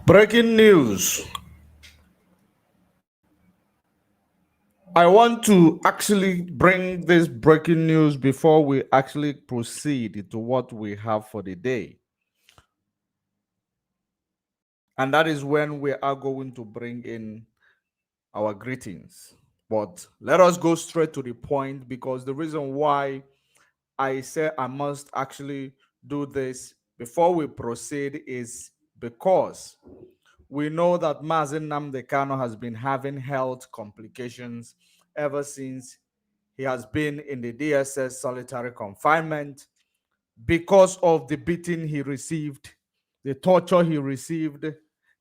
Breaking news. I want to actually bring this breaking news before we actually proceed to what we have for the day. And that is when we are going to bring in our greetings. But let us go straight to the point, because the reason why I say I must actually do this before we proceed is because we know that Mazi Nnamdi Kanu has been having health complications ever since he has been in the DSS solitary confinement because of the beating he received, the torture he received,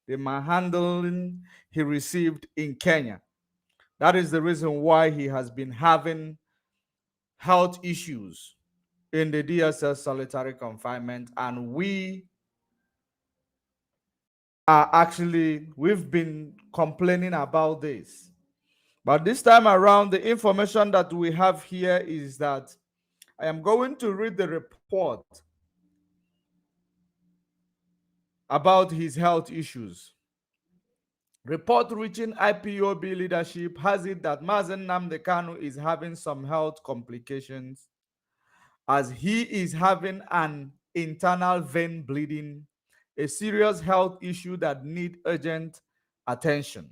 the manhandling he received in Kenya. That is the reason why he has been having health issues in the DSS solitary confinement. And we've been complaining about this. But this time around, the information that we have here is that I am going to read the report about his health issues. Report reaching IPOB leadership has it that Mazi Nnamdi Kanu is having some health complications as he is having an internal vein bleeding, a serious health issue that needs urgent attention.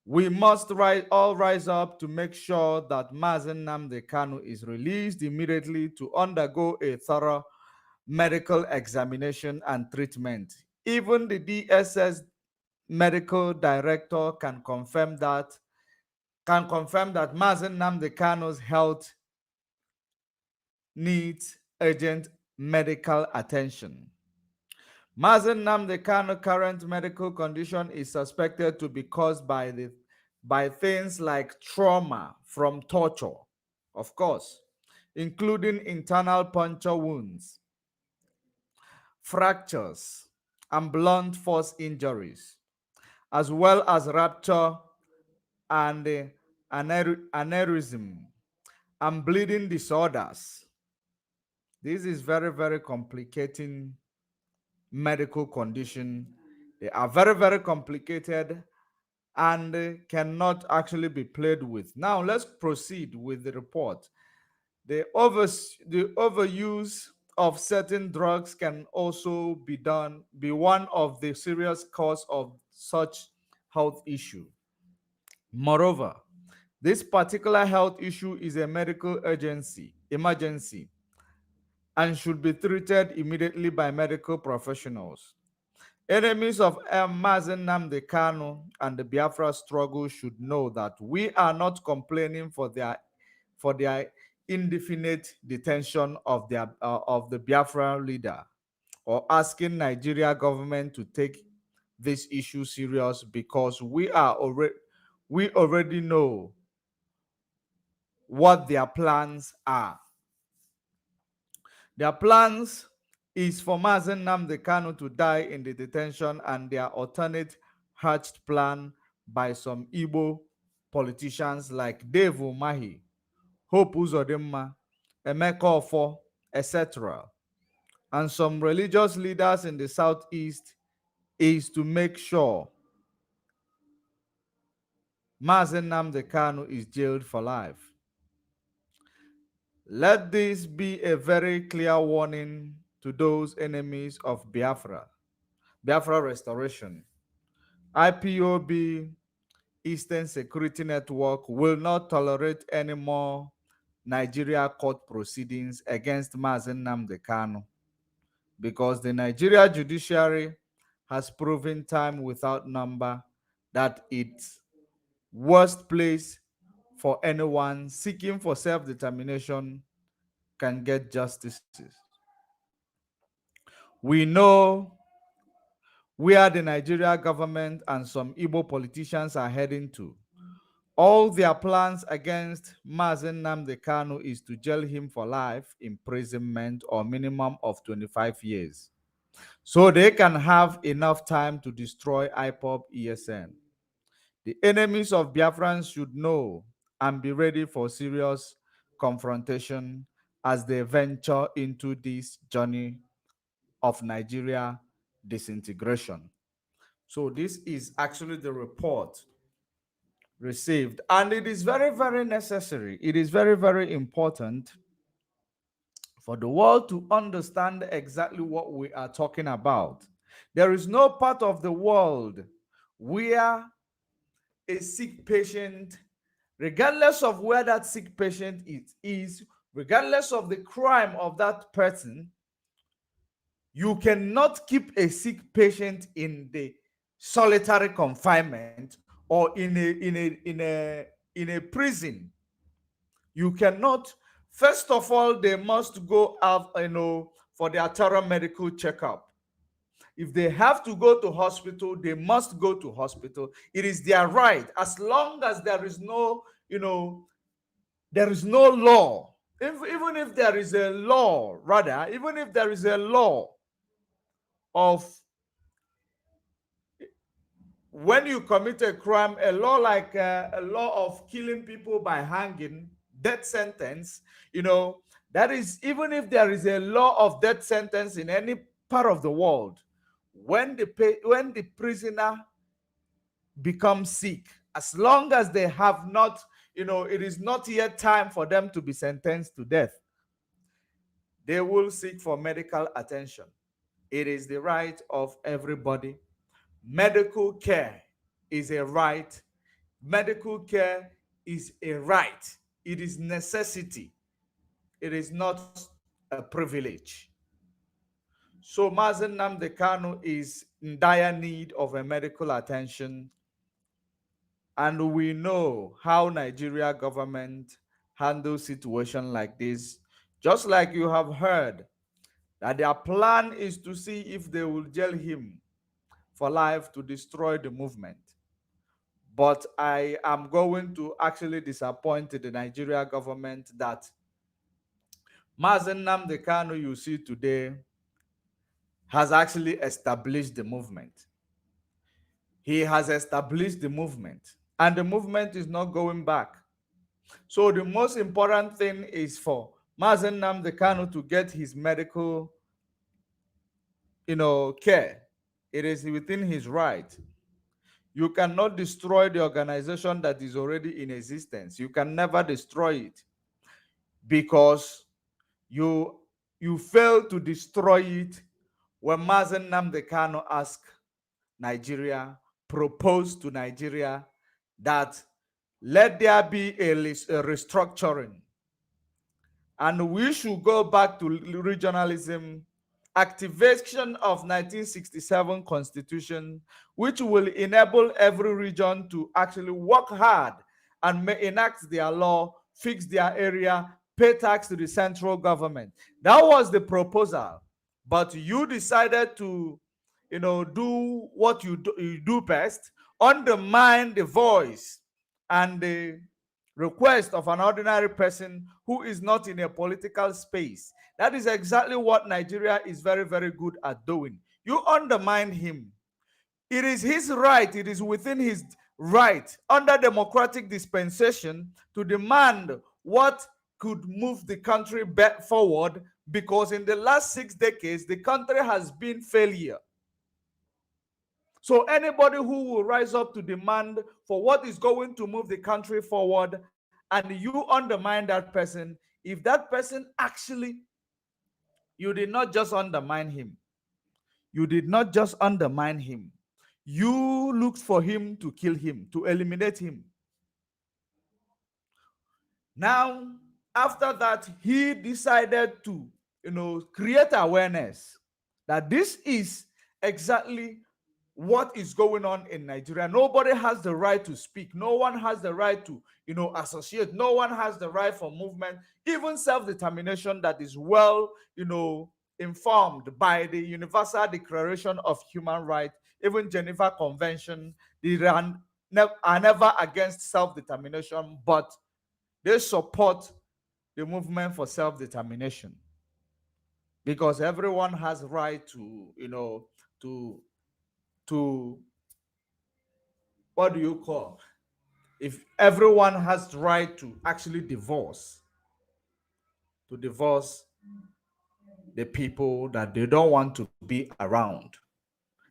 We must all rise up to make sure that Mazi Nnamdi Kanu is released immediately to undergo a thorough medical examination and treatment. Even the DSS medical director can confirm that Mazi Nnamdi Kanu's health needs urgent medical attention. Mazi Nnamdi Kanu's current medical condition is suspected to be caused by things like trauma from torture, of course, including internal puncture wounds, fractures, and blunt force injuries, as well as rupture and aneurysm and bleeding disorders. This is very, very complicating medical condition. They are very, very complicated and cannot actually be played with. Now, let's proceed with the report. The overuse of certain drugs can also be one of the serious cause of such health issue. Moreover, this particular health issue is a medical emergency, and should be treated immediately by medical professionals. Enemies of Mazi Nnamdi Kanu and the Biafra struggle should know that we are not complaining for their indefinite detention of the Biafra leader, or asking Nigeria government to take this issue serious, because we already know what their plans are. Their plans is for Mazi Nnamdi Kanu to die in the detention, and their alternate hatched plan by some Igbo politicians like Dave Umahi, Hope Uzodimma, Emeka Ofo, etc., and some religious leaders in the southeast, is to make sure Mazi Nnamdi Kanu is jailed for life. Let this be a very clear warning to those enemies of Biafra restoration. IPOB, Eastern Security Network, will not tolerate any more Nigeria court proceedings against Mazi Nnamdi Kanu, because the Nigeria Judiciary has proven time without number that it's worst place for anyone seeking for self-determination can get justice. We know where the Nigeria government and some Igbo politicians are heading to. All their plans against Mazi Nnamdi Kanu is to jail him for life imprisonment or minimum of 25 years, so they can have enough time to destroy IPOB ESN. The enemies of Biafrans should know and be ready for serious confrontation as they venture into this journey of Nigeria disintegration. So this is actually the report received, and it is very, very necessary. It is very, very important for the world to understand exactly what we are talking about. There is no part of the world where a sick patient, regardless of where that sick patient is, regardless of the crime of that person, you cannot keep a sick patient in the solitary confinement or in a prison. You cannot. First of all, they must go out, for their thorough medical checkup. If they have to go to hospital, they must go to hospital. It is their right, as long as there is no, there is no law. Even if there is a law, rather, even if there is a law of when you commit a crime, a law like a law of killing people by hanging, death sentence, that is, even if there is a law of death sentence in any part of the world, when the prisoner becomes sick, as long as they have not, it is not yet time for them to be sentenced to death, they will seek for medical attention. It is the right of everybody. Medical care is a right. Medical care is a right. It is necessity. It is not a privilege. So Mazi Nnamdi Kanu is in dire need of a medical attention, and we know how Nigeria government handles situation like this. Just like you have heard that their plan is to see if they will jail him for life to destroy the movement. But I am going to actually disappoint the Nigeria government that Mazi Nnamdi Kanu you see today has actually established the movement. He has established the movement, and the movement is not going back. So the most important thing is for Mazi Nnamdi Kanu to get his medical, care. It is within his right. You cannot destroy the organization that is already in existence. You can never destroy it because you you fail to destroy it when Mazi Nnamdi Kanu asked Nigeria, proposed to Nigeria that let there be a restructuring and we should go back to regionalism, activation of 1967 constitution, which will enable every region to actually work hard and enact their law, fix their area, pay tax to the central government. That was the proposal. But you decided to, do what you do best, undermine the voice and the request of an ordinary person who is not in a political space. That is exactly what Nigeria is very, very good at doing. You undermine him. It is his right, it is within his right under democratic dispensation to demand what could move the country back forward, because in the last 6 decades, the country has been failure. So anybody who will rise up to demand for what is going to move the country forward and you undermine that person, if that person actually, you did not just undermine him, you did not just undermine him, you looked for him to kill him, to eliminate him. Now, after that, he decided to, create awareness that this is exactly what is going on in Nigeria. Nobody has the right to speak. No one has the right to, associate. No one has the right for movement, even self-determination that is well, informed by the Universal Declaration of Human Rights, even Geneva Convention. They are never against self-determination, but they support the movement for self-determination because everyone has right to, to to what do you call, if everyone has the right to actually divorce, to divorce the people that they don't want to be around.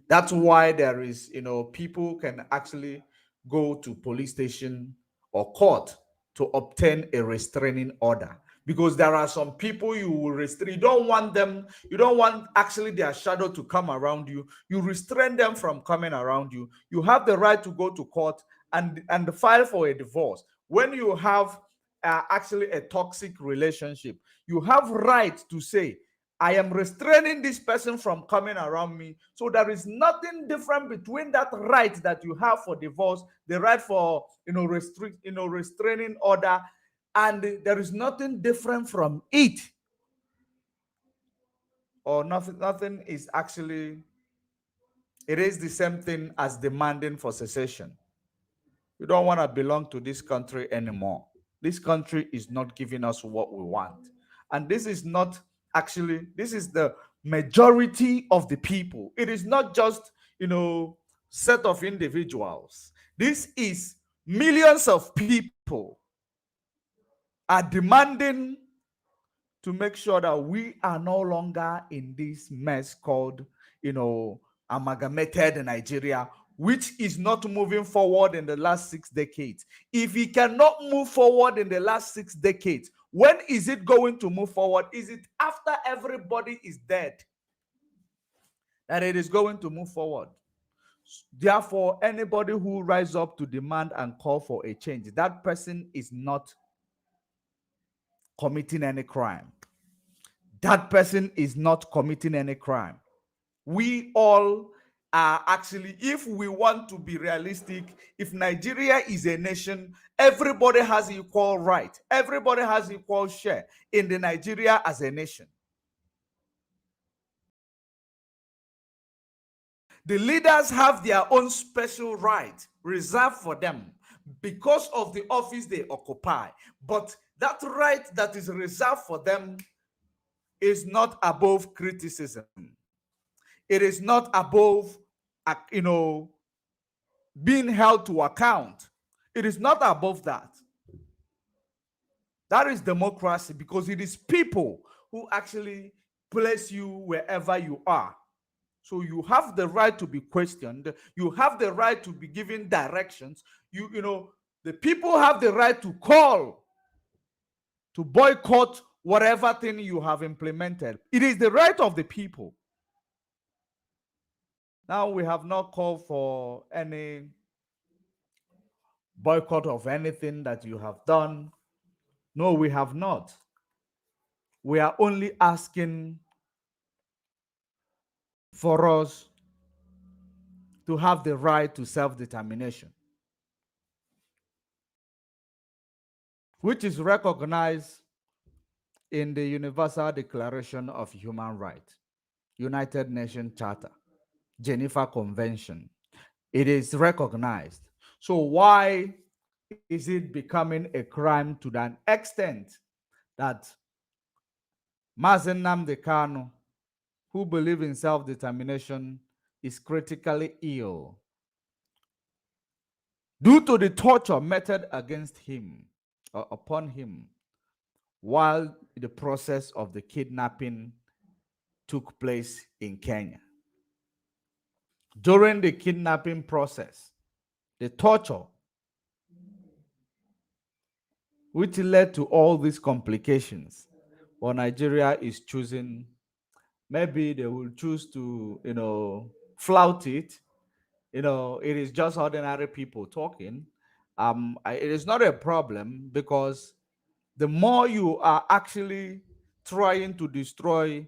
That's why there is, people can actually go to police station or court to obtain a restraining order, because there are some people you will restrain. You don't want them, you don't want actually their shadow to come around you. You restrain them from coming around you. You have the right to go to court and file for a divorce. When you have actually a toxic relationship, you have right to say, I am restraining this person from coming around me. So there is nothing different between that right that you have for divorce, the right for restraining order, and there is nothing different from it, or nothing is actually. It is the same thing as demanding for secession. We don't want to belong to this country anymore. This country is not giving us what we want. And this is not actually, this is the majority of the people. It is not just, set of individuals. This is millions of people are demanding to make sure that we are no longer in this mess called, amalgamated Nigeria, which is not moving forward in the last 6 decades. If it cannot move forward in the last 6 decades, when is it going to move forward? Is it after everybody is dead that it is going to move forward? Therefore, anybody who rises up to demand and call for a change, that person is not committing any crime. That person is not committing any crime. We all are actually, if we want to be realistic, if Nigeria is a nation, everybody has equal right. Everybody has equal share in the Nigeria as a nation. The leaders have their own special right reserved for them because of the office they occupy. But that right that is reserved for them is not above criticism. It is not above, being held to account. It is not above that. That is democracy, because it is people who actually place you wherever you are. So you have the right to be questioned. You have the right to be given directions. The people have the right to call, to boycott whatever thing you have implemented. It is the right of the people. Now, we have not called for any boycott of anything that you have done. No, we have not. We are only asking for us to have the right to self-determination, which is recognized in the Universal Declaration of Human Rights, United Nations Charter, Geneva Convention. It is recognized. So why is it becoming a crime to that extent that Mazi Nnamdi Kanu, who believes in self-determination, is critically ill due to the torture meted against him or upon him while the process of the kidnapping took place in Kenya? During the kidnapping process, the torture, which led to all these complications, well, Nigeria is choosing, maybe they will choose to, flout it. It is just ordinary people talking. It is not a problem, because the more you are actually trying to destroy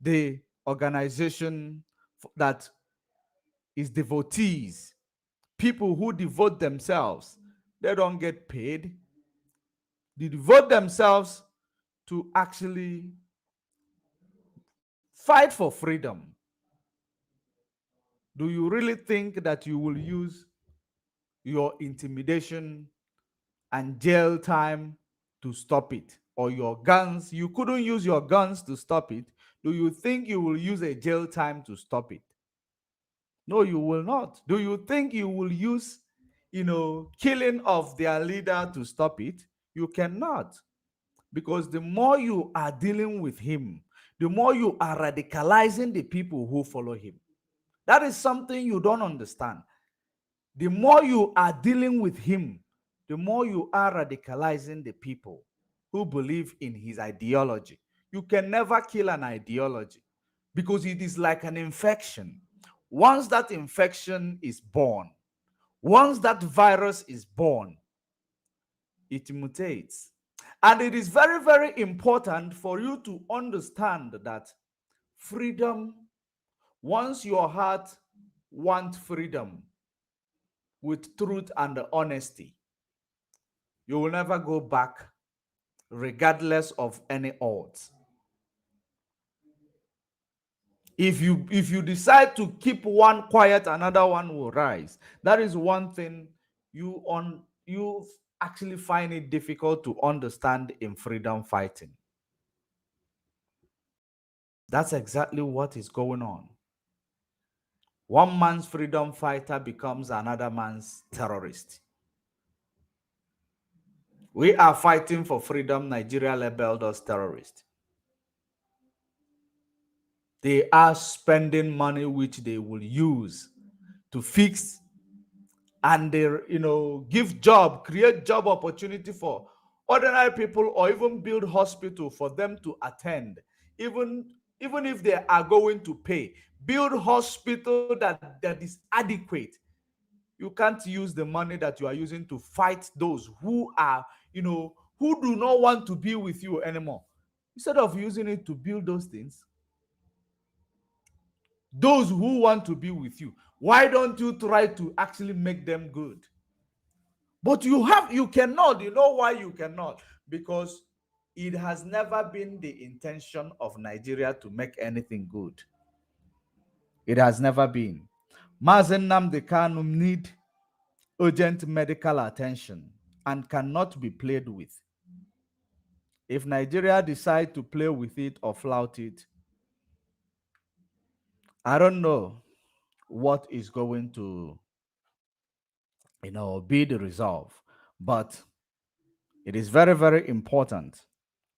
the organization that is devotees, people who devote themselves, they don't get paid. They devote themselves to actually fight for freedom. Do you really think that you will use your intimidation and jail time to stop it? Or your guns? You couldn't use your guns to stop it. Do you think you will use a jail time to stop it? No, you will not. Do you think you will use, killing of their leader to stop it? You cannot. Because the more you are dealing with him, the more you are radicalizing the people who follow him. That is something you don't understand. The more you are dealing with him, the more you are radicalizing the people who believe in his ideology. You can never kill an ideology because it is like an infection. Once that infection is born, once that virus is born, it mutates. And it is very, very important for you to understand that freedom, once your heart wants freedom with truth and honesty, you will never go back regardless of any odds. If you decide to keep one quiet, another one will rise. That is one thing you actually find it difficult to understand in freedom fighting. That's exactly what is going on. One man's freedom fighter becomes another man's terrorist. We are fighting for freedom. Nigeria labeled us terrorists. They are spending money which they will use to fix and they give job, create job opportunity for ordinary people, or even build hospital for them to attend, even if they are going to pay. Build hospital that is adequate. You can't use the money that you are using to fight those who are who do not want to be with you anymore. Instead of using it to build those things, those who want to be with you, why don't you try to actually make them good? But you cannot. You know why you cannot? Because it has never been the intention of Nigeria to make anything good. It has never been. Mazi Nnamdi Kanu need urgent medical attention and cannot be played with. If Nigeria decide to play with it or flout it, I don't know what is going to be the resolve. But it is very, very important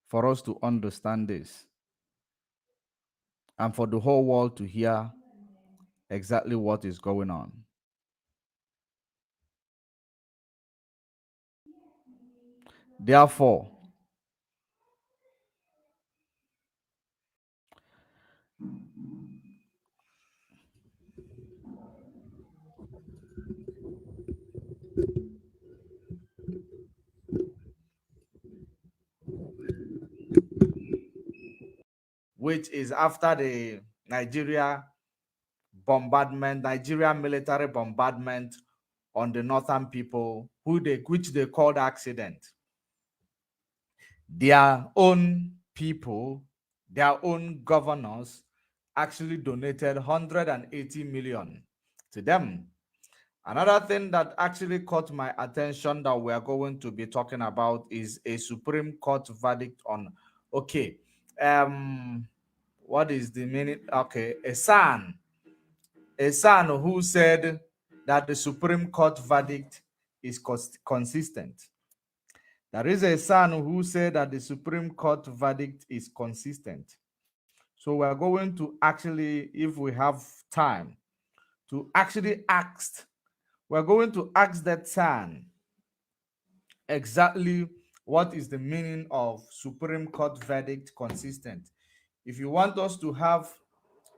for us to understand this and for the whole world to hear exactly what is going on. Therefore, which is after the Nigeria military bombardment on the northern people, which they called accident. Their own people, their own governors actually donated 180 million to them. Another thing that actually caught my attention that we are going to be talking about is a Supreme Court verdict on, okay, um, what is the meaning? Okay, a son who said that the Supreme Court verdict is consistent. There is a son who said that the Supreme Court verdict is consistent. So we're going to actually, if we have time, to actually we're going to ask that son exactly what is the meaning of Supreme Court verdict consistent. If you want us to have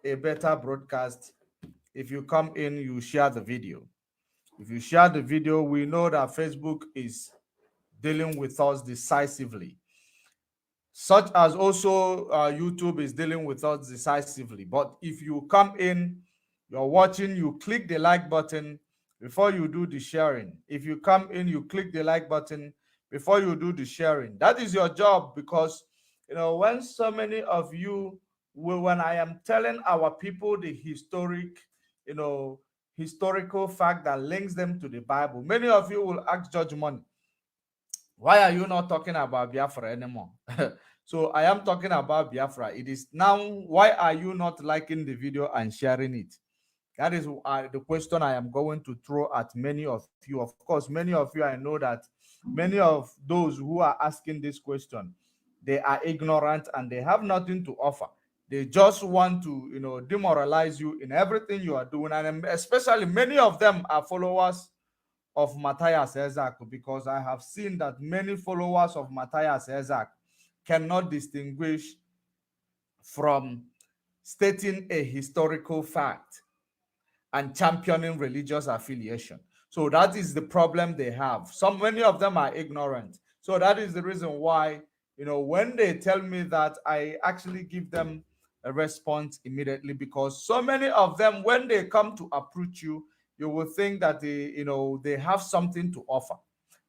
a better broadcast, if you come in, you share the video. If you share the video, we know that Facebook is dealing with us decisively, such as also YouTube is dealing with us decisively. But if you come in, you're watching, you click the like button before you do the sharing. If you come in, you click the like button before you do the sharing. That is your job, because when so many of you, when I am telling our people the you know, historical fact that links them to the Bible, many of you will ask Judge Money, why are you not talking about Biafra anymore? So I am talking about Biafra. It is now, why are you not liking the video and sharing it? That is the question I am going to throw at many of you. Of course, many of you, I know that many of those who are asking this question, they are ignorant and they have nothing to offer. They just want to, demoralize you in everything you are doing. And especially many of them are followers of Matthias Ezak, because I have seen that many followers of Matthias Ezak cannot distinguish from stating a historical fact and championing religious affiliation. So that is the problem they have. Many of them are ignorant. So that is the reason why, when they tell me that, I actually give them a response immediately, because so many of them, when they come to approach you, you will think that they have something to offer.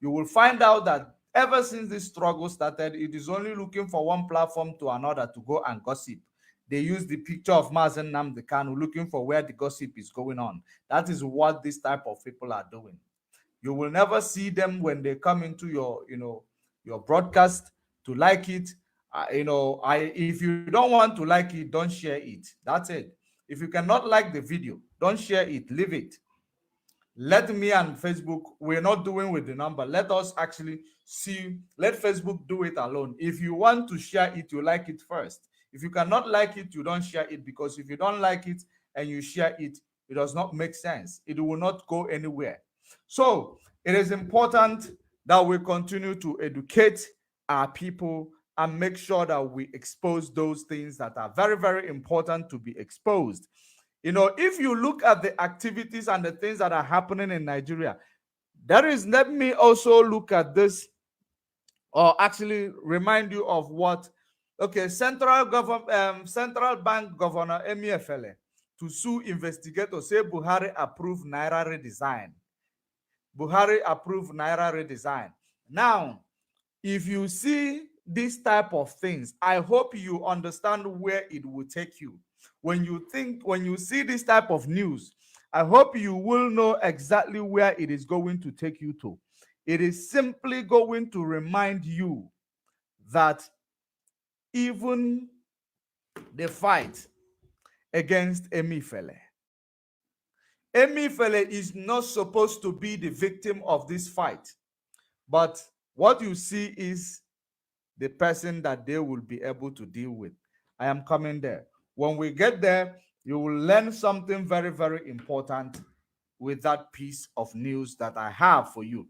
You will find out that ever since this struggle started, it is only looking for one platform to another to go and gossip. They use the picture of Mazi Nnamdi Kanu looking for where the gossip is going on. That is what this type of people are doing. You will never see them when they come into your broadcast to like it. If you don't want to like it, don't share it. That's it. If you cannot like the video, don't share it. Leave it. Let me and Facebook, we're not doing with the number. Let us actually see, let Facebook do it alone. If you want to share it, you like it first. If you cannot like it, you don't share it, because if you don't like it and you share it, it does not make sense. It will not go anywhere. So it is important that we continue to educate our people and make sure that we expose those things that are very, very important to be exposed. If you look at the activities and the things that are happening in Nigeria, let me also look at this, or actually remind you of what, Central Bank Governor Emefiele to sue investigators, say Buhari approved Naira redesign. Buhari approved Naira redesign. Now, if you see this type of things, I hope you understand where it will take you. When you see this type of news, I hope you will know exactly where it is going to take you to. It is simply going to remind you that even the fight against Emefiele is not supposed to be the victim of this fight. But what you see is the person that they will be able to deal with. I am coming there. When we get there, you will learn something very, very important with that piece of news that I have for you.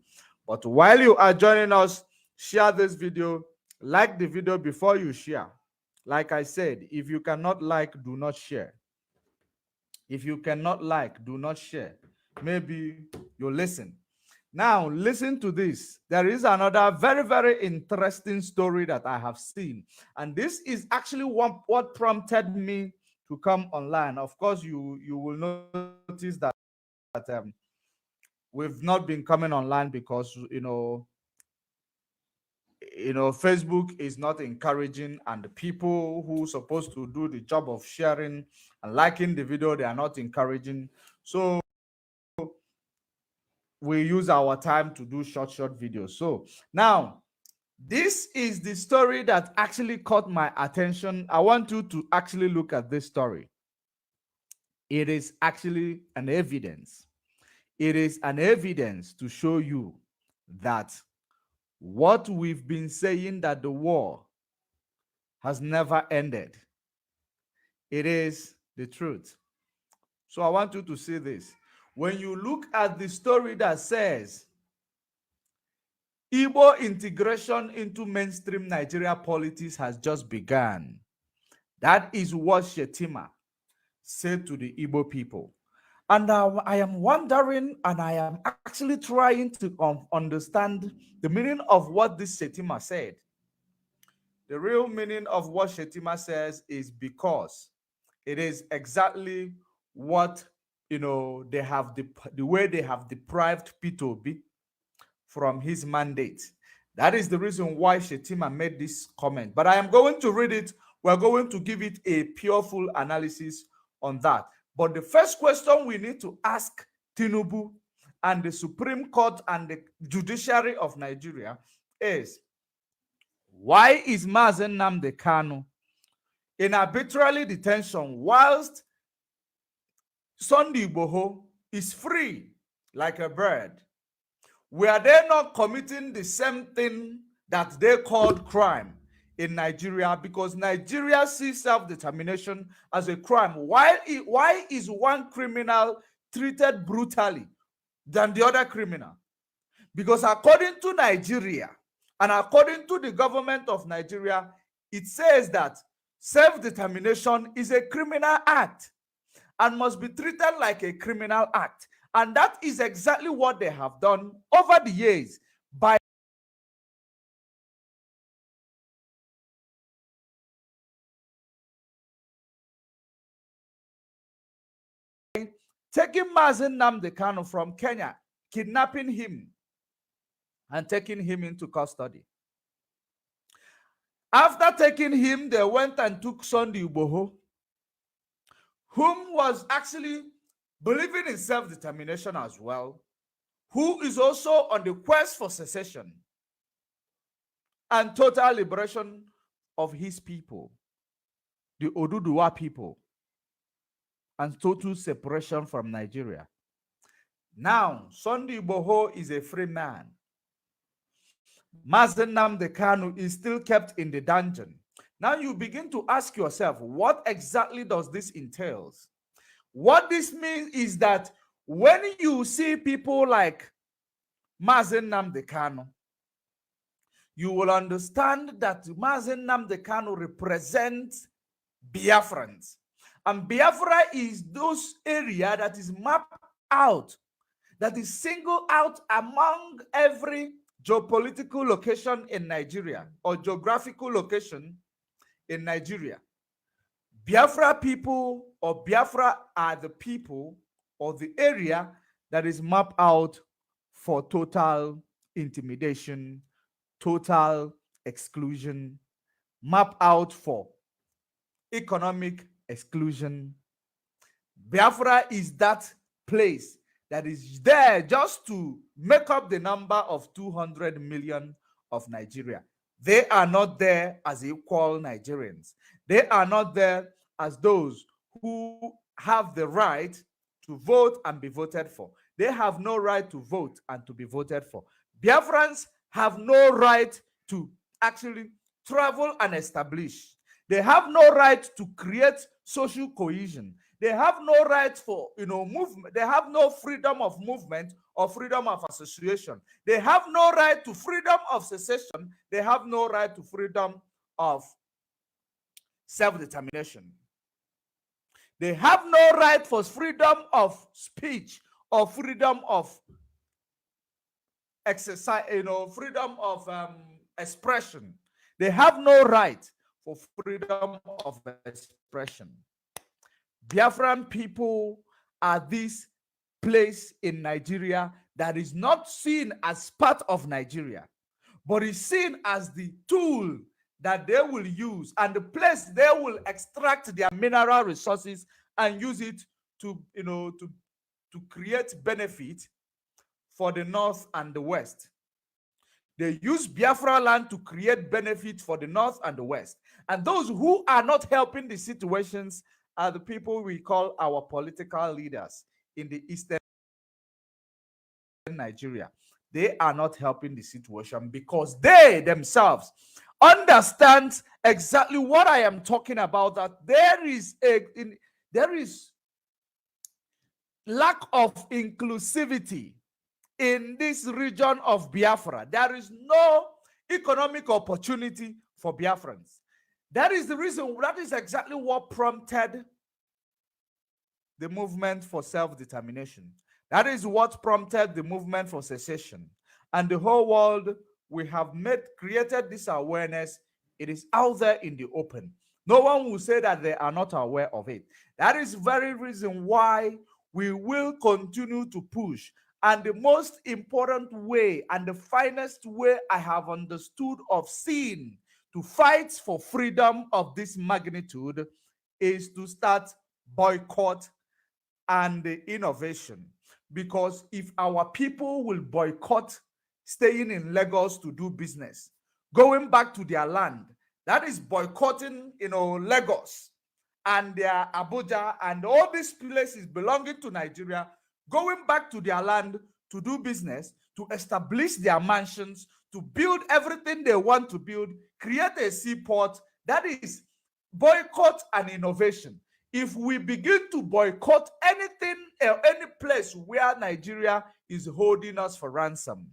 But while you are joining us, share this video, like the video before you share. Like I said, if you cannot like, do not share. If you cannot like, do not share. Maybe you listen. Now, listen to this. There is another very, very interesting story that I have seen. And this is actually what prompted me to come online. Of course, you will notice that we've not been coming online because, Facebook is not encouraging, and the people who are supposed to do the job of sharing and liking the video, they are not encouraging. So we use our time to do short videos. So now, this is the story that actually caught my attention. I want you to actually look at this story. It is actually an evidence. It is an evidence to show you that what we've been saying, that the war has never ended, it is the truth. So I want you to see this. When you look at the story that says Igbo integration into mainstream Nigeria politics has just begun, that is what Shetima said to the Igbo people. And I am wondering, and I am actually trying to understand the meaning of what this Shetima said. The real meaning of what Shetima says is because it is exactly what, they have, the way they have deprived P2B from his mandate. That is the reason why Shetima made this comment. But I am going to read it. We're going to give it a pure full analysis on that. But the first question we need to ask Tinubu and the Supreme Court and the Judiciary of Nigeria is, why is Mazi Nnamdi Kanu in arbitrary detention whilst Sunday Igboho is free like a bird? Were they not committing the same thing that they called crime? in Nigeria because Nigeria sees self-determination as a crime. Why is one criminal treated brutally than the other criminal? Because according to Nigeria and according to the government of Nigeria, it says that self-determination is a criminal act and must be treated like a criminal act. And that is exactly what they have done over the years by taking Mazi Nnamdi Kanu from Kenya, kidnapping him, and taking him into custody. After taking him, they went and took Sunday Igboho, whom was actually believing in self-determination as well, who is also on the quest for secession and total liberation of his people, the Oduduwa people, and total separation from Nigeria. Now, Sunday Igboho is a free man. Mazi Nnamdi Kanu is still kept in the dungeon. Now you begin to ask yourself, what exactly does this entail? What this means is that when you see people like Mazi Nnamdi Kanu, you will understand that Mazi Nnamdi Kanu represents Biafrans. And Biafra is those area that is mapped out, that is singled out among every geopolitical location in Nigeria or geographical location in Nigeria. Biafra people or Biafra are the people or the area that is mapped out for total intimidation, total exclusion, mapped out for economic exclusion. Biafra is that place that is there just to make up the number of 200 million of Nigeria. They are not there as equal Nigerians. They are not there as those who have the right to vote and be voted for. They have no right to vote and to be voted for. Biafrans have no right to actually travel and establish. They have no right to create social cohesion. They have no right for movement. They have no freedom of movement or freedom of association. They have no right to freedom of secession. They have no right to freedom of self-determination. They have no right for freedom of speech or freedom of exercise, freedom of expression. They have no right for freedom of expression. Biafran people are this place in Nigeria that is not seen as part of Nigeria, but is seen as the tool that they will use and the place they will extract their mineral resources and use it to create benefit for the North and the West. They use Biafra land to create benefit for the North and the West. And those who are not helping the situations are the people we call our political leaders in the Eastern Nigeria. They are not helping the situation because they themselves understand exactly what I am talking about, that there is lack of inclusivity in this region of Biafra. There is no economic opportunity for Biafrans. That is the reason, that is exactly what prompted the movement for self-determination. That is what prompted the movement for secession. And the whole world, we have created this awareness. It is out there in the open. No one will say that they are not aware of it. That is the very reason why we will continue to push. And the most important way and the finest way I have understood of seeing to fight for freedom of this magnitude is to start boycott and innovation. Because if our people will boycott staying in Lagos to do business, going back to their land, that is boycotting, Lagos and their Abuja and all these places belonging to Nigeria, going back to their land to do business, to establish their mansions, to build everything they want to build, create a seaport. That is boycott and innovation. If we begin to boycott anything, any place where Nigeria is holding us for ransom,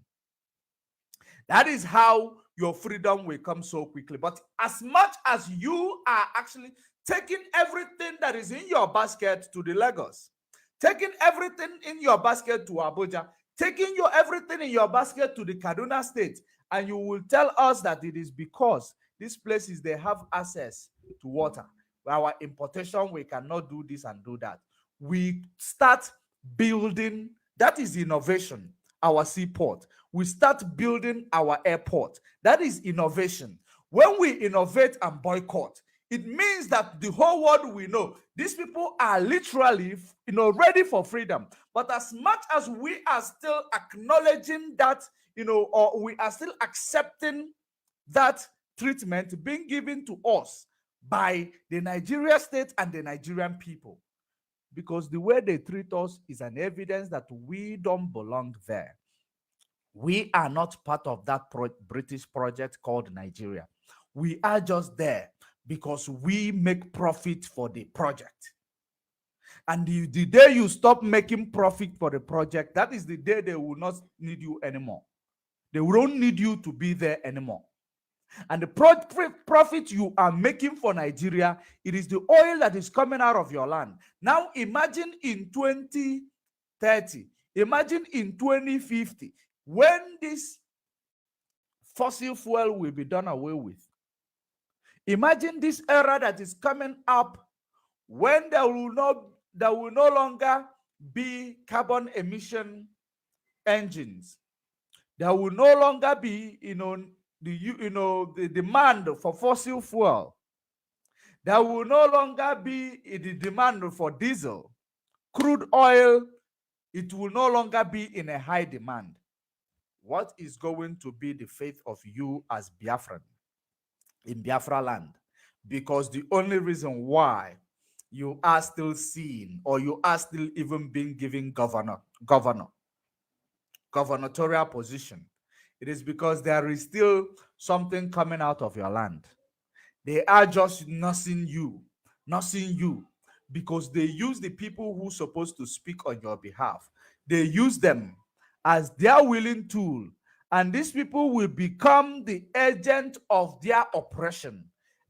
that is how your freedom will come so quickly. But as much as you are actually taking everything that is in your basket to the Lagos, taking everything in your basket to Abuja, taking your everything in your basket to the Kaduna state, and you will tell us that it is because these places they have access to water. Our importation, we cannot do this and do that. We start building, that is innovation, our seaport. We start building our airport. That is innovation. When we innovate and boycott, it means that the whole world will know these people are literally, ready for freedom. But as much as we are still acknowledging that, or we are still accepting that treatment being given to us by the Nigeria state and the Nigerian people, because the way they treat us is an evidence that we don't belong there. We are not part of that British project called Nigeria. We are just there because we make profit for the project. And the day you stop making profit for the project, that is the day they will not need you anymore. They won't need you to be there anymore. And the profit you are making for Nigeria, it is the oil that is coming out of your land. Now imagine in 2030, imagine in 2050, when this fossil fuel will be done away with. Imagine this era that is coming up when there will no longer be carbon emission engines. There will no longer be, the demand for fossil fuel. There will no longer be the demand for diesel. Crude oil, it will no longer be in a high demand. What is going to be the fate of you as Biafran in Biafra land? Because the only reason why you are still seen, or you are still even being given gubernatorial position, it is because there is still something coming out of your land. They are just nursing you, because they use the people who are supposed to speak on your behalf. They use them as their willing tool, and these people will become the agent of their oppression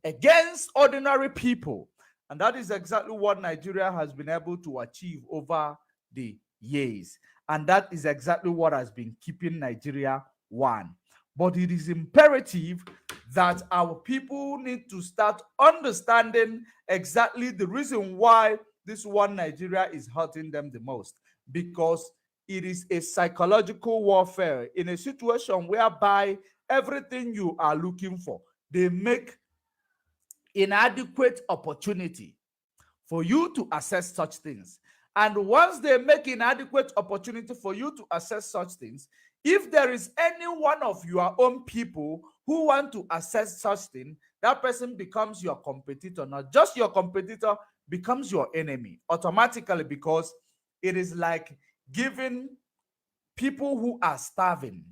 against ordinary people. And that is exactly what Nigeria has been able to achieve over the years. And that is exactly what has been keeping Nigeria one. But it is imperative that our people need to start understanding exactly the reason why this one Nigeria is hurting them the most. Because it is a psychological warfare in a situation whereby everything you are looking for, they make inadequate opportunity for you to access such things. And once they make inadequate opportunity for you to access such things, if there is any one of your own people who want to access such thing, that person becomes your competitor. Not just your competitor, becomes your enemy automatically, because it is like giving people who are starving,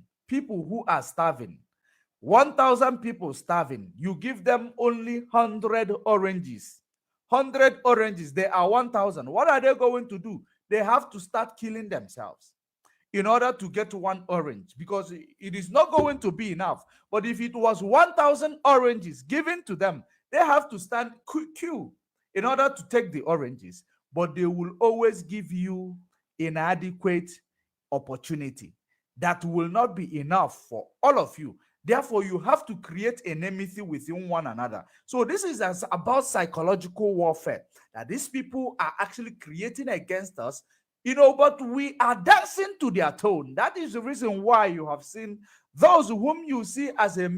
1,000 people starving, you give them only 100 oranges. 100 oranges, they are 1,000. What are they going to do? They have to start killing themselves in order to get one orange, because it is not going to be enough. But if it was 1,000 oranges given to them, they have to stand queue in order to take the oranges. But they will always give you inadequate opportunity that will not be enough for all of you. Therefore, you have to create enmity within one another. So this is about psychological warfare that these people are actually creating against us, but we are dancing to their tone. That is the reason why you have seen those whom you see as a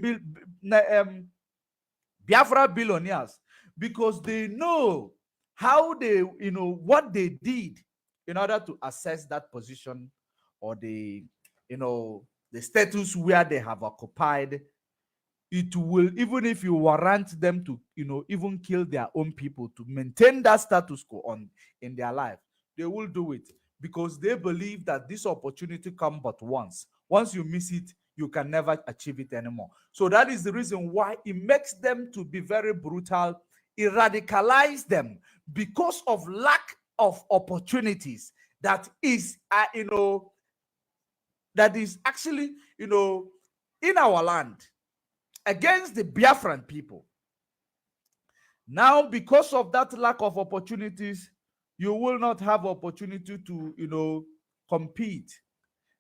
Biafra billionaires, because they know how they, what they did in order to access that position, or the status where they have occupied. It will, even if you warrant them to, even kill their own people to maintain that status quo on in their life, they will do it, because they believe that this opportunity comes but once. Once you miss it, you can never achieve it anymore. So that is the reason why it makes them to be very brutal. It radicalizes them because of lack of opportunities that is, that is actually, in our land against the Biafran people. Now, because of that lack of opportunities, you will not have opportunity to, compete.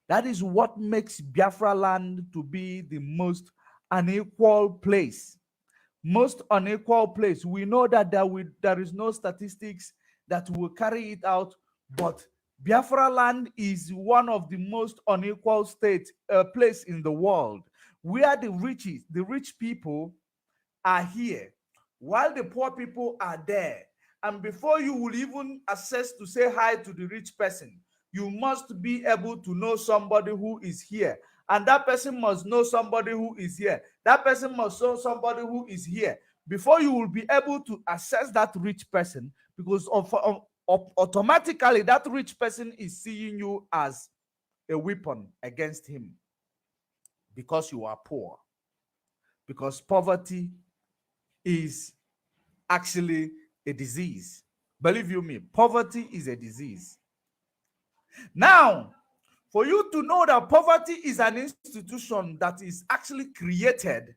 That is what makes Biafra land to be the most unequal place. Most unequal place. We know that there is no statistics that will carry it out, but Biafra land is one of the most unequal place in the world, where the rich people are here, while the poor people are there. And before you will even access to say hi to the rich person, you must be able to know somebody who is here. And that person must know somebody who is here. That person must know somebody who is here. Before you will be able to access that rich person, because automatically that rich person is seeing you as a weapon against him, because you are poor. Because poverty is actually a disease. Believe you me, poverty is a disease. Now, for you to know that poverty is an institution that is actually created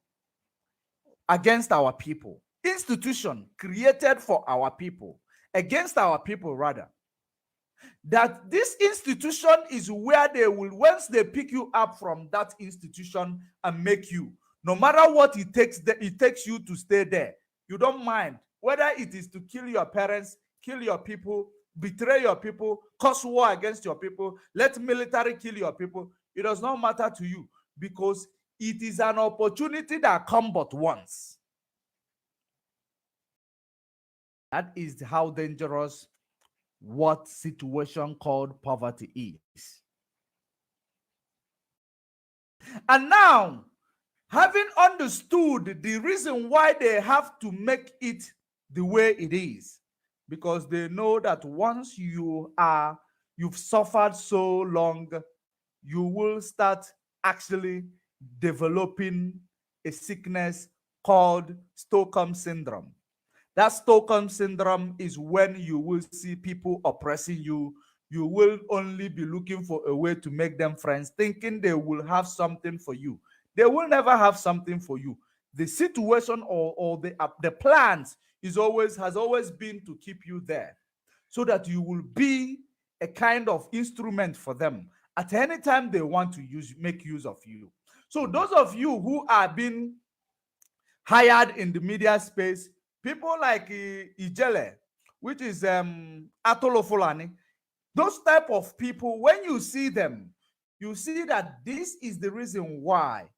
against our people, institution created for our people, against our people rather, that this institution is where they will, once they pick you up from that institution and make you, no matter what it takes you to stay there, you don't mind whether it is to kill your parents, kill your people, betray your people, cause war against your people, let military kill your people. It does not matter to you, because it is an opportunity that comes but once. That is how dangerous what situation called poverty is. And now, having understood the reason why they have to make it the way it is, because they know that once you've suffered so long, you will start actually developing a sickness called Stockholm syndrome. That Stockholm syndrome is when you will see people oppressing you. You will only be looking for a way to make them friends, thinking they will have something for you. They will never have something for you. The situation or the plans has always been to keep you there, so that you will be a kind of instrument for them at any time they want to make use of you. So those of you who are being hired in the media space, people like Ijele, which is Atolo Fulani, those type of people, when you see them, you see that this is the reason why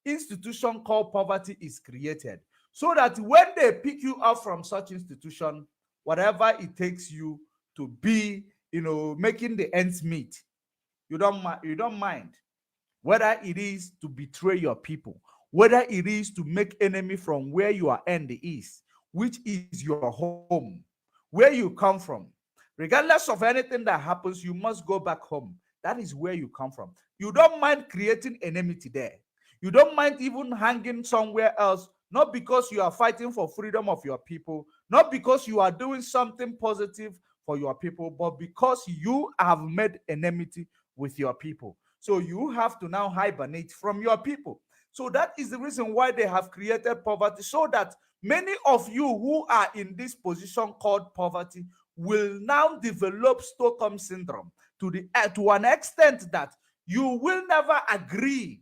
institution called poverty is created. So that when they pick you up from such institution, whatever it takes you to be, making the ends meet, you don't mind. Whether it is to betray your people, whether it is to make enemy from where you are in the east, which is your home, where you come from. Regardless of anything that happens, you must go back home. That is where you come from. You don't mind creating enmity there. You don't mind even hanging somewhere else, not because you are fighting for freedom of your people, not because you are doing something positive for your people, but because you have made enmity with your people. So you have to now hibernate from your people. So that is the reason why they have created poverty, so that many of you who are in this position called poverty will now develop Stockholm syndrome to an extent that you will never agree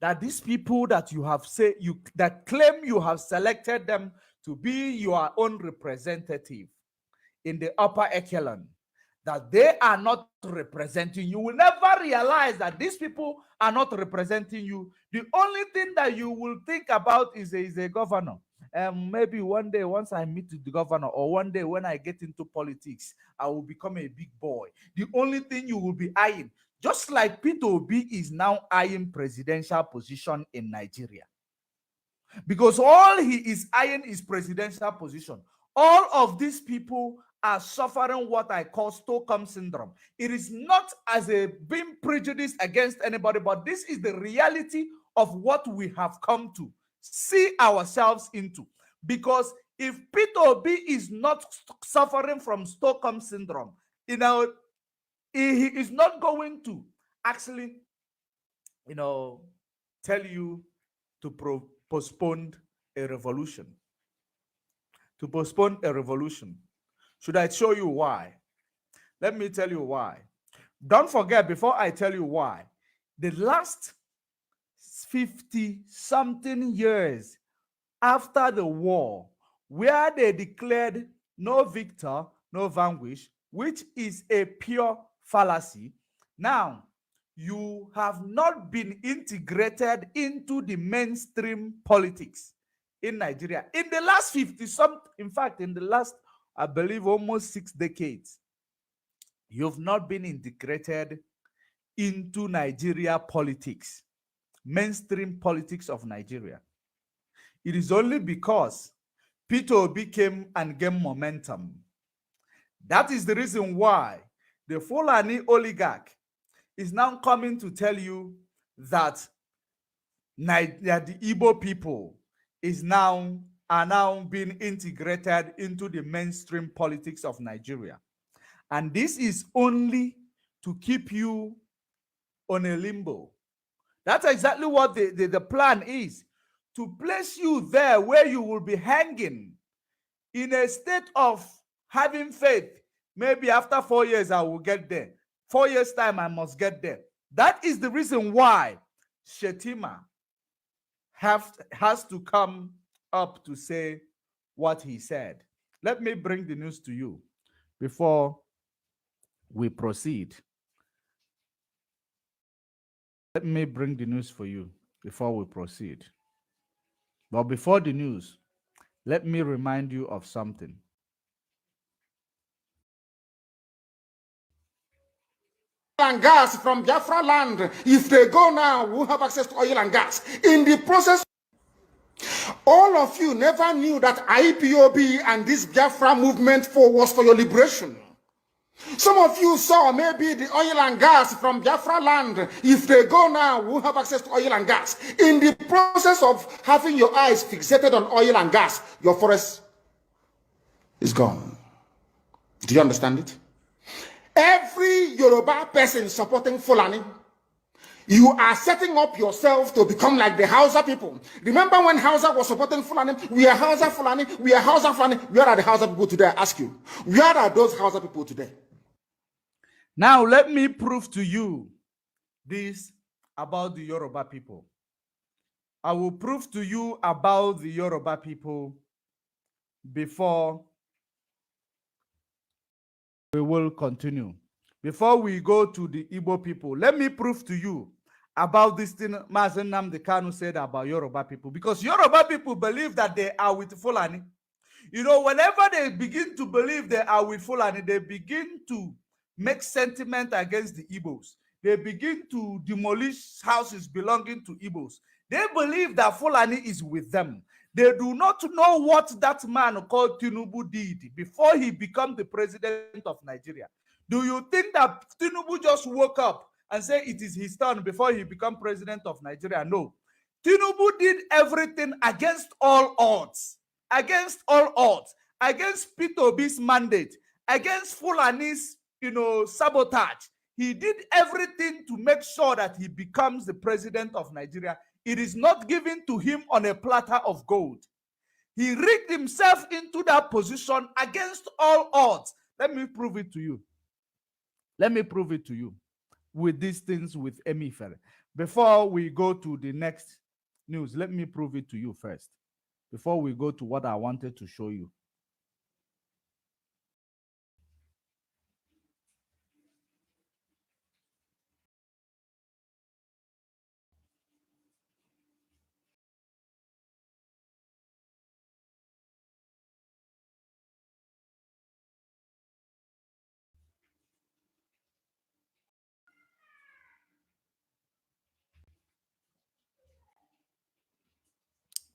that these people that that claim you have selected them to be your own representative in the upper echelon, that they are not representing you. You will never realize that these people are not representing you. The only thing that you will think about is a governor. Maybe one day, once I meet the governor, or one day when I get into politics, I will become a big boy. The only thing you will be eyeing, just like Peter Obi is now eyeing presidential position in Nigeria, because all he is eyeing is presidential position. All of these people are suffering what I call Stockholm syndrome. It is not as a being prejudiced against anybody, but this is the reality of what we have come to see ourselves into. Because if Peter Obi is not suffering from Stockholm syndrome, he is not going to actually, tell you to postpone a revolution. To postpone a revolution. Should I show you why? Let me tell you why. Don't forget, before I tell you why, the last 50 something years after the war, where they declared no victor, no vanquish, which is a pure fallacy. Now, you have not been integrated into the mainstream politics in Nigeria. In the last 50 some, in fact, in the last, I believe, almost 6 decades, you've not been integrated into Nigeria politics, mainstream politics of Nigeria. It is only because Peter Obi came and gained momentum. That is the reason why the Fulani oligarch is now coming to tell you that the Igbo people are now being integrated into the mainstream politics of Nigeria. And this is only to keep you on a limbo. That's exactly what the plan is, to place you there where you will be hanging in a state of having faith. Maybe after 4 years, I will get there. 4 years' time, I must get there. That is the reason why Shetima has to come up to say what he said. Let me bring the news to you before we proceed. Let me bring the news for you before we proceed. But before the news, let me remind you of something. And gas from Biafra land. If they go now, we'll have access to oil and gas. In the process, all of you never knew that IPOB and this Biafra movement was for your liberation. Some of you saw maybe the oil and gas from Biafra land. If they go now, we'll have access to oil and gas. In the process of having your eyes fixated on oil and gas, your forest is gone. Do you understand it? Every Yoruba person supporting Fulani, you are setting up yourself to become like the Hausa people. Remember when Hausa was supporting Fulani? We are Hausa Fulani, we are Hausa Fulani. Where are the Hausa people today? I ask you. Where are those Hausa people today? Now, let me prove to you this about the Yoruba people. I will prove to you about the Yoruba people before we will continue. Before we go to the Igbo people, let me prove to you about this thing Mazi Nnamdi Kanu said about Yoruba people. Because Yoruba people believe that they are with Fulani. Whenever they begin to believe they are with Fulani, they begin to make sentiment against the Igbos. They begin to demolish houses belonging to Igbos. They believe that Fulani is with them. They do not know what that man called Tinubu did before he became the president of Nigeria. Do you think that Tinubu just woke up and said it is his turn before he became president of Nigeria? No. Tinubu did everything against all odds. Against all odds. Against Peter Obi's mandate. Against Fulani's, sabotage. He did everything to make sure that he becomes the president of Nigeria. It is not given to him on a platter of gold. He rigged himself into that position against all odds. Let me prove it to you. Let me prove it to you with these things with Emifere. Before we go to the next news, let me prove it to you first. Before we go to what I wanted to show you.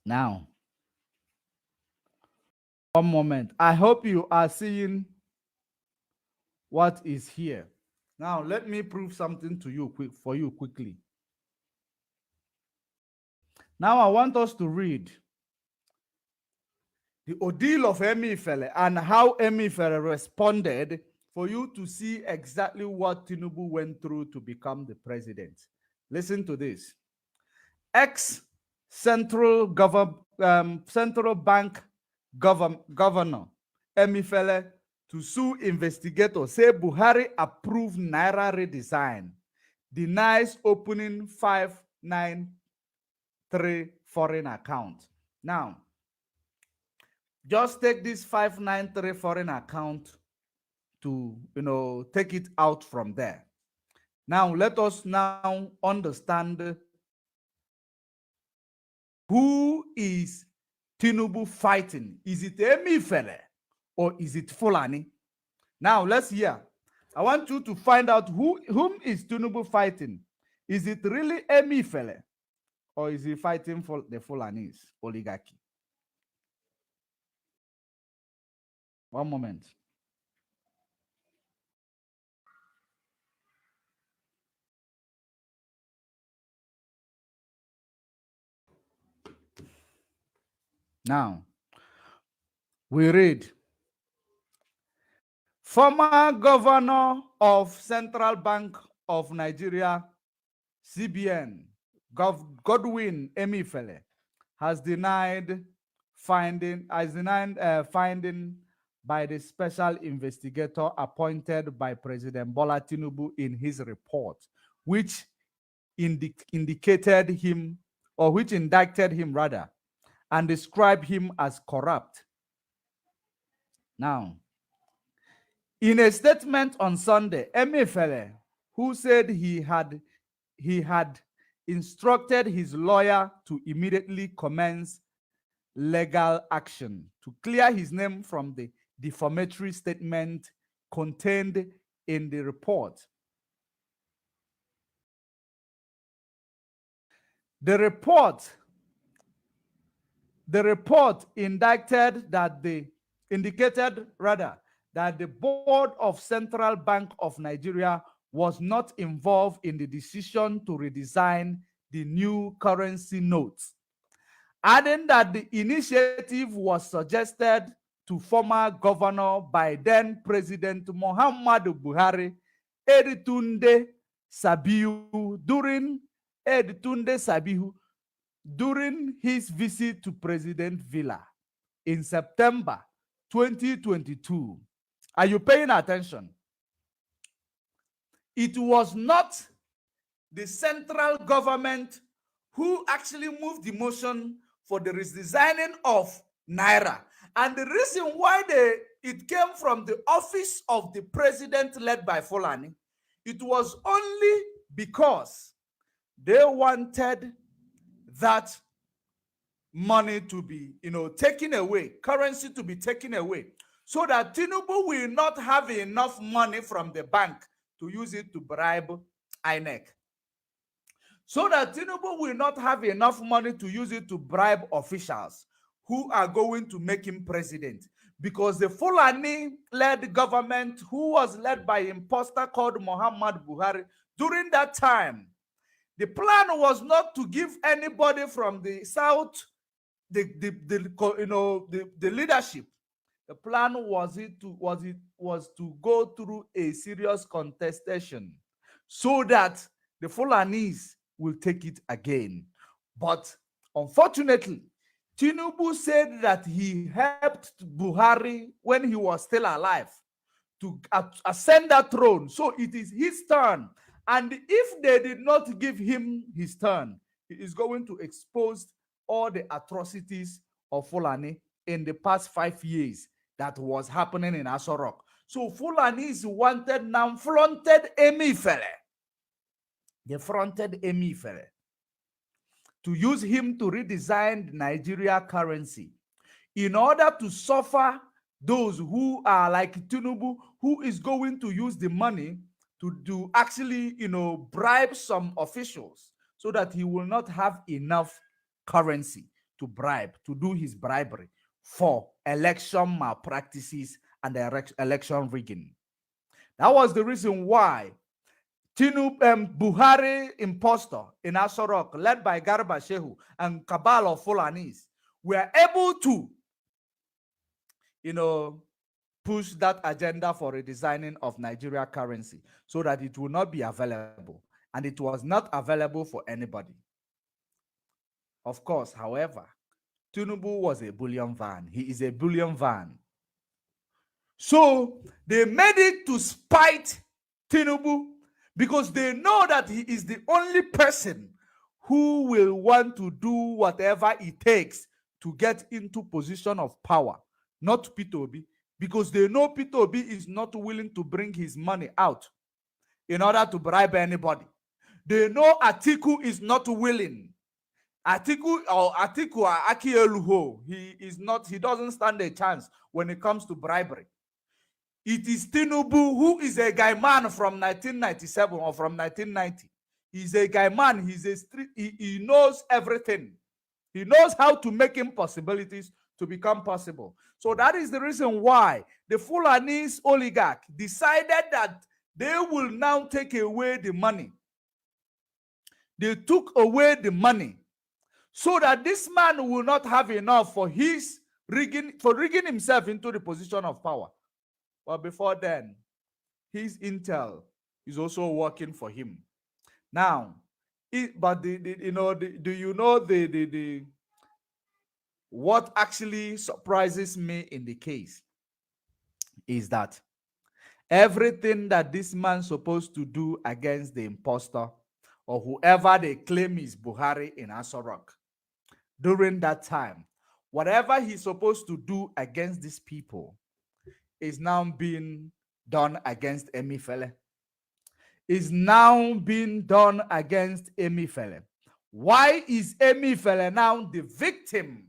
Now, one moment. I hope you are seeing what is here. Now, let me prove something to you for you quickly. Now, I want us to read the ordeal of Emefiele and how Emefiele responded for you to see exactly what Tinubu went through to become the president. Listen to this. Ex-central central bank governor Emefiele to sue investigators say Buhari approved Naira redesign, denies opening 593 foreign account. Now, just take this 593 foreign account to, take it out from there. Now, let us now understand who is Tinubu fighting. Is it Emefiele or is it Fulani? Now, let's hear. I want you to find out whom is Tinubu fighting. Is it really Emefiele or is he fighting for the Fulanese oligarchy? One moment. Now, we read, former governor of Central Bank of Nigeria, CBN, Godwin Emefiele, has denied finding by the special investigator appointed by President Bola Tinubu in his report, which indicted him, or which indicted him rather, and described him as corrupt. Now, in a statement on Sunday, Emefiele, who said he had instructed his lawyer to immediately commence legal action to clear his name from the defamatory statement contained in the report. The report indicated that the Board of Central Bank of Nigeria was not involved in the decision to redesign the new currency notes, adding that the initiative was suggested to former governor by then President Muhammadu Buhari, Editunde Sabihu, during his visit to President Villa in September 2022. Are you paying attention? It was not the central government who actually moved the motion for the redesigning of Naira. And the reason why it came from the office of the president led by Fulani, it was only because they wanted that money to be, taken away, currency to be taken away, so that Tinubu will not have enough money from the bank to use it to bribe INEC. So that Tinubu will not have enough money to use it to bribe officials who are going to make him president. Because the Fulani-led government, who was led by an imposter called Muhammad Buhari, during that time, the plan was not to give anybody from the south the leadership. The plan was to go through a serious contestation so that the Fulanese will take it again. But unfortunately, Tinubu said that he helped Buhari when he was still alive to ascend that throne. So it is his turn. And if they did not give him his turn, he is going to expose all the atrocities of Fulani in the past 5 years that was happening in Aso Rock. So Fulanis fronted Emefiele. They fronted Emefiele to use him to redesign the Nigeria currency in order to suffer those who are like Tinubu, who is going to use the money to actually, bribe some officials so that he will not have enough currency to bribe, to do his bribery for election malpractices and election rigging. That was the reason why Buhari impostor in Asorok, led by Garba Shehu and cabal of Fulanis, were able to, push that agenda for redesigning of Nigeria currency so that it will not be available. And it was not available for anybody. Of course, however, Tinubu was a bullion van. He is a bullion van. So they made it to spite Tinubu because they know that he is the only person who will want to do whatever it takes to get into position of power, not Peter Obi, because they know Peter Obi is not willing to bring his money out in order to bribe anybody. They know Atiku is not willing. Atiku Akieluho, he doesn't stand a chance when it comes to bribery. It is Tinubu, who is a guy man from 1997 or from 1990. He's a guy man. He's a street. He knows everything. He knows how to make impossibilities to become possible. So that is the reason why the Fulanese oligarch decided that they will now take away the money. They took away the money so that this man will not have enough for rigging himself into the position of power. But before then, his intel is also working for him. Now, what actually surprises me in the case is that everything that this man supposed to do against the impostor or whoever they claim is Buhari in Asorok during that time, whatever he's supposed to do against these people is now being done against Emifele. Is now being done against Emifele. Why is Emifele now the victim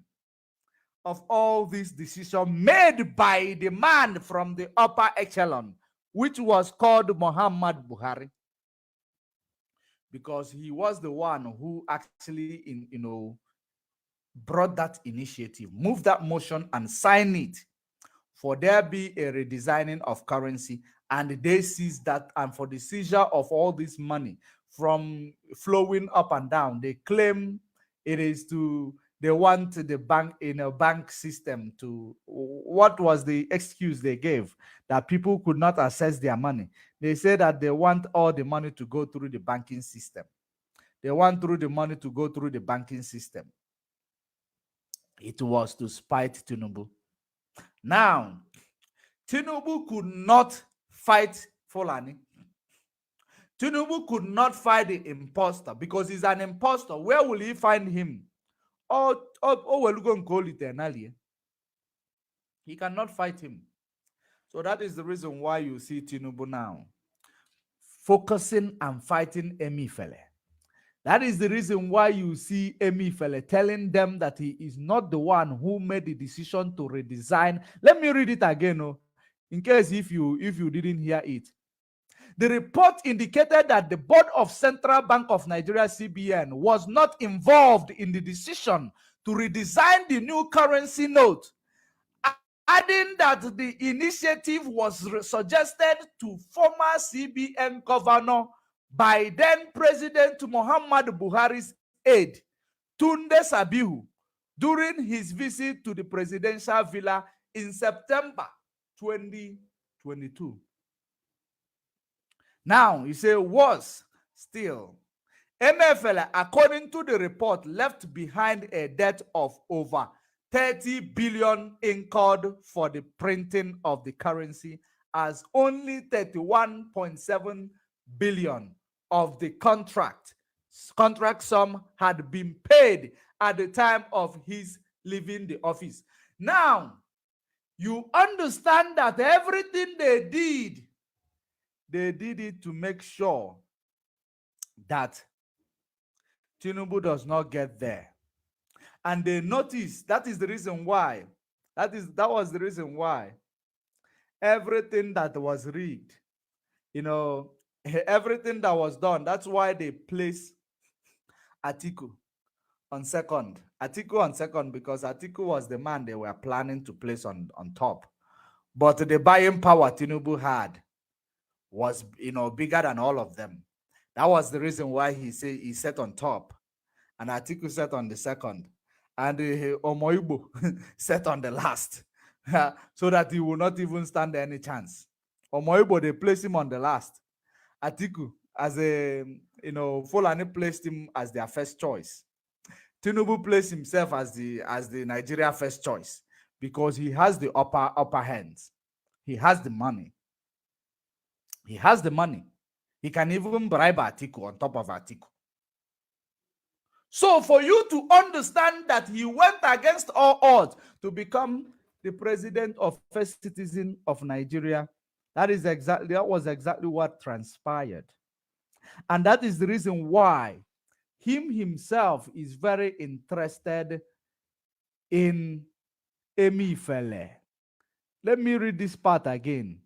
of all this decision made by the man from the upper echelon, which was called Muhammad Buhari? Because he was the one who actually, brought that initiative, moved that motion and signed it for there be a redesigning of currency, and they seized that, and for the seizure of all this money from flowing up and down, they claim they want the bank in a bank system to, what was the excuse they gave? That people could not access their money. They said that they want all the money to go through the banking system. They want the money to go through the banking system. It was to spite Tinubu. Now, Tinubu could not fight Fulani. Tinubu could not fight the imposter because he's an imposter. Where will he find him? We're going to call it. He cannot fight him. So that is the reason why you see Tinubu now focusing and fighting Emifele. That is the reason why you see Emifele telling them that he is not the one who made the decision to redesign. Let me read it again, in case if you didn't hear it. The report indicated that the board of Central Bank of Nigeria, CBN, was not involved in the decision to redesign the new currency note, adding that the initiative was suggested to former CBN governor by then President Muhammad Buhari's aide, Tunde Sabihu, during his visit to the presidential villa in September 2022. Now, you say, was still. MFL, according to the report, left behind a debt of over 30 billion incurred for the printing of the currency, as only 31.7 billion of the contract sum had been paid at the time of his leaving the office. Now, you understand that everything they did it to make sure that Tinubu does not get there. And they noticed, that is the reason why, that was the reason why everything that was rigged, everything that was done, that's why they placed Atiku on second. Atiku on second, because Atiku was the man they were planning to place on top. But the buying power Tinubu had was, bigger than all of them. That was the reason why he sat on top, and Atiku sat on the second, and Omoibo sat on the last, so that he will not even stand any chance. Omoibo, they placed him on the last. Atiku, as a, Fulani placed him as their first choice. Tinubu placed himself as the Nigeria first choice because he has the upper hands. He has the money. He has the money. He can even bribe Atiku on top of Atiku. So for you to understand that he went against all odds to become the president of first citizen of Nigeria, that was exactly what transpired. And that is the reason why him himself is very interested in Emifele. Let me read this part again.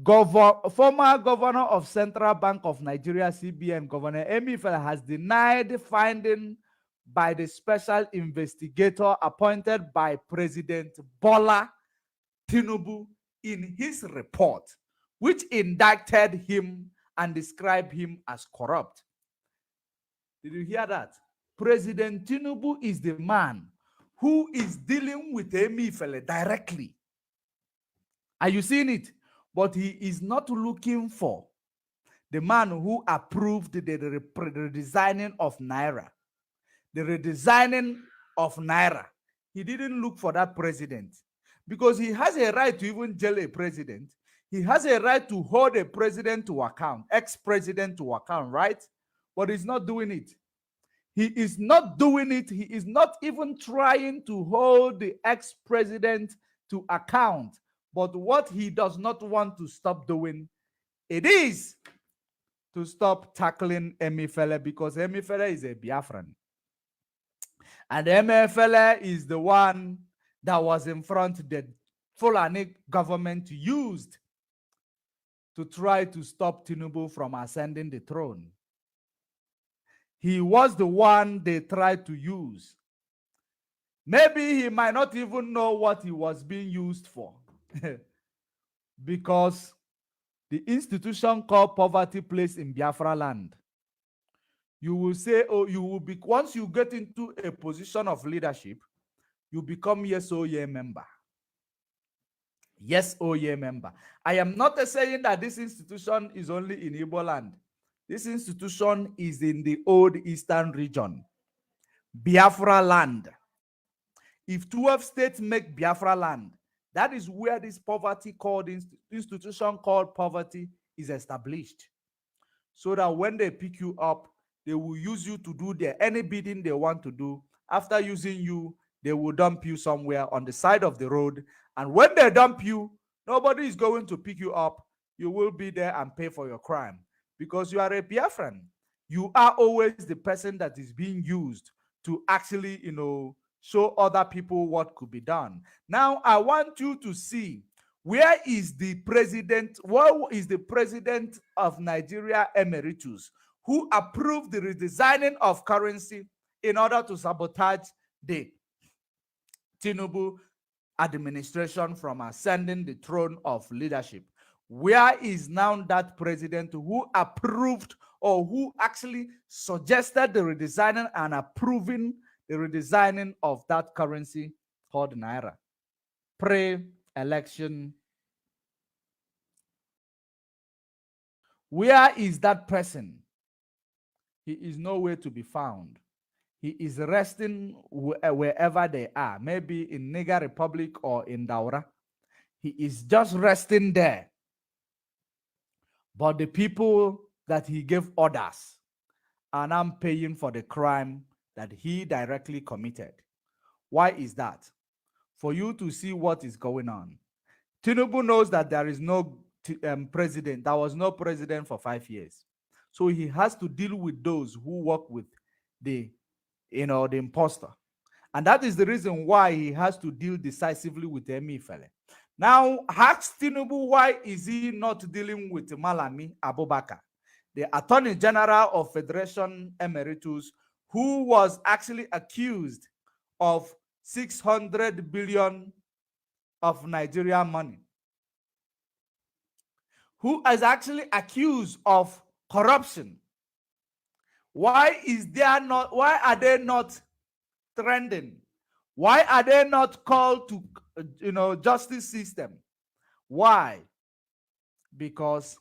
Former governor of Central Bank of Nigeria, CBN, Governor Emifele, has denied finding by the special investigator appointed by President Bola Tinubu in his report, which indicted him and described him as corrupt. Did you hear that? President Tinubu is the man who is dealing with Emifele directly. Are you seeing it? But he is not looking for the man who approved the redesigning of Naira. The redesigning of Naira. He didn't look for that president because he has a right to even jail a president. He has a right to hold a president to account, ex-president to account, right? But he's not doing it. He is not doing it. He is not even trying to hold the ex-president to account. But what he does not want to stop doing, it is to stop tackling Emifele, because Emifele is a Biafran. And Emifele is the one that was in front the Fulani government used to try to stop Tinubu from ascending the throne. He was the one they tried to use. Maybe he might not even know what he was being used for. Because the institution called poverty place in Biafra land, you will say, oh, you will be, once you get into a position of leadership, you become yes, oh yeah member. Yes, oh yeah member. I am not saying that this institution is only in Igbo land. This institution is in the old eastern region, Biafra land. If 12 states make Biafra land, that is where this poverty called institution called poverty is established. So that when they pick you up, they will use you to do any bidding they want to do. After using you, they will dump you somewhere on the side of the road. And when they dump you, nobody is going to pick you up. You will be there and pay for your crime because you are a Biafran. You are always the person that is being used to actually, show other people what could be done. Now, I want you to see, where is the president? What is the president of Nigeria emeritus who approved the redesigning of currency in order to sabotage the Tinubu administration from ascending the throne of leadership? Where is now that president who approved or who actually suggested the redesigning and approving the redesigning of that currency called Naira? Pre-election. Where is that person? He is nowhere to be found. He is resting wherever they are, maybe in Niger Republic or in Daura. He is just resting there. But the people that he gave orders are now paying for the crime that he directly committed. Why is that? For you to see what is going on. Tinubu knows that there is no president. There was no president for 5 years. So he has to deal with those who work with the imposter. And that is the reason why he has to deal decisively with Emifele. Now, ask Tinubu, why is he not dealing with Malami Abubakar, the Attorney General of Federation Emeritus, who was actually accused of 600 billion of Nigerian money? who is actually accused of corruption. Why are they not trending? Why are they not called to justice system? Why? Because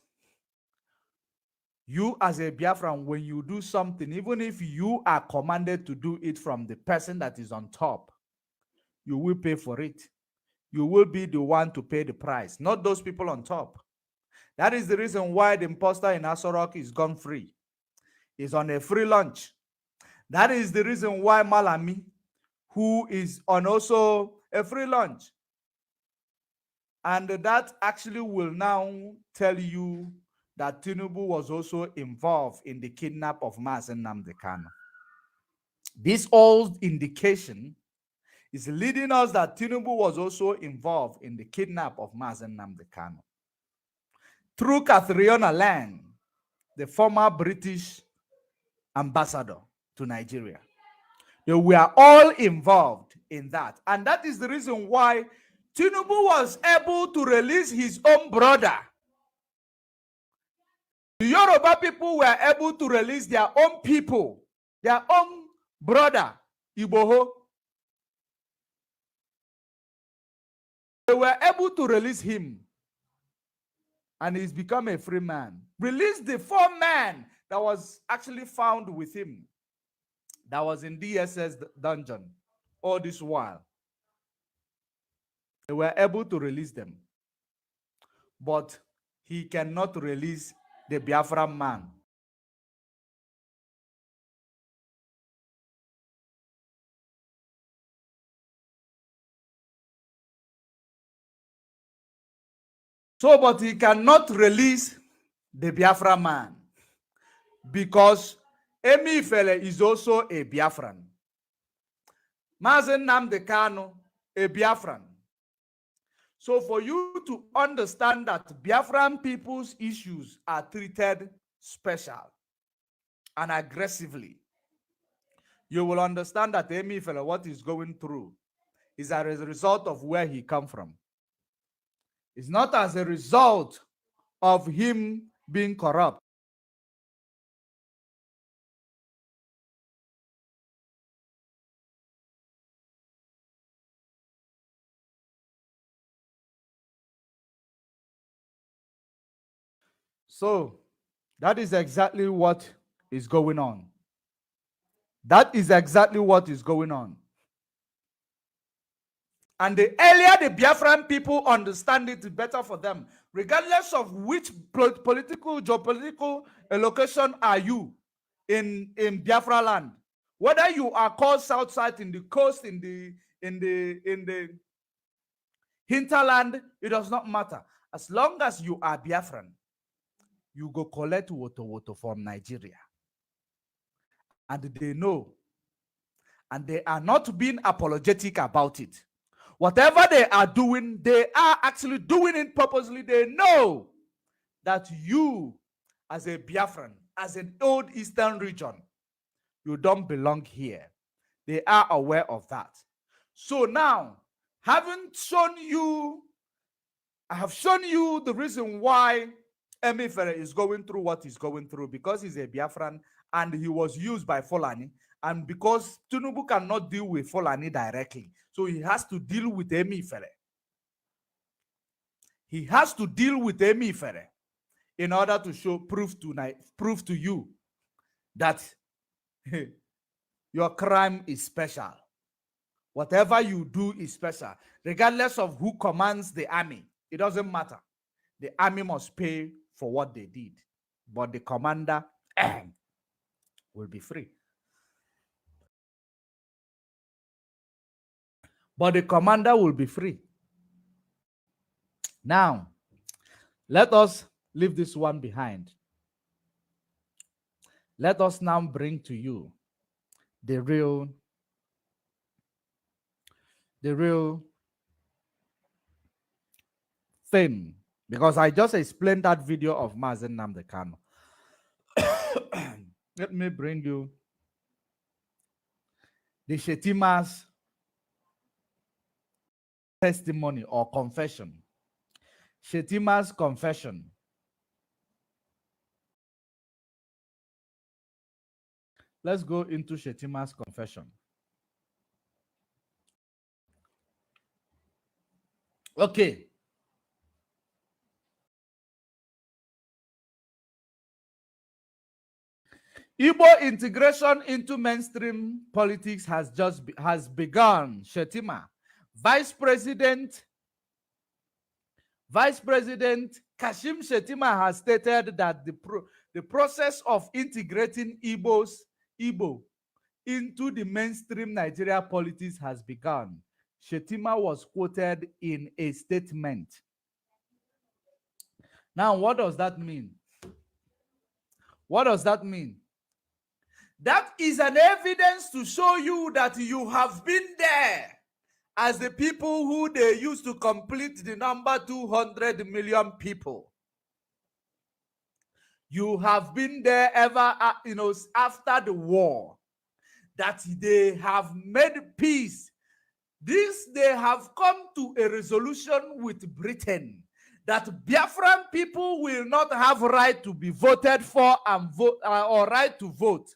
you as a Biafran, when you do something, even if you are commanded to do it from the person that is on top, you will pay for it. You will be the one to pay the price, not those people on top. That is the reason why the imposter in Asorok is gone free. He's on a free lunch. That is the reason why Malami, who is on also a free lunch. And that actually will now tell you that Tinubu was also involved in the kidnap of Mazi Nnamdi Kanu. This old indication is leading us that Tinubu was also involved in the kidnap of Mazi Nnamdi Kanu. Through Catriona Lang, the former British ambassador to Nigeria. They were all involved in that. And that is the reason why Tinubu was able to release his own brother. The Yoruba people were able to release their own people, their own brother, Iboho. They were able to release him. And he's become a free man. Release the 4 men that was actually found with him, that was in DSS dungeon all this while. They were able to release them. But he cannot release the Biafran man. So, but he cannot release the Biafran man because Emi Ifele is also a Biafran. Mazi Nnamdi Kanu, a Biafran. So for you to understand that Biafran people's issues are treated special and aggressively, you will understand that Emi Ifele, what he's going through, is as a result of where he come from. It's not as a result of him being corrupt. So that is exactly what is going on. That is exactly what is going on. And the earlier the Biafran people understand it, the better for them. Regardless of which political, geopolitical location are you in Biafra land. Whether you are called South Side, in the coast, in the hinterland, it does not matter. As long as you are Biafran, you go collect woto from Nigeria. And they know. And they are not being apologetic about it. Whatever they are doing, they are actually doing it purposely. They know that you, as a Biafran, as an old Eastern region, you don't belong here. They are aware of that. So now, having shown you, I have shown you the reason why Emi Fere is going through what he's going through, because he's a Biafran and he was used by Fulani, and because Tinubu cannot deal with Fulani directly, so he has to deal with Emi Fere. He has to deal with Emi Fere in order to prove to you that your crime is special. Whatever you do is special, regardless of who commands the army. It doesn't matter. The army must pay for what they did, but the commander will be free. But the commander will be free. Now, let us leave this one behind. Let us now bring to you the real thing, because I just explained that video of Mazi Nnamdi Kanu. Let me bring you the Shetima's testimony or confession. Shetima's confession let's go into Shetima's confession. Okay. Igbo integration into mainstream politics has begun. Shetima, Vice President Kashim Shetima has stated that the process of integrating Igbo into the mainstream Nigeria politics has begun. Shetima was quoted in a statement. Now, what does that mean? What does that mean? That is an evidence to show you that you have been there as the people who they used to complete the number 200 million people. You have been there ever, after the war, that they have made peace. They have come to a resolution with Britain that Biafran people will not have right to be voted for and vote or right to vote.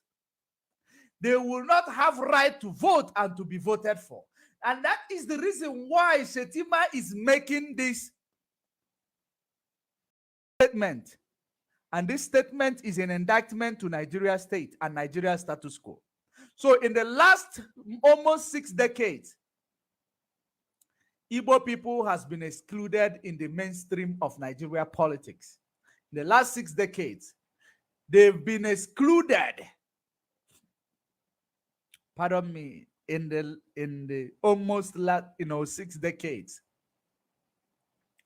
They will not have right to vote and to be voted for. And that is the reason why Shetima is making this statement. And this statement is an indictment to Nigeria state and Nigeria status quo. So in the last almost 6 decades, Igbo people has been excluded in the mainstream of Nigeria politics. In the last 6 decades, they've been excluded. Pardon me, in the almost 6 decades,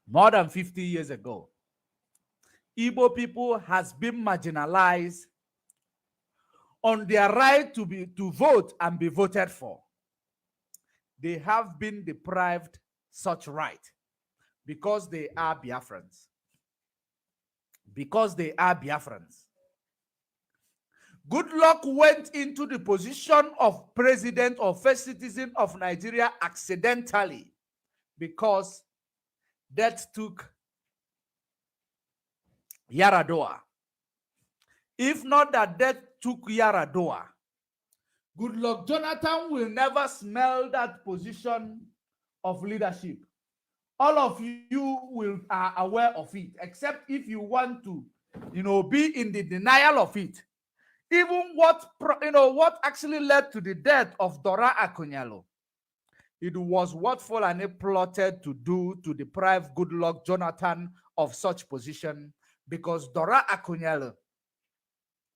more than 50 years ago, Igbo people has been marginalized on their right to vote and be voted for. They have been deprived such right because they are Biafrans. Because they are Biafrans. Goodluck went into the position of president or first citizen of Nigeria accidentally because death took Yaradua. If not that death took Yaradua, Goodluck Jonathan will never smell that position of leadership. All of you are aware of it, except if you want to, be in the denial of it. Even what actually led to the death of Dora Akunyalo, it was what Fulani plotted to do to deprive Goodluck Jonathan of such position, because Dora Akunyalo,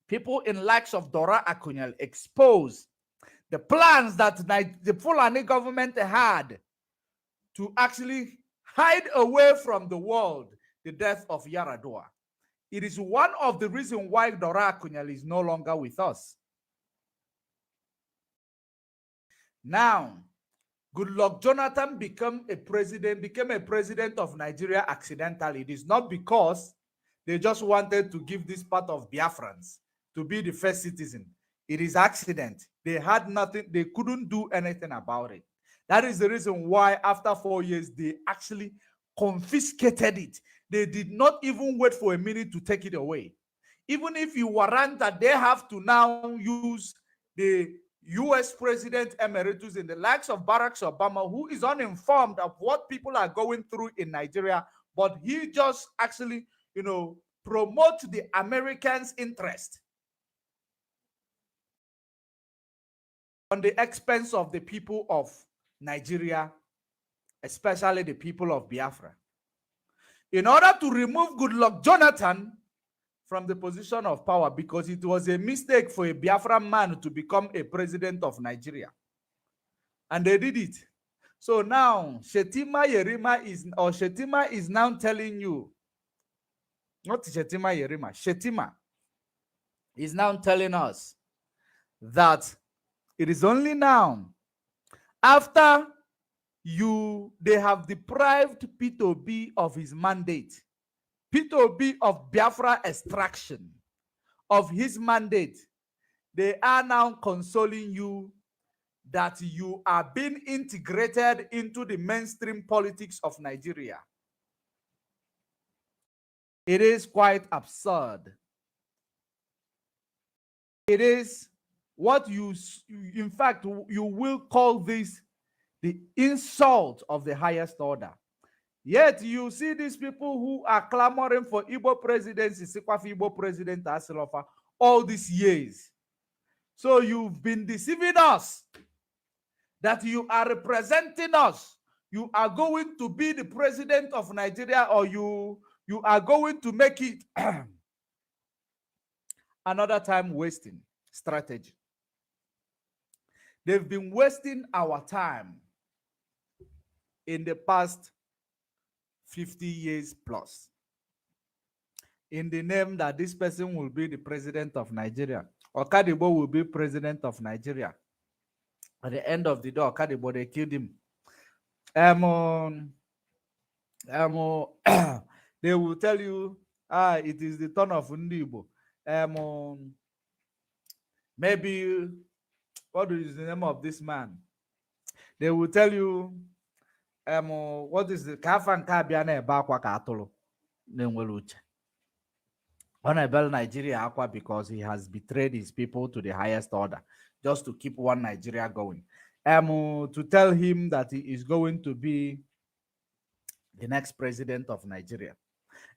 people in likes of Dora Akunyalo, exposed the plans that the Fulani government had to actually hide away from the world the death of Yaradua. It is one of the reasons why Dora Akunyalo is no longer with us. Now, Goodluck Jonathan became a president of Nigeria accidentally. It is not because they just wanted to give this part of Biafrans to be the first citizen. It is accident. They had nothing. They couldn't do anything about it. That is the reason why after 4 years, they actually confiscated it. They did not even wait for a minute to take it away. Even if you warrant that they have to now use the US President Emeritus in the likes of Barack Obama, who is uninformed of what people are going through in Nigeria, but he just actually, promote the Americans' interest on the expense of the people of Nigeria, especially the people of Biafra. In order to remove Goodluck Jonathan from the position of power, because it was a mistake for a Biafran man to become a president of Nigeria. And they did it. So now, Shetima is now telling you, not Shetima Yerima, Shetima is now telling us that it is only now, after they have deprived P2B of his mandate, P2B of Biafra extraction, of his mandate, they are now consoling you that you are being integrated into the mainstream politics of Nigeria. It is quite absurd. It is what you, in fact, you will call this the insult of the highest order. Yet you see these people who are clamoring for Igbo presidency, Sikwafi Igbo president Asilofa, all these years. So you've been deceiving us that you are representing us. You are going to be the president of Nigeria, or you are going to make it another time wasting strategy. They've been wasting our time in the past 50 years plus in the name that this person will be the president of Nigeria. Okadibo will be president of Nigeria. At the end of the day, Okadibo, they killed him. They will tell you, it is the turn of Ndibo. Maybe, what is the name of this man? They will tell you, what is the Kafan Kabiane Bakwa Katolo? Nenweluche. Honorable Nigeria Aqua, because he has betrayed his people to the highest order, just to keep one Nigeria going. To tell him that he is going to be the next president of Nigeria.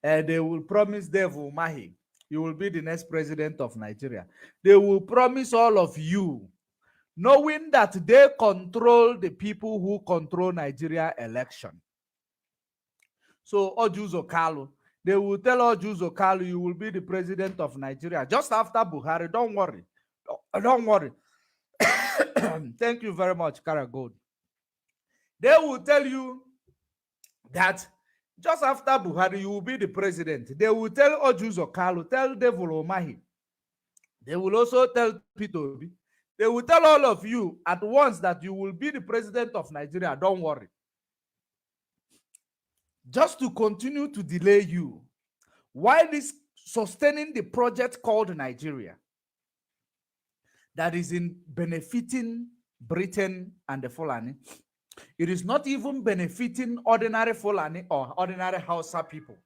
They will promise Dave Umahi, you will be the next president of Nigeria. They will promise all of you, knowing that they control the people who control Nigeria election. So Ojuzo Kalu, they will tell Ojuzo Kalu, you will be the president of Nigeria just after Buhari. Don't worry. Don't worry. Thank you very much, Kara Gold. They will tell you that just after Buhari, you will be the president. They will tell Ojuzo Kalu, tell Devil Omahi. They will also tell Peter Obi. They will tell all of you at once that you will be the president of Nigeria. Don't worry. Just to continue to delay you, while this sustaining the project called Nigeria, that is in benefiting Britain and the Fulani. It is not even benefiting ordinary Fulani or ordinary Hausa people.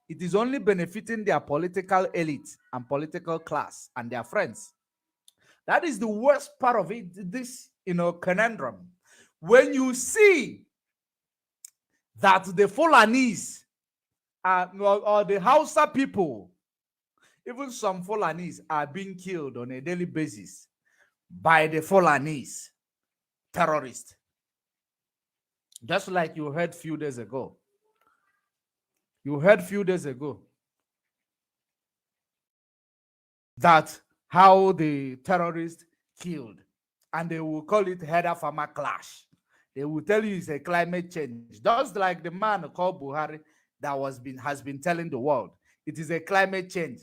It is only benefiting their political elite and political class and their friends. That is the worst part of it, this, conundrum. When you see that the Fulanis or the Hausa people, even some Fulanis, are being killed on a daily basis by the Fulanis terrorists. Just like you heard a few days ago. You heard a few days ago that how the terrorists killed, and they will call it header farmer clash. They will tell you it's a climate change, just like the man called Buhari that has been telling the world it is a climate change.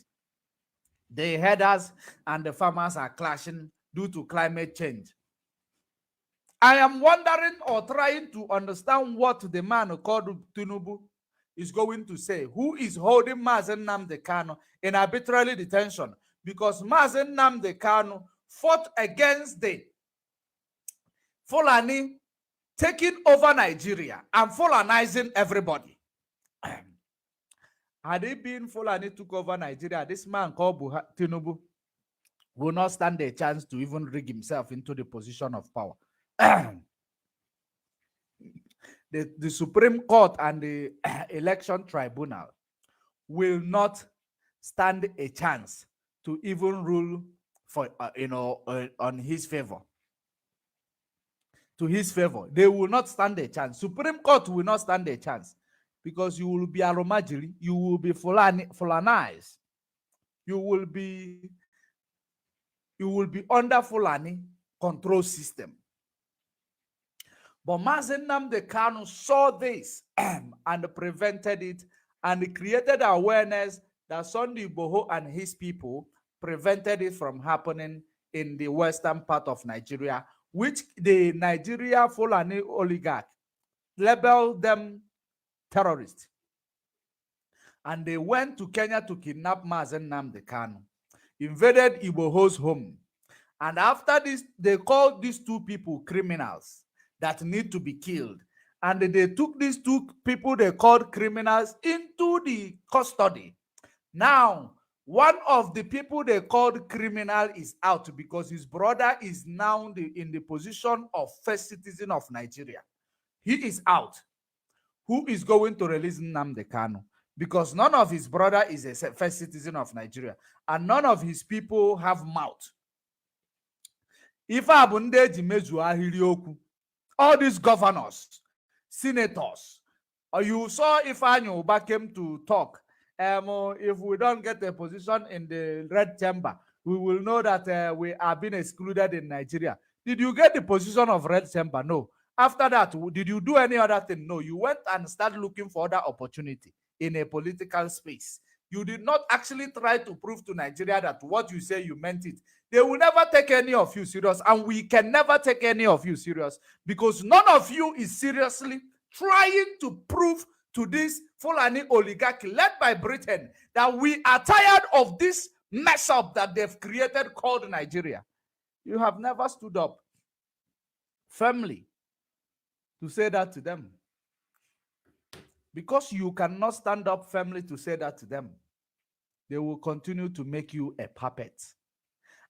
The headers and the farmers are clashing due to climate change. I am wondering or trying to understand what the man called Tinubu is going to say, who is holding Mazi Nnamdi Kanu in arbitrary detention, because Mazi Nnamdi Kanu fought against the Fulani taking over Nigeria and Fulanizing everybody. Had it been Fulani took over Nigeria, this man called Tinubu will not stand a chance to even rig himself into the position of power. The Supreme Court and the Election Tribunal will not stand a chance to even rule for on his favor. To his favor, they will not stand a chance. Supreme Court will not stand a chance, because you will be Aromajiri, you will be Fulanized, you will be under Fulani control system. But Mazi Nnamdi Kanu saw this and prevented it, and created awareness that Sunday Igboho and his people prevented it from happening in the western part of Nigeria, which the Nigeria Fulani oligarch labeled them terrorists. And they went to Kenya to kidnap Mazi Nnamdi Kanu, invaded Igboho's home. And after this, they called these two people criminals that need to be killed. And they took these two people they called criminals into the custody. Now, One of the people they called criminal is out because his brother is now in the position of first citizen of Nigeria. He is out. Who is going to release Nnamdi Kanu? Because none of his brother is a first citizen of Nigeria, and none of his people have mouth. If all these governors, senators, or you saw if Uba came to talk, if we don't get a position in the red chamber, we will know that we are being excluded in Nigeria. Did you get the position of red chamber? No. After that, did you do any other thing? No. You went and started looking for other opportunity in a political space. You did not actually try to prove to Nigeria that what you say, you meant it. They will never take any of you serious, and we can never take any of you serious because none of you is seriously trying to prove to this Fulani oligarchy led by Britain that we are tired of this mess up that they've created called Nigeria. You have never stood up firmly to say that to them. Because you cannot stand up firmly to say that to them, they will continue to make you a puppet.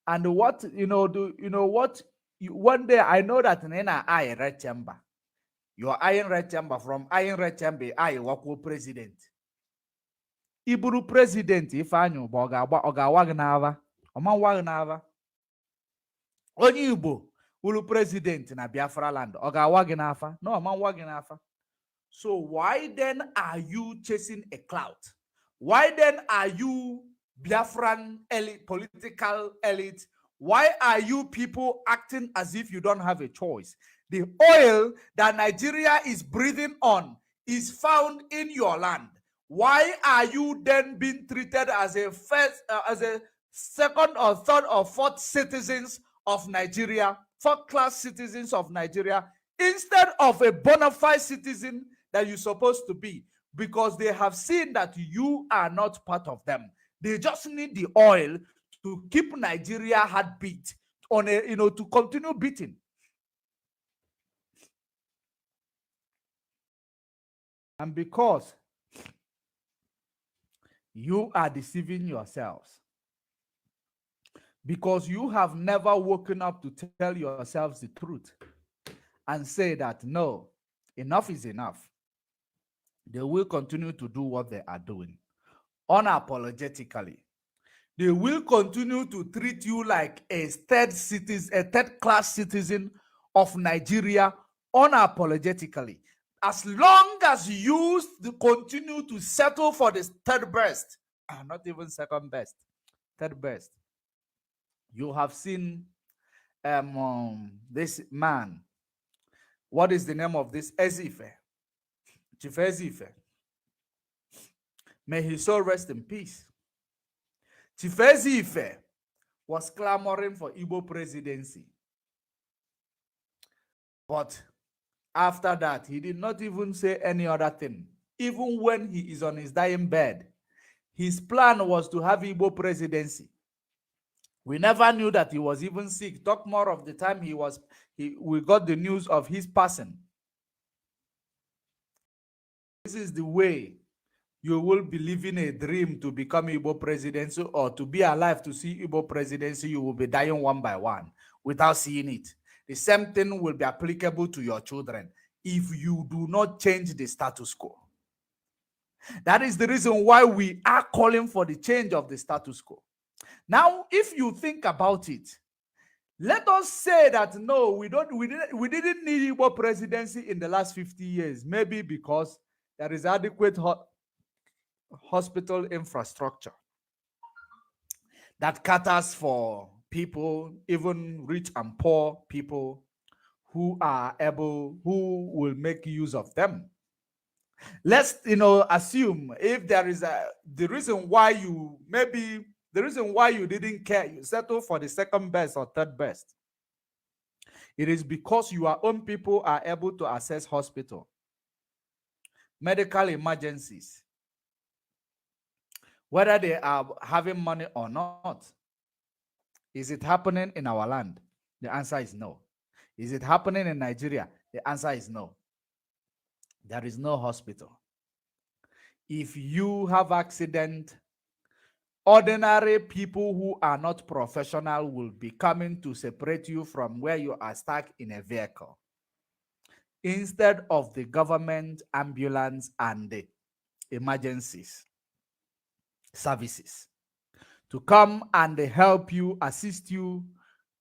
And what, one day I know that in I red chamber, your iron red chamber, from iron red chamber, I work with president. Iburu president, if I knew, Oga Wagnava, Oman Wagnava. Onye Igbo ulu president na Biafra land, Oga Wagnafa, no, Oman Wagnafa. So why then are you chasing a clout? Why then are you Biafran elite, political elite? Why are you people acting as if you don't have a choice? The oil that Nigeria is breathing on is found in your land. Why are you then being treated as a second or third or fourth citizens of Nigeria, fourth-class citizens of Nigeria, instead of a bona fide citizen that you're supposed to be? Because they have seen that you are not part of them. They just need the oil to keep Nigeria heartbeat on to continue beating. And because you are deceiving yourselves, because you have never woken up to tell yourselves the truth and say that, no, enough is enough, they will continue to do what they are doing unapologetically. They will continue to treat you like a third-class citizen of Nigeria unapologetically. As long as you continue to settle for the third best, not even second best, third best. You have seen this man. What is the name of this? Ezife. Chief Ezife. May his soul rest in peace. Chief Ezife was clamoring for Igbo presidency. But after that, he did not even say any other thing. Even when he is on his dying bed, his plan was to have Igbo presidency. We never knew that he was even sick. Talk more of the time we got the news of his passing. This is the way you will be living a dream to become Igbo presidency, or to be alive to see Igbo presidency. You will be dying one by one without seeing it. The same thing will be applicable to your children if you do not change the status quo. That is the reason why we are calling for the change of the status quo. Now, if you think about it, let us say that no, we didn't need Igbo presidency in the last 50 years, maybe because there is adequate hospital infrastructure that caters for people, even rich and poor people, who will make use of them. Let's assume if there is the reason why you didn't care, you settle for the second best or third best. It is because your own people are able to access hospital, medical emergencies, whether they are having money or not. Is it happening in our land? The answer is no. Is it happening in Nigeria? The answer is no. There is no hospital. If you have accident, Ordinary people who are not professional will be coming to separate you from where you are stuck in a vehicle, instead of the government ambulance and the emergencies services to come and help you, assist you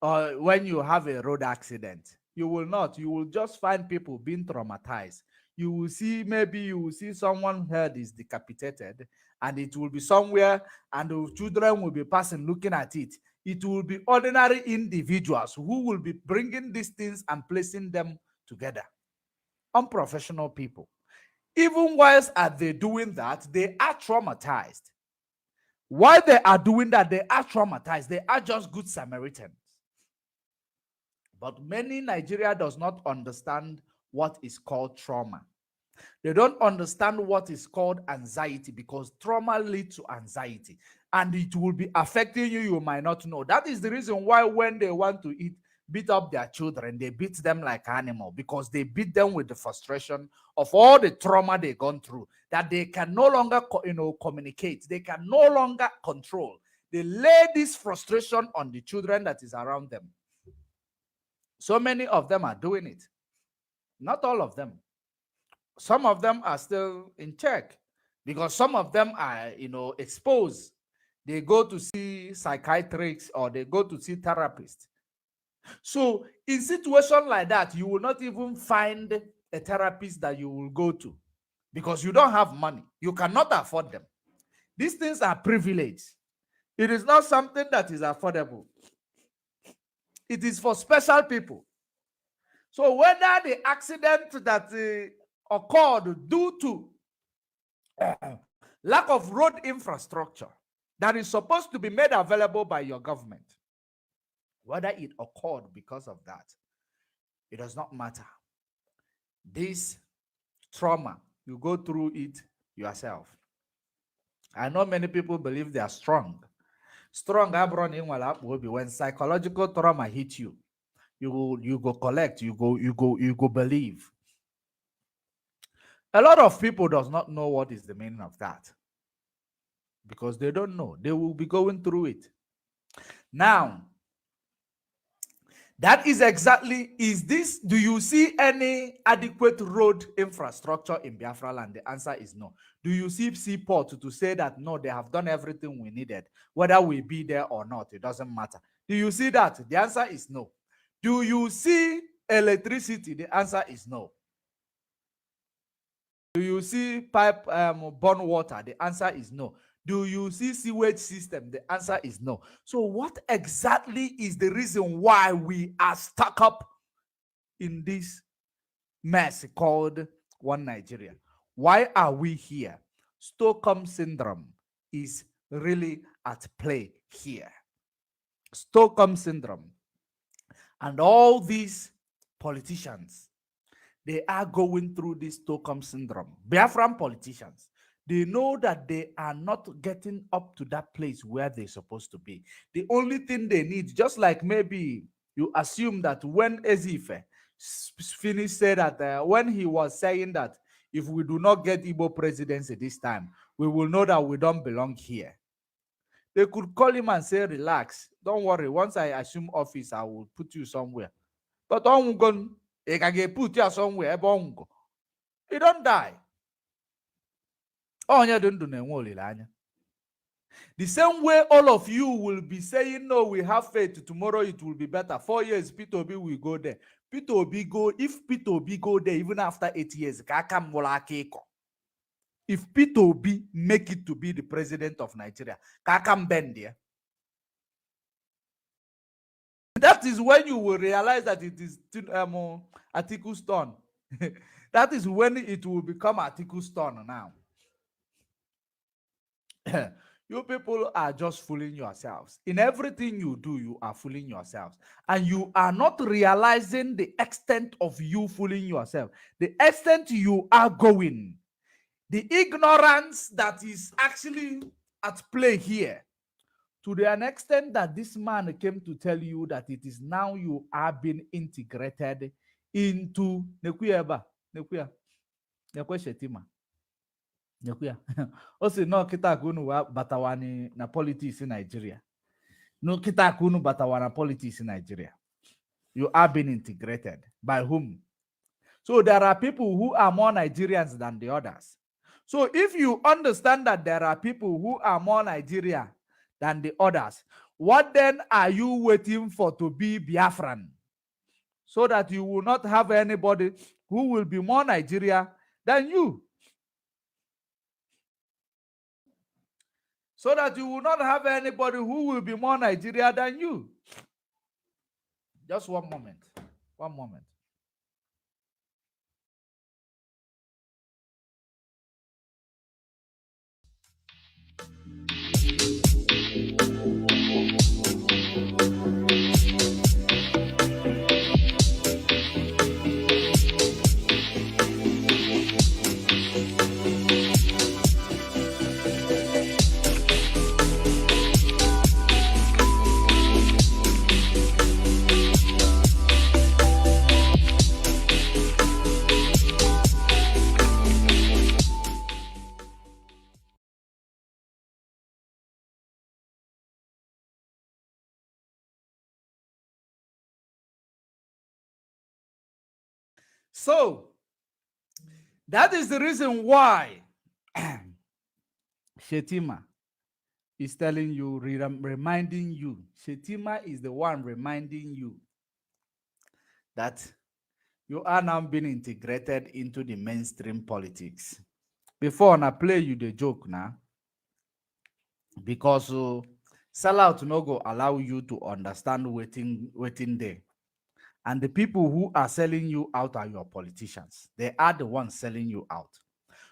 when you have a road accident. You will not. You will just find people being traumatized. You will see, maybe you will see someone's head is decapitated and it will be somewhere and the children will be passing looking at it. It will be ordinary individuals who will be bringing these things and placing them together. Unprofessional people. Even whilst are they doing that, they are traumatized. Why they are doing that, they are traumatized. They are just good Samaritans. But many Nigeria does not understand what is called trauma. They don't understand what is called anxiety, because trauma leads to anxiety and it will be affecting you. You might not know. That is the reason why when they want to beat up their children, they beat them like animal, because they beat them with the frustration of all the trauma they've gone through, that they can no longer communicate. They can no longer control. They lay this frustration on the children that is around them. So many of them are doing it. Not all of them. Some of them are still in check because some of them are, exposed. They go to see psychiatrists or they go to see therapists. So in situations like that, you will not even find a therapist that you will go to because you don't have money. You cannot afford them. These things are privilege. It is not something that is affordable. It is for special people. So whether the accident that occurred due to lack of road infrastructure that is supposed to be made available by your government, whether it occurred because of that, it does not matter. This trauma, you go through it yourself. I know many people believe they are strong. Strong when psychological trauma hits you, you go collect, you go believe. A lot of people does not know what is the meaning of that because they don't know. They will be going through it. Now, that is exactly, do you see any adequate road infrastructure in Biafra land? The answer is no. Do you see seaport to say that no, they have done everything we needed, whether we be there or not, it doesn't matter? Do you see that? The answer is no. Do you see electricity? The answer is no. Do you see pipe borne water? The answer is no. Do you see sewage system? The answer is no. So what exactly is the reason why we are stuck up in this mess called One Nigeria? Why are we here? Stockholm syndrome is really at play here. Stockholm syndrome. And all these politicians, they are going through this Stockholm syndrome. Biafran politicians, they know that they are not getting up to that place where they're supposed to be. The only thing they need, just like maybe you assume that when Ezife finished, said that when he was saying that if we do not get Igbo presidency this time, we will know that we don't belong here. They could call him and say, relax, don't worry. Once I assume office, I will put you somewhere. But they can get put you somewhere. He don't die. The same way all of you will be saying, no, we have faith, tomorrow it will be better. 4 years, Peter Obi will go there. Peter Obi go, if Peter Obi go there, even after 8 years, if Peter Obi make it to be the president of Nigeria, Kakam bend there. That is when you will realize that it is Atiku's turn. That is when it will become Atiku's turn now. You people are just fooling yourselves. In everything you do, you are fooling yourselves. And you are not realizing the extent of you fooling yourself. The extent you are going. The ignorance that is actually at play here. To the extent that this man came to tell you that it is now you are being integrated into Shetima. O si no kita kunu wa batawani na politics in Nigeria. No kita kunu batawana politics in Nigeria. You are being integrated. By whom? So there are people who are more Nigerians than the others. So if you understand that there are people who are more Nigerian than the others, what then are you waiting for to be Biafran? So that you will not have anybody who will be more Nigeria than you. So that you will not have anybody who will be more Nigeria than you. Just one moment. One moment. So that is the reason why Shetima is telling you, reminding you. Shetima is the one reminding you that you are now being integrated into the mainstream politics. Before I play you the joke now, because sellout no go allow you to understand waiting there. And the people who are selling you out are your politicians. They are the ones selling you out.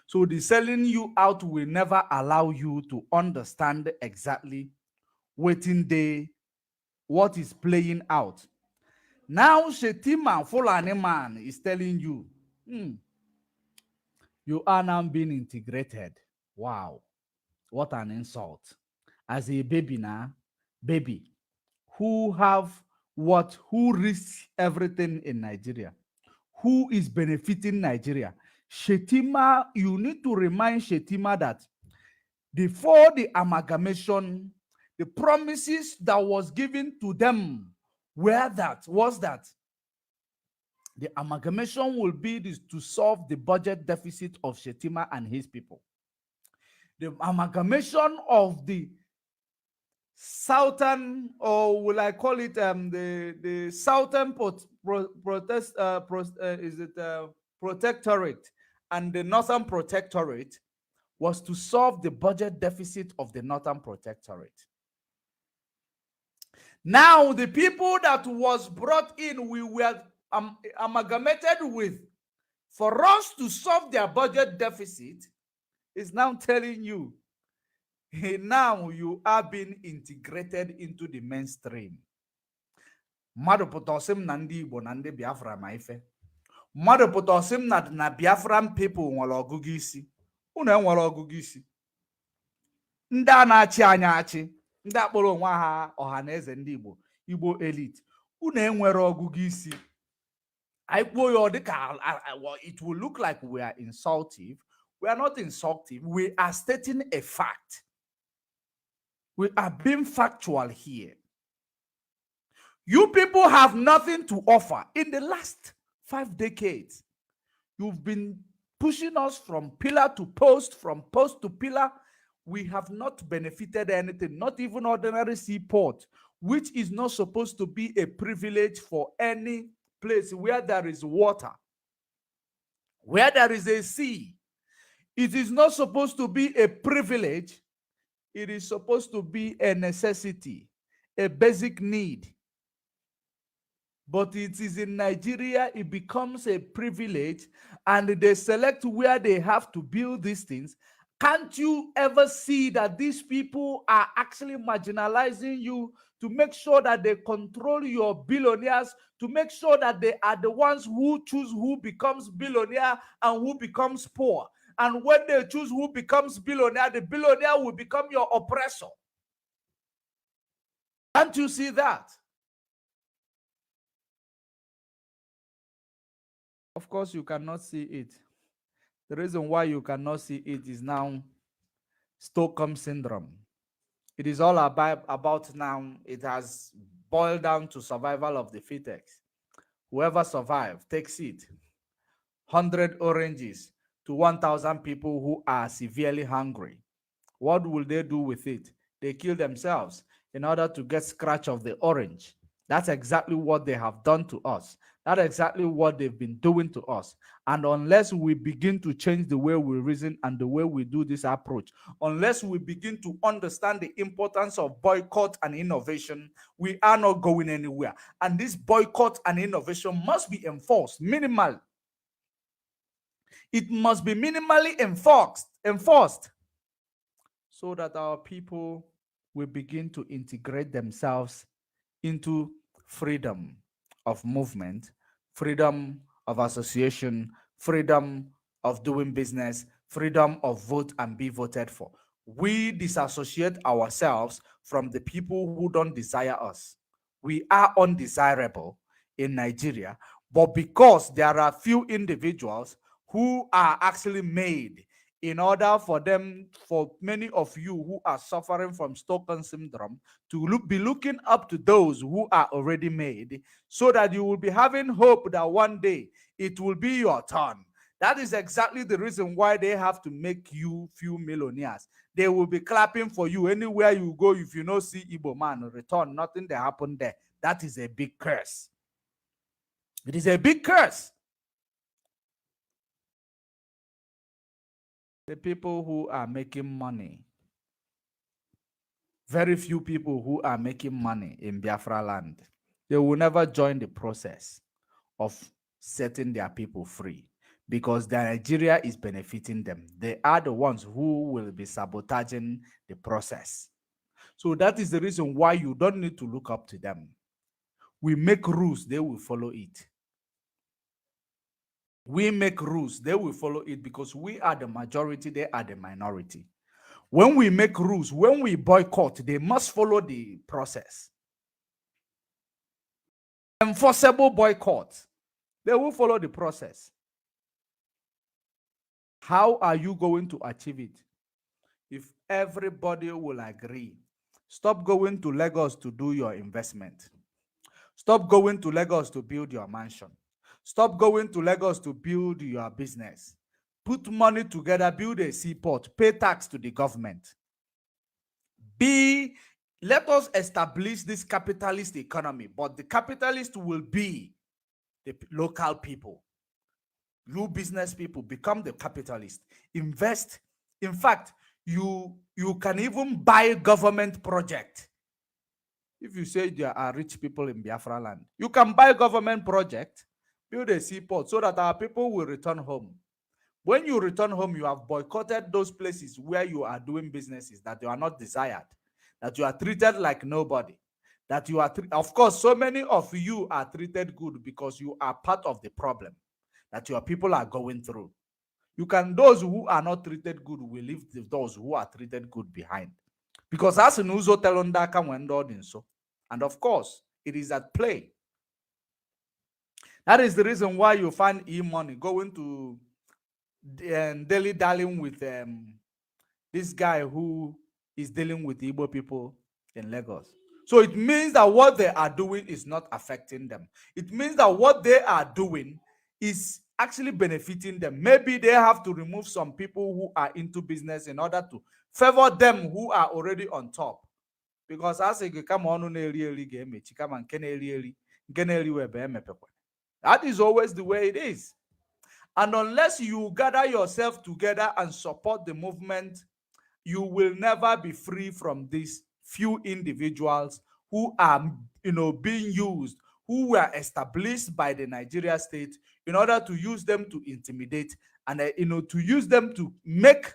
So the selling you out will never allow you to understand exactly waiting day, what is playing out. Now Shetima Fulani man is telling you, you are now being integrated. Wow, what an insult. As a baby now, baby, who have what, who risks everything in Nigeria, who is benefiting Nigeria. Shetima, you need to remind Shetima that before the amalgamation, the promises that was given to them was that the amalgamation will be this to solve the budget deficit of Shetima and his people. The amalgamation of the southern, or will I call it the southern protectorate and the northern protectorate was to solve the budget deficit of the northern protectorate. Now the people that was brought in, we were amalgamated with for us to solve their budget deficit, is now telling you, now you are being integrated into the mainstream. Mmadụ pụta ọsị m na ndị Igbo na ndị Biafra ma ife. Mmadụ pụta ọsị m na Biafran people nwere ọgụgụ isi. Unu enwere ọgụgụ isi. Ndị a na-achị anya achị, ndị akpọrọ onwe ha ọha na eze ndị Igbo, Igbo elite. Unu enwere ọgụgụ isi. It will look like we are insultive. We are not insultive. We are stating a fact. We are being factual here. You people have nothing to offer. In the last 5 decades, you've been pushing us from pillar to post, from post to pillar. We have not benefited anything, not even ordinary seaport, which is not supposed to be a privilege for any place where there is water, where there is a sea. It is not supposed to be a privilege. It is supposed to be a necessity, a basic need. But it is in Nigeria, it becomes a privilege, and they select where they have to build these things. Can't you ever see that these people are actually marginalizing you to make sure that they control your billionaires, to make sure that they are the ones who choose who becomes billionaire and who becomes poor? And when they choose who becomes billionaire, the billionaire will become your oppressor. Can't you see that? Of course, you cannot see it. The reason why you cannot see it is now Stockholm syndrome. It is all about now, it has boiled down to survival of the fittest. Whoever survives takes it. 100 oranges to 1,000 people who are severely hungry. What will they do with it? They kill themselves in order to get scratch of the orange. That's exactly what they have done to us. That's exactly what they've been doing to us. And unless we begin to change the way we reason and the way we do this approach, unless we begin to understand the importance of boycott and innovation, we are not going anywhere. And this boycott and innovation must be enforced, minimal. It must be minimally enforced so that our people will begin to integrate themselves into freedom of movement, freedom of association, freedom of doing business, freedom of vote and be voted for. We disassociate ourselves from the people who don't desire us. We are undesirable in Nigeria, but because there are few individuals who are actually made in order for them, for many of you who are suffering from Stockholm syndrome, to be looking up to those who are already made, so that you will be having hope that one day it will be your turn. That is exactly the reason why they have to make you few millionaires. They will be clapping for you anywhere you go. If you don't see Igbo man return, nothing that happened there. That is a big curse. It is a big curse. The people who are making money, very few people who are making money in Biafra land, they will never join the process of setting their people free because Nigeria is benefiting them. They are the ones who will be sabotaging the process. So that is the reason why you don't need to look up to them. We make rules, they will follow it. We make rules, they will follow it because we are the majority, they are the minority. When we make rules, when we boycott, they must follow the process. Enforceable boycott, they will follow the process. How are you going to achieve it? If everybody will agree, stop going to Lagos to do your investment. Stop going to Lagos to build your mansion. Stop going to Lagos to build your business. Put money together, build a seaport, pay tax to the government. Let us establish this capitalist economy, but the capitalist will be the local people. You business people become the capitalist. Invest. In fact, you can even buy government project. If you say there are rich people in Biafra land, you can buy government project, build a seaport so that our people will return home. When you return home, you have boycotted those places where you are doing businesses that you are not desired, that you are treated like nobody, that you are, of course, so many of you are treated good because you are part of the problem that your people are going through. Those who are not treated good will leave those who are treated good behind. Because as an uzo telondaka when so. And of course, it is at play. That is the reason why you find e-money going to daily dallying with this guy who is dealing with Igbo people in Lagos. So it means that what they are doing is not affecting them. It means that what they are doing is actually benefiting them. Maybe they have to remove some people who are into business in order to favor them who are already on top. Because as a come on, that is always the way it is. And unless you gather yourself together and support the movement, you will never be free from these few individuals who are, being used, who were established by the Nigeria state in order to use them to intimidate and, to use them to make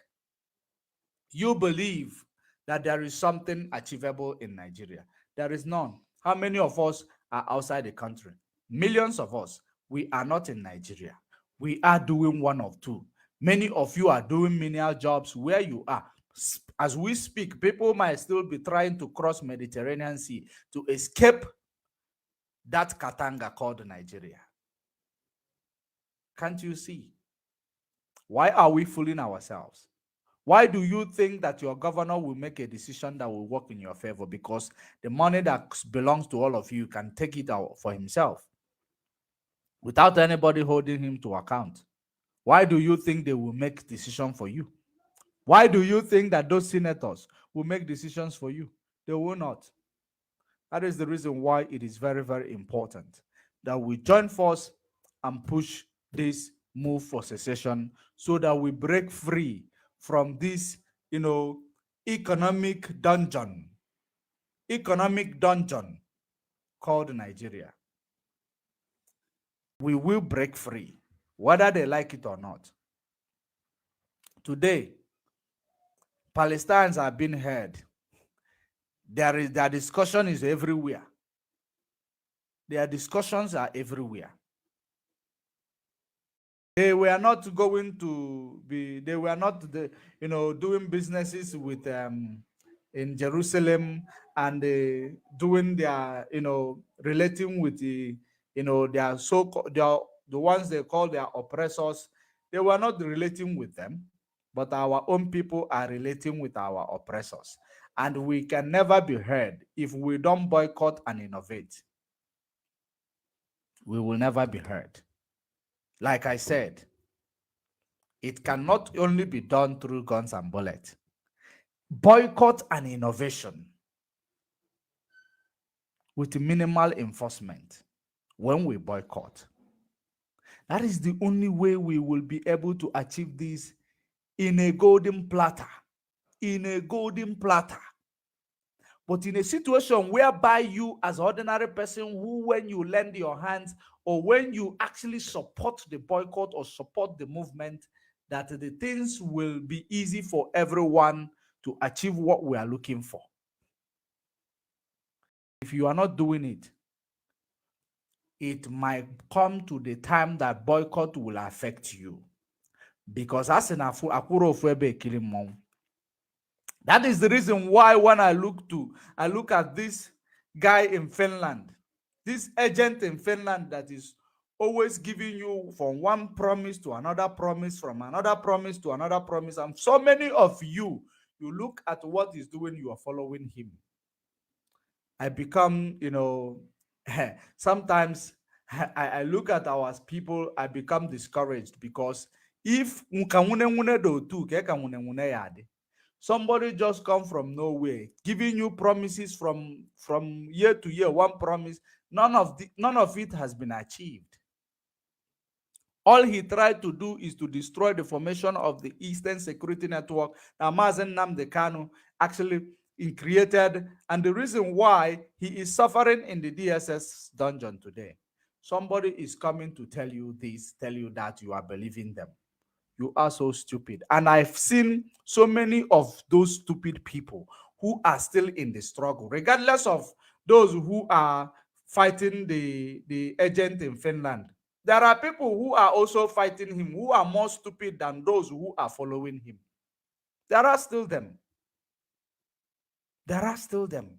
you believe that there is something achievable in Nigeria. There is none. How many of us are outside the country? Millions of us. We are not in Nigeria. We are doing one of two. Many of you are doing menial jobs where you are. As we speak, people might still be trying to cross Mediterranean Sea to escape that Katanga called Nigeria. Can't you see? Why are we fooling ourselves? Why do you think that your governor will make a decision that will work in your favor? Because the money that belongs to all of you can take it out for himself without anybody holding him to account. Why do you think they will make decision for you? Why do you think that those senators will make decisions for you? They will not. That is the reason why it is very, very important that we join force and push this move for secession so that we break free from this, economic dungeon called Nigeria. We will break free, whether they like it or not. Today, Palestinians are being heard. Their discussion is everywhere. Their discussions are everywhere. They were not going to be, they were not, doing businesses with in Jerusalem and doing their, relating with the, their the ones they call their oppressors. They were not relating with them, but our own people are relating with our oppressors. And we can never be heard if we don't boycott and innovate. We will never be heard. Like I said, it cannot only be done through guns and bullets. Boycott and innovation with minimal enforcement. When we boycott, that is the only way we will be able to achieve this in a golden platter. In a golden platter. But in a situation whereby you, as an ordinary person, who when you lend your hands or when you actually support the boycott or support the movement, that the things will be easy for everyone to achieve what we are looking for. If you are not doing it, it might come to the time that boycott will affect you. Because as in that is the reason why when I look at this guy in Finland, this agent in Finland that is always giving you from one promise to another promise, from another promise to another promise. And so many of you look at what he's doing, you are following him. I become, sometimes I look at our people, I become discouraged because if somebody just come from nowhere, giving you promises from year to year, one promise, none of it has been achieved. All he tried to do is to destroy the formation of the Eastern Security Network that Mazi Nnamdi Kanu actually created, and the reason why he is suffering in the DSS dungeon today. Somebody is coming to tell you this, tell you that, you are believing them. You are so stupid. And I've seen so many of those stupid people who are still in the struggle, regardless of those who are fighting the agent in Finland. There are people who are also fighting him, who are more stupid than those who are following him. There are still them. There are still them.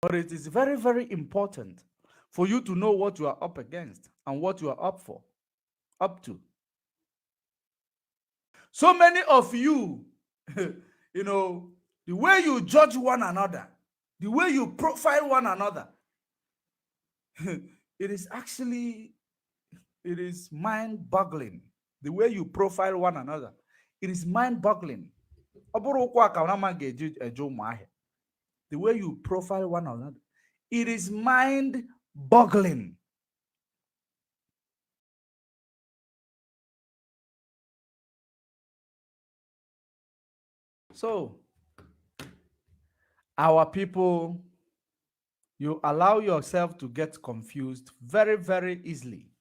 But it is very, very important for you to know what you are up against and what you are up to. So many of you, the way you judge one another, the way you profile one another, it is mind-boggling. The way you profile one another, it is mind-boggling. The way you profile one another, it is mind-boggling. So, our people, you allow yourself to get confused very, very easily.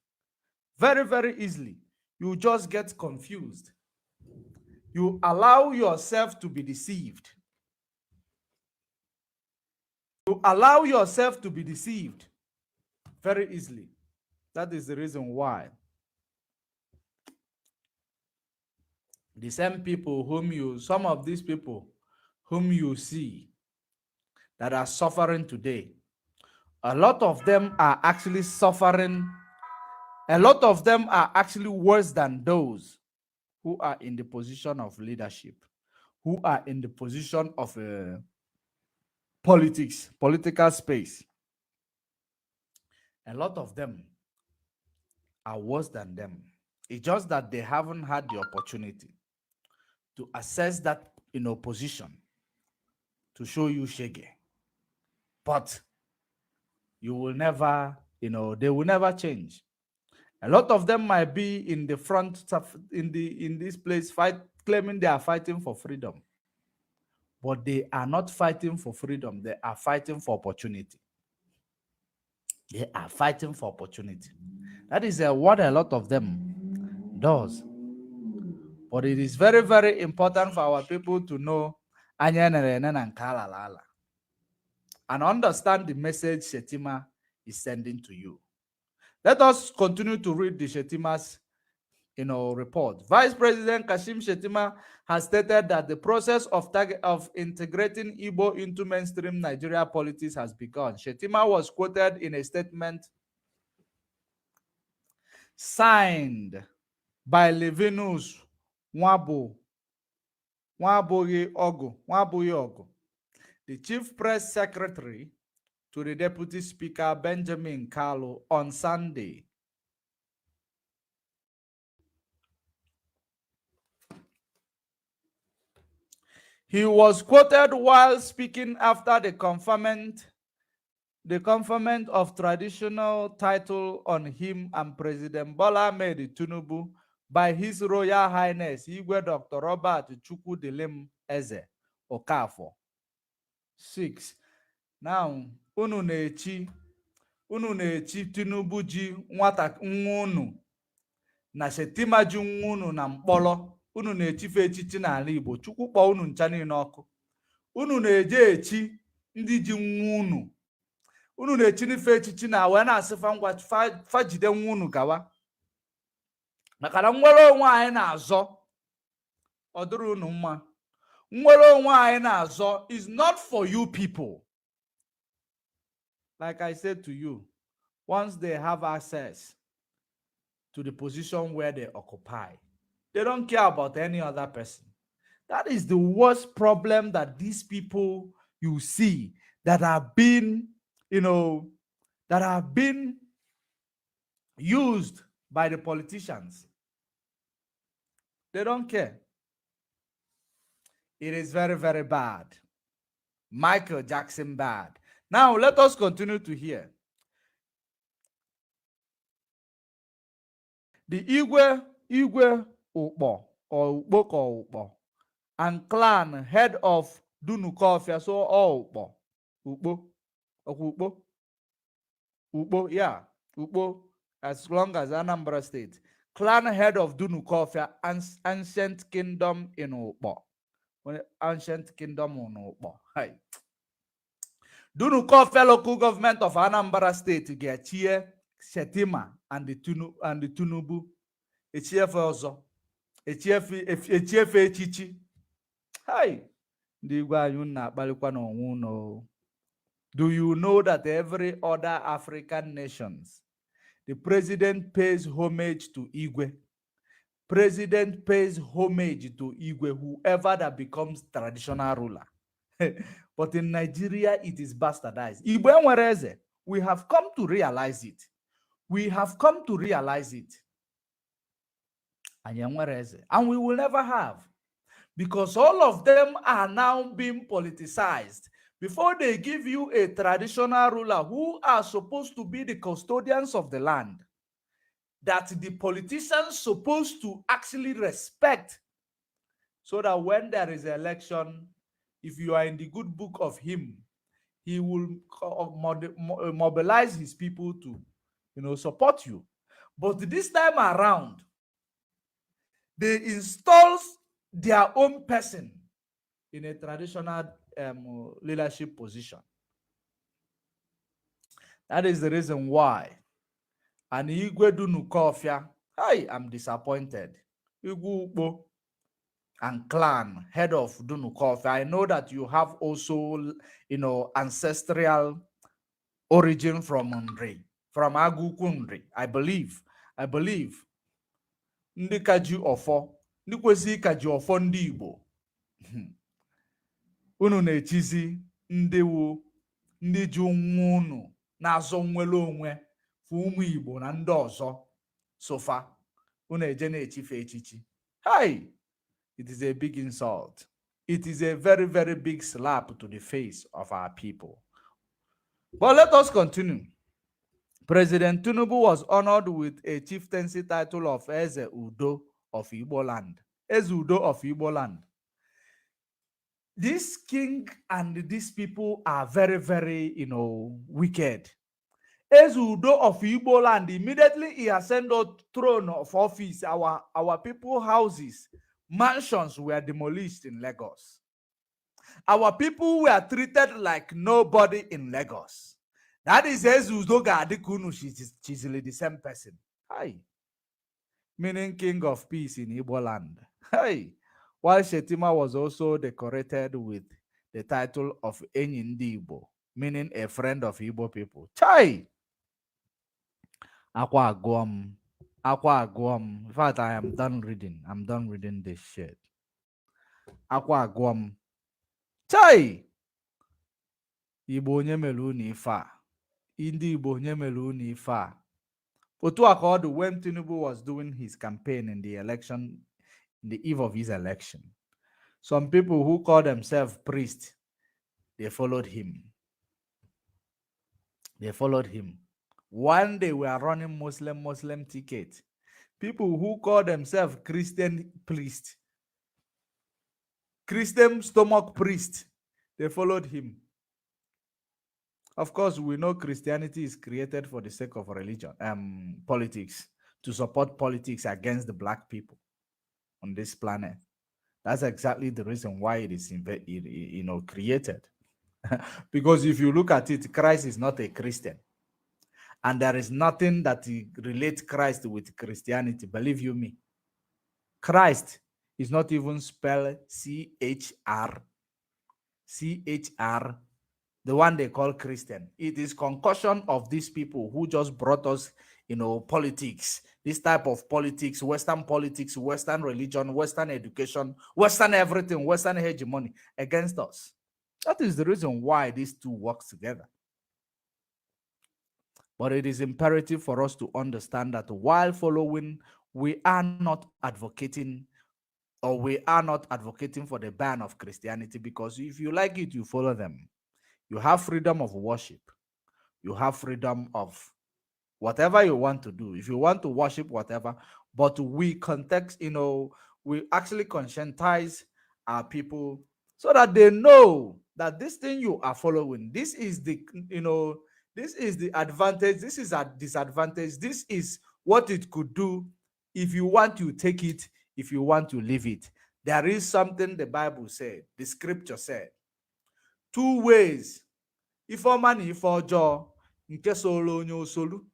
Very, very easily. You just get confused. You allow yourself to be deceived. You allow yourself to be deceived very easily. That is the reason why the same people some of these people whom you see that are suffering today, a lot of them are actually suffering A lot of them are actually worse than those who are in the position of leadership, who are in the position of political space. A lot of them are worse than them. It's just that they haven't had the opportunity to assess that position to show you shege. But you will never, they will never change. A lot of them might be in the front in this place claiming they are fighting for freedom. But they are not fighting for freedom. They are fighting for opportunity. They are fighting for opportunity. That is what a lot of them does. But it is very, very important for our people to know and understand the message Shetima is sending to you. Let us continue to read the Shetima's report. Vice President Kashim Shettima has stated that the process of integrating Igbo into mainstream Nigeria politics has begun. Shettima was quoted in a statement signed by Levinus Nwaboye Ogu, the chief press secretary to the Deputy Speaker Benjamin Kalu on Sunday. He was quoted while speaking after the conferment of traditional title on him and President Bola Ahmed Tinubu by His Royal Highness Igwe Dr. Robert Chukwudilim Eze Okafor. 6. Now, unu na-echi Tinubu ji nwata nwa unu na Shetima ji nwa unu na mkpọrọ. Unu na-echife echichi n'ala Igbo. Chukwu kpọọ unu ncha niile ọkụ. Unu na-eje echi ndị ji nwa unu. Unu na-echi n'ife echichi na wee na-asịfa ngwa fajide nwa unu gawa. Maka na nnwere onwe anyị na-azọ ọ dịrị unu mma. Nnwere onwe anyị na-azọ is not for you people. Like I said to you, once they have access to the position where they occupy, they don't care about any other person. That is the worst problem that these people you see that have been, that have been used by the politicians. They don't care. It is very, very bad. Michael Jackson bad. Now, let us continue to hear. The Igwe Ukpo or Ukpo and clan head of Dunukofia, so all Ukpo, yeah, Ukpo, as long as Anambra State. Clan head of Dunukofia, ancient kingdom in Ukpo. Ancient kingdom in Ukpo. Hi. Dunukofia local government of Anambra State get here, Shetima and the Tinubu. Echiefe ọzọ. Echiefe echichi. Hi. Ndị Igwe anyị na-akpalikwa n'onwe unu. Do you know that every other African nations, the president pays homage to Igwe? President pays homage to Igwe, whoever that becomes traditional ruler. But in Nigeria, it is bastardized. Igwe nwere eze. We have come to realize it. We have come to realize it. And we will never have. Because all of them are now being politicized. Before they give you a traditional ruler who are supposed to be the custodians of the land, that the politicians supposed to actually respect, so that when there is an election, if you are in the good book of him, he will mobilize his people to, support you. But this time around, they install their own person in a traditional leadership position. That is the reason why. And Igwe Dunukofia, I am disappointed. Igwe Ukpo and clan, head of Dunukofia. I know that you have also, ancestral origin from Ndri, from Agukundri, I believe. I believe ndị ka ji ọfọ, ndị kwesịrị ka ji ọfọ ndị Igbo, unu na-echizi ndị wu ndị ji nwa unu na-azọ nnwere onwe fụ ụmụ Igbo na ndị ọzọ sofa, unu eje na-echife echichi. Hi, it is a big insult. It is a very, very big slap to the face of our people. But let us continue. President Tinubu was honored with a chieftaincy title of Eze Udo of Igbo land. Eze Udo of Igbo land. This king and these people are very, very, wicked. Eze Udo of Igbo land, immediately he ascended the throne of office. Our people houses, mansions were demolished in Lagos. Our people were treated like nobody in Lagos. That is Eze Udo Kanu. She's the same person. Hi. Meaning king of peace in Igbo land. Hi. While Shetima was also decorated with the title of Enyindi Igbo, meaning a friend of Igbo people. Chai! Akwa Agwam. Akwa Agwam. In fact, I am done reading. I'm done reading this shit. Akwa Agwam. Chai! Igbo onye mere unu ife a. Ndị Igbo onye mere unu ife a. Otu aka ọ dị when Tinubu was doing his campaign in the election, in the eve of his election, some people who call themselves priests, they followed him. They followed him. One day we are running Muslim ticket. People who call themselves Christian priest, Christian stomach priest, they followed him. Of course, we know Christianity is created for the sake of religion, politics, to support politics against the black people on this planet. That's exactly the reason why it is, created. Because if you look at it, Christ is not a Christian. And there is nothing that relates Christ with Christianity, believe you me. Christ is not even spelled C-H-R, the one they call Christian. It is concussion of these people who just brought us, politics, this type of politics, Western religion, Western education, Western everything, Western hegemony against us. That is the reason why these two work together. But it is imperative for us to understand that while following, we are not advocating for the ban of Christianity, because if you like it, you follow them. You have freedom of worship. You have freedom of whatever you want to do. If you want to worship, whatever. But we we actually conscientize our people so that they know that this thing you are following, this is the, this is the advantage, this is a disadvantage, this is what it could do. If you want to take it, if you want to leave it. There is something the Bible said, the scripture said. Two ways. Ifeoma na ife ọjọọ nke solo onye osolu.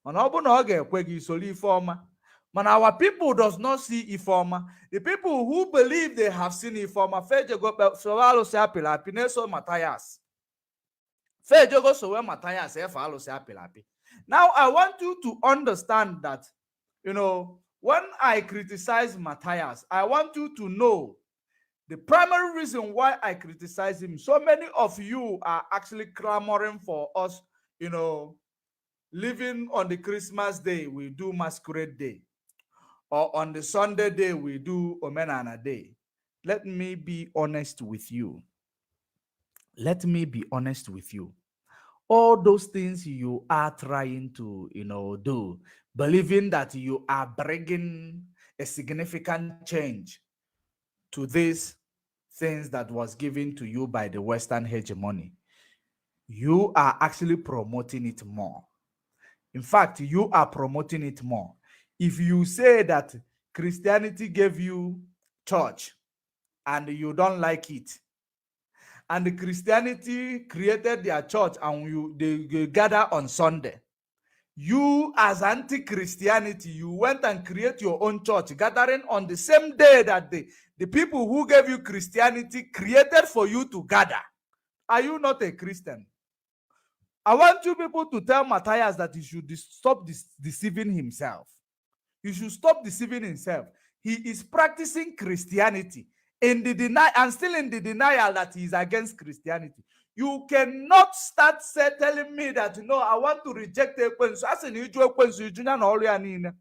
Mana ọ bụ na ọ ga-ekwe gị isolu Ifeoma. Mana our people does not see Ifeoma. The people who believe they have seen Ifeoma, fejego sowe alụsị apịrị apị na-eso Matthias. Fejego sowe Matthias efe alụsị apịrị apị. Now I want you to understand that, when I criticize Matthias, I want you to know the primary reason why I criticize him. So many of you are actually clamoring for us, living on the Christmas day, we do masquerade day. Or on the Sunday day, we do Omenana day. Let me be honest with you. Let me be honest with you. All those things you are trying to, do, believing that you are bringing a significant change to these things that was given to you by the Western hegemony, you are actually promoting it more. In fact, you are promoting it more. If you say that Christianity gave you church and you don't like it, and the Christianity created their church and they gather on Sunday, you as anti-Christianity, you went and create your own church gathering on the same day that the people who gave you Christianity created for you to gather. Are you not a Christian? I want you people to tell Matthias that he should stop deceiving himself. He should stop deceiving himself. He is practicing Christianity in the denial and still in the denial that he is against Christianity. You cannot start telling me that, no, I want to reject Ekwensu. As in Ekwensu,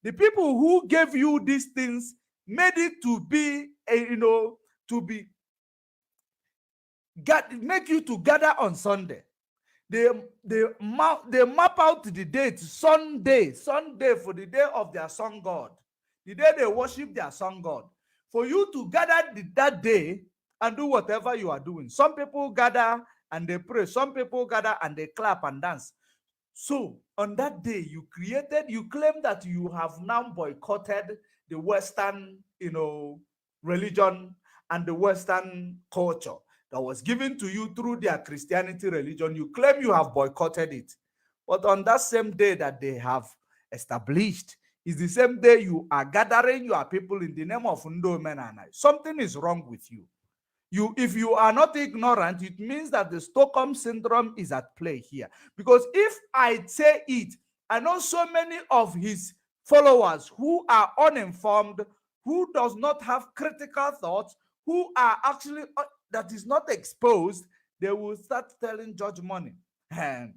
the people who gave you these things made it to be, to be, make you to gather on Sunday. They map out the date, Sunday for the day of their sun god, the day they worship their sun god, for you to gather that day and do whatever you are doing. Some people gather and they pray. Some people gather and they clap and dance. So on that day, you claim that you have now boycotted the Western, religion and the Western culture that was given to you through their Christianity religion. You claim you have boycotted it. But on that same day that they have established is the same day you are gathering your people in the name of Ndo Menanai. Something is wrong with you. If you are not ignorant, it means that the Stockholm syndrome is at play here. Because if I say it, I know so many of his followers who are uninformed, who does not have critical thoughts, who are actually that is not exposed, they will start telling Judge Money. And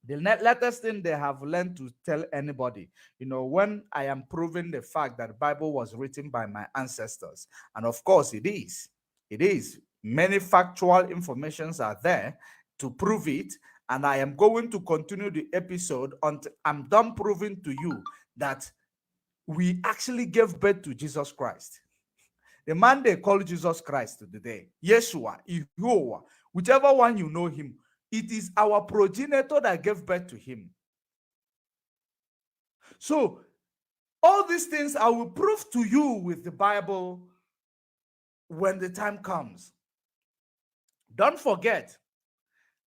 the latest thing they have learned to tell anybody, when I am proving the fact that the Bible was written by my ancestors, and of course it is. Many factual informations are there to prove it, and I am going to continue the episode until I'm done proving to you that we actually gave birth to Jesus Christ. The man they call Jesus Christ today, Yeshua, Yehovah, whichever one you know him, it is our progenitor that gave birth to him. So all these things I will prove to you with the Bible when the time comes. Don't forget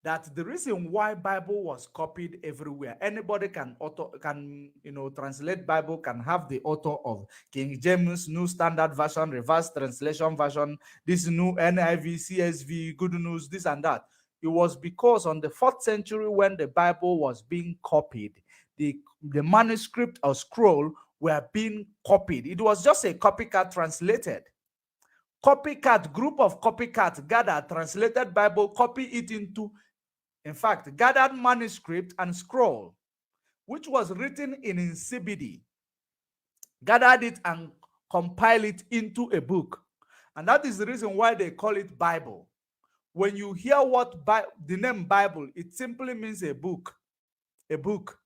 that the reason why Bible was copied everywhere, anybody can translate Bible, can have the author of King James, New Standard Version, Revised Translation Version, this new NIV, CSV, Good News, this and that. It was because on the 4th century when the Bible was being copied, the manuscript or scroll were being copied. It was just a copycat translated. Group of copycats gathered, translated Bible, copy it into, in fact, gathered manuscript and scroll, which was written in insipidity, gathered it and compiled it into a book. And that is the reason why they call it Bible. When you hear the name Bible, it simply means a book. A book.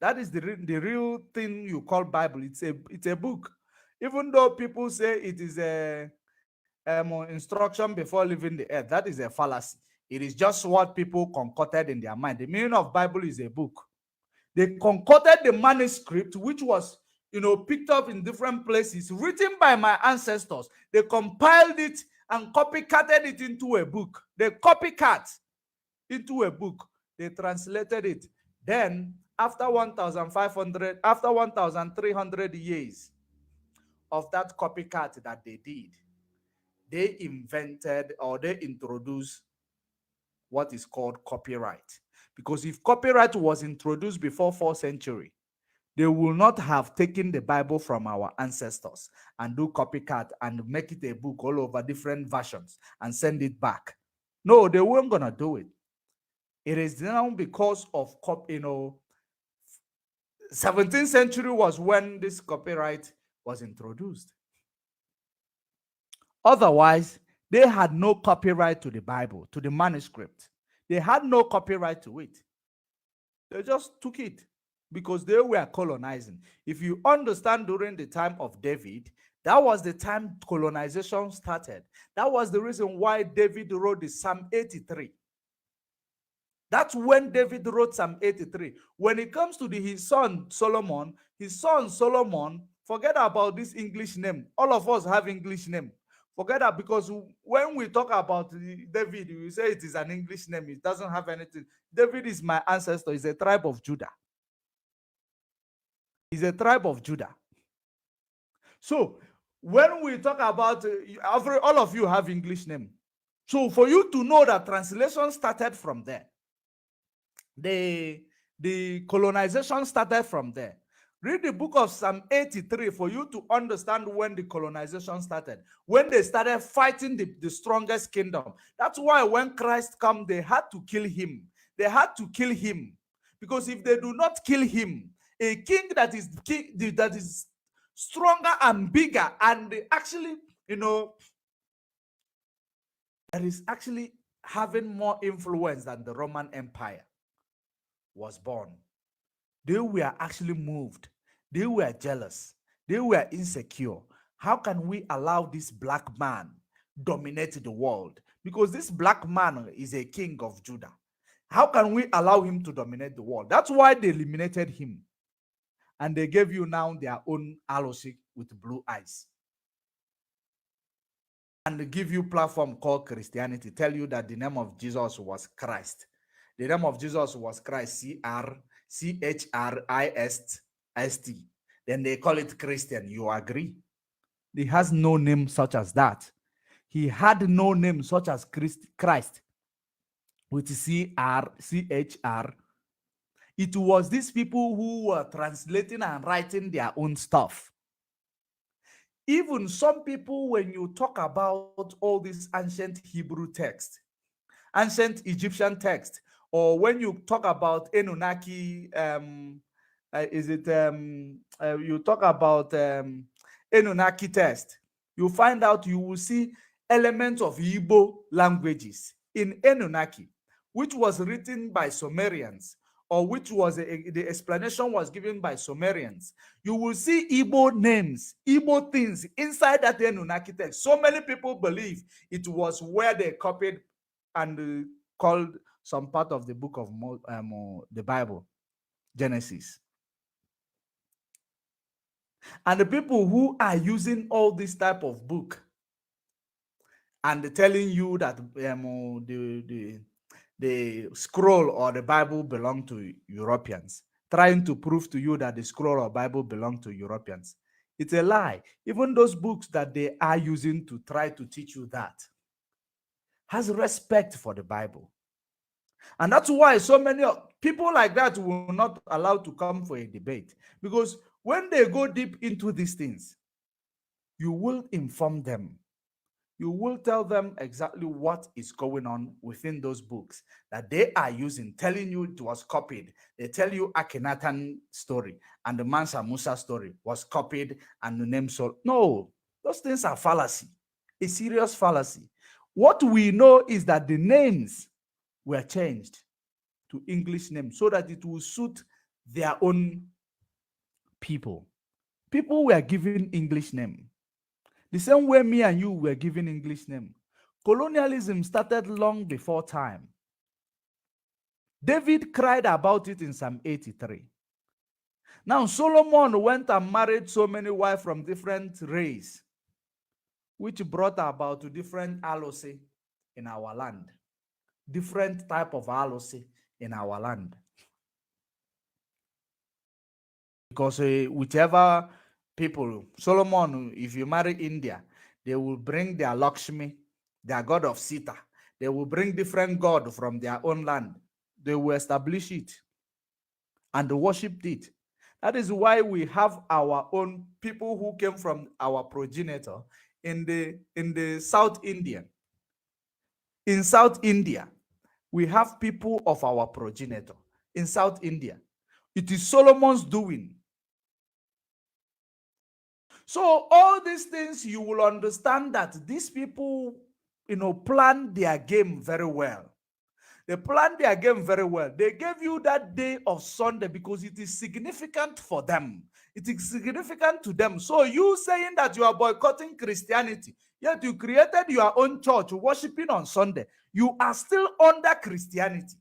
That is the real thing you call Bible. It's a book. Even though people say it is a instruction before leaving the earth, that is a fallacy. It is just what people concocted in their mind. The meaning of Bible is a book. They concocted the manuscript, which was, picked up in different places, written by my ancestors. They compiled it and copycatted it into a book. They copycat into a book. They translated it. Then, after 1,300 years of that copycat that they did, they invented or they introduced what is called copyright. Because if copyright was introduced before 4th century, they will not have taken the Bible from our ancestors and do copycat and make it a book all over different versions and send it back. No, they weren't gonna do it. It is now because of 17th century was when this copyright was introduced. Otherwise, they had no copyright to the Bible, to the manuscript. They had no copyright to it. They just took it because they were colonizing. If you understand, during the time of David, that was the time colonization started. That was the reason why David wrote the Psalm 83. That's when David wrote Psalm 83. When it comes to his son Solomon, forget about this English name. All of us have English name. Forget that, because when we talk about David, we say it is an English name. It doesn't have anything. David is my ancestor. He's a tribe of Judah. He's a tribe of Judah. So when we talk about, all of you have English name. So for you to know that translation started from there, the colonization started from there. Read the book of Psalm 83 for you to understand when the colonization started, when they started fighting the strongest kingdom. That's why when Christ came, they had to kill him. They had to kill him. Because if they do not kill him, a king that is stronger and bigger, and actually, that is actually having more influence than the Roman Empire was born. They were actually moved. They were jealous. They were insecure. How can we allow this black man dominate the world? Because this black man is a king of Judah. How can we allow him to dominate the world? That's why they eliminated him. And they gave you now their own Alosi with blue eyes. And they give you platform called Christianity, tell you that the name of Jesus was Christ. The name of Jesus was Christ, Christ. Then they call it Christian. You agree? He has no name such as that. He had no name such as Christ with CHR. It was these people who were translating and writing their own stuff. Even some people, when you talk about all these ancient Hebrew text, ancient Egyptian text, or when you talk about Anunnaki, you talk about Anunnaki text, you find out, you will see elements of Igbo languages in Anunnaki, which was written by Sumerians, or which was the explanation was given by Sumerians. You will see Igbo names, Igbo things inside that Anunnaki text. So many people believe it was where they copied and called some part of the book of the Bible, Genesis. And the people who are using all this type of book and telling you that the scroll or the Bible belong to Europeans, trying to prove to you that the scroll or Bible belong to Europeans, it's a lie. Even those books that they are using to try to teach you that has respect for the Bible. And that's why so many people like that will not allow to come for a debate. Because when they go deep into these things, you will inform them. You will tell them exactly what is going on within those books that they are using, telling you it was copied. They tell you Akhenaten story and the Mansa Musa story was copied and the name Sol. No, those things are fallacy, a serious fallacy. What we know is that the names were changed to English names so that it will suit their own people. People were given English name. The same way me and you were given English name. Colonialism started long before time. David cried about it in Psalm 83. Now Solomon went and married so many wives from different races, which brought about to different alosi in our land. Different type of alosi in our land. Because whichever people, Solomon, if you marry India, they will bring their Lakshmi, their god of Sita. They will bring different god from their own land. They will establish it and worship it. That is why we have our own people who came from our progenitor in the South Indian. In South India, we have people of our progenitor in South India. It is Solomon's doing. So all these things, you will understand that these people, plan their game very well. They planned their game very well. They gave you that day of Sunday because it is significant for them. It is significant to them. So you saying that you are boycotting Christianity, yet you created your own church worshiping on Sunday, you are still under Christianity.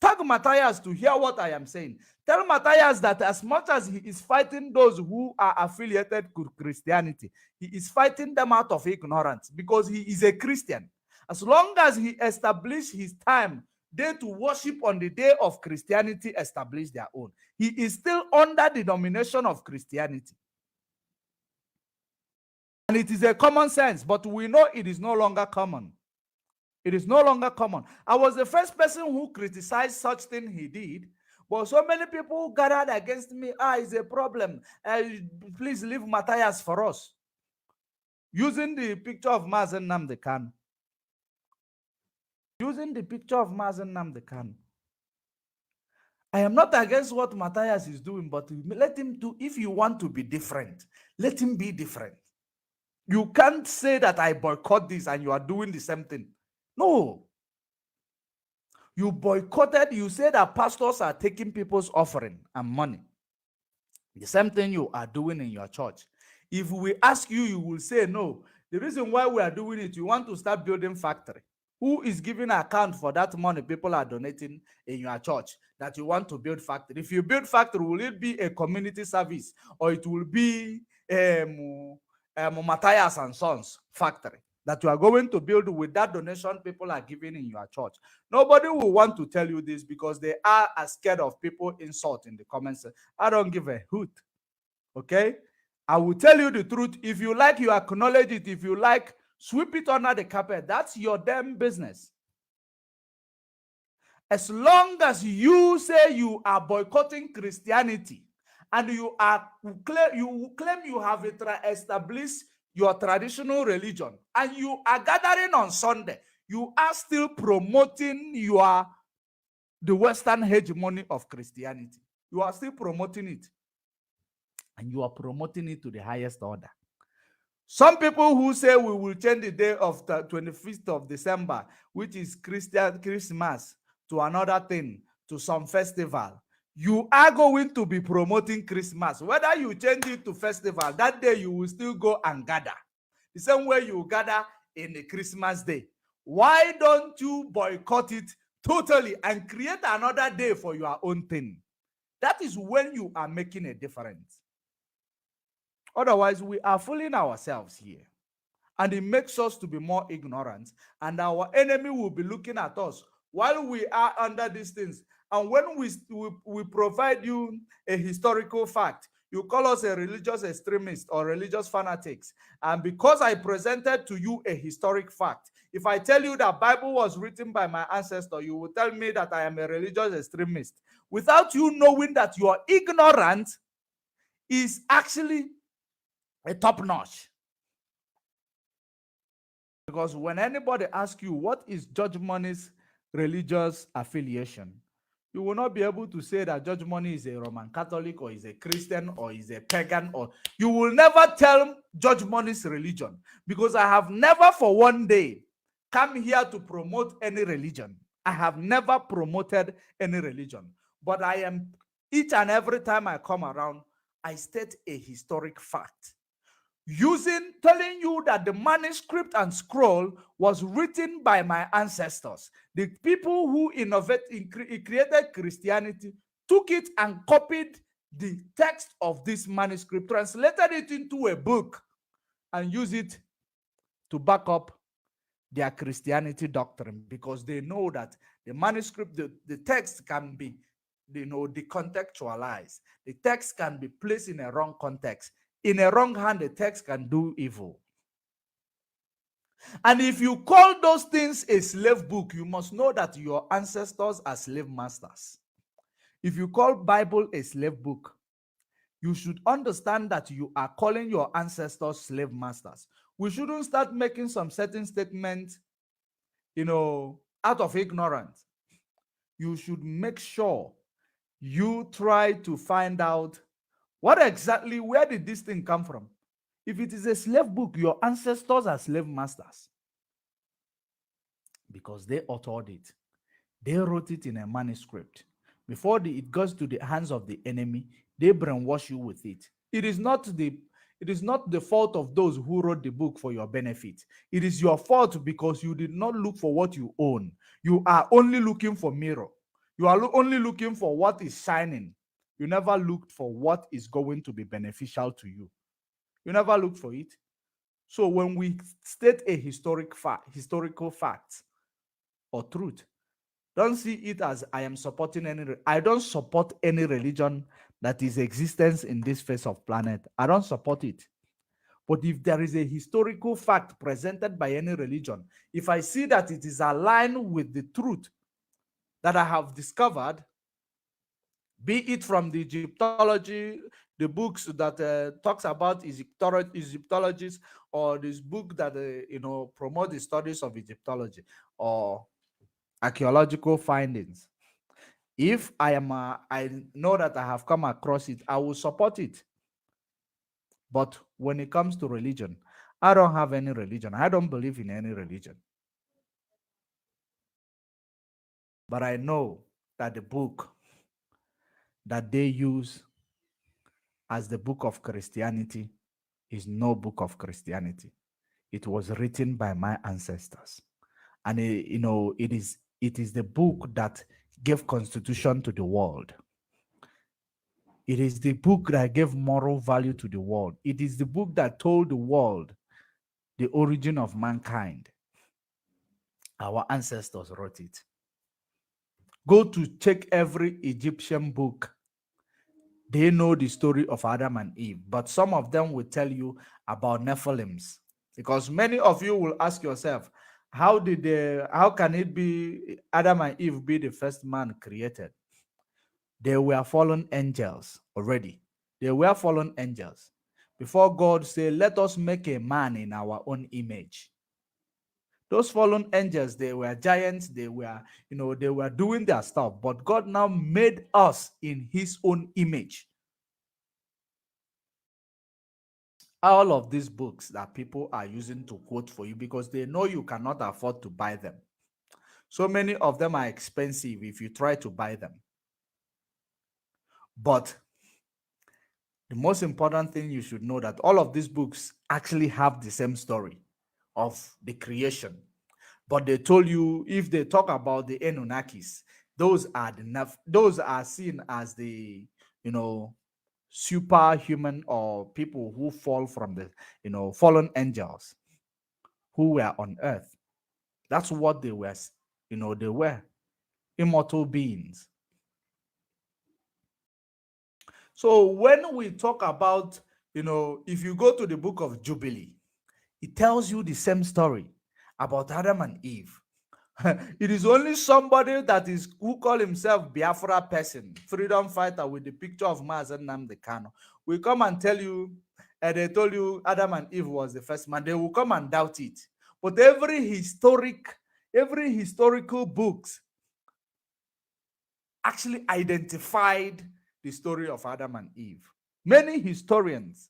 Tag Matthias to hear what I am saying. Tell Matthias that as much as he is fighting those who are affiliated to Christianity, he is fighting them out of ignorance because he is a Christian. As long as he established his time, they to worship on the day of Christianity establish their own. He is still under the domination of Christianity. And it is a common sense, but we know it is no longer common. It is no longer common. I was the first person who criticized such thing he did, But so many people gathered against me. It's a problem. Please leave Matthias for us. Using the picture of Mazi Nnamdi Kanu. Using the picture of Mazi Nnamdi Kanu. I am not against what Matthias is doing, but let him do. If you want to be different, let him be different. You can't say that I boycott this and you are doing the same thing. No. You boycotted, you say that pastors are taking people's offering and money. The same thing you are doing in your church. If we ask you, you will say no. The reason why we are doing it, you want to start building factory. Who is giving account for that money people are donating in your church that you want to build factory? If you build factory, will it be a community service or it will be Matthias and Sons factory that you are going to build with that donation people are giving in your church? Nobody will want to tell you this because they are scared of people insult in the comments. I don't give a hoot. Okay? I will tell you the truth. If you like, you acknowledge it. If you like, sweep it under the carpet. That's your damn business. As long as you say you are boycotting Christianity and you claim you have established your traditional religion and you are gathering on Sunday, you are still promoting the Western hegemony of Christianity. You are still promoting it. And you are promoting it to the highest order. Some people who say we will change the day of the 25th of December, which is Christmas, to another thing, to some festival. You are going to be promoting Christmas. Whether you change it to festival, that day you will still go and gather. The same way you gather in the Christmas day. Why don't you boycott it totally and create another day for your own thing? That is when you are making a difference. Otherwise, we are fooling ourselves here. And it makes us to be more ignorant. And our enemy will be looking at us while we are under these things. And when we provide you a historical fact, you call us a religious extremist or religious fanatics. And because I presented to you a historic fact, if I tell you that Bible was written by my ancestor, you will tell me that I am a religious extremist. Without you knowing that you are ignorant is actually a top notch. Because when anybody asks you what is Judge Money's religious affiliation, you will not be able to say that Judge Money is a Roman Catholic or is a Christian or is a pagan, or you will never tell Judge Money's religion, because I have never for one day come here to promote any religion. I have never promoted any religion, but I am, each and every time I come around, I state a historic fact. Telling you that the manuscript and scroll was written by my ancestors. The people who created Christianity took it and copied the text of this manuscript, translated it into a book, and used it to back up their Christianity doctrine, because they know that the manuscript, the text can be, decontextualized. The text can be placed in a wrong context. In a wrong hand, the text can do evil. And if you call those things a slave book, you must know that your ancestors are slave masters. If you call Bible a slave book, you should understand that you are calling your ancestors slave masters. We shouldn't start making some certain statements, out of ignorance. You should make sure you try to find out where did this thing come from? If it is a slave book, your ancestors are slave masters, because they authored it. They wrote it in a manuscript. Before it goes to the hands of the enemy, they brainwash you with it. It is not the fault of those who wrote the book for your benefit. It is your fault because you did not look for what you own. You are only looking for mirror. You are only looking for what is shining. You never looked for what is going to be beneficial to you. You never looked for it. So when we state a historical fact or truth, don't see it as I am supporting I don't support any religion that is existence in this face of planet. I don't support it. But if there is a historical fact presented by any religion, if I see that it is aligned with the truth that I have discovered, be it from the Egyptology, the books that talks about Egyptologists, or this book that promote the studies of Egyptology or archaeological findings. If I know that I have come across it, I will support it. But when it comes to religion, I don't have any religion. I don't believe in any religion. But I know that the book that they use as the book of Christianity is no book of Christianity. It was written by my ancestors. And it is the book that gave constitution to the world. It is the book that gave moral value to the world. It is the book that told the world the origin of mankind. Our ancestors wrote it. Go to check every Egyptian book. They know the story of Adam and Eve, but some of them will tell you about Nephilims. Because many of you will ask yourself, how can it be Adam and Eve be the first man created? They were fallen angels already. They were fallen angels. Before God said, let us make a man in our own image. Those fallen angels, they were giants, they were doing their stuff, but God now made us in his own image. All of these books that people are using to quote for you because they know you cannot afford to buy them. So many of them are expensive if you try to buy them. But the most important thing you should know that all of these books actually have the same story of the creation. But they told you if they talk about the Anunnakis, those are seen as the superhuman or people who fall from the fallen angels who were on earth. That's what they were. They were immortal beings. So when we talk about, if you go to the book of Jubilee, it tells you the same story about Adam and Eve. It is only somebody who call himself Biafra person, freedom fighter with the picture of Mazi Nnamdi Kanu, will come and tell you, and they told you Adam and Eve was the first man. They will come and doubt it. But every historical books actually identified the story of Adam and Eve. Many historians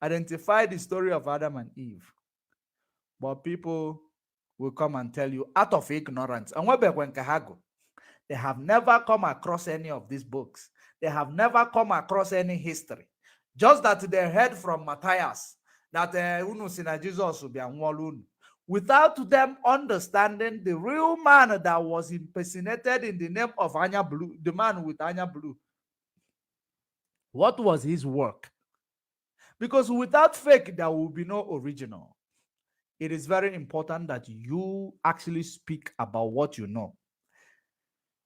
identified the story of Adam and Eve. But people will come and tell you out of ignorance. And they have never come across any of these books. They have never come across any history. Just that they heard from Matthias that Jesus will be a without them understanding the real man that was impersonated in the name of Anya Blue, the man with Anya Blue. What was his work? Because without fake, there will be no original. It is very important that you actually speak about what you know.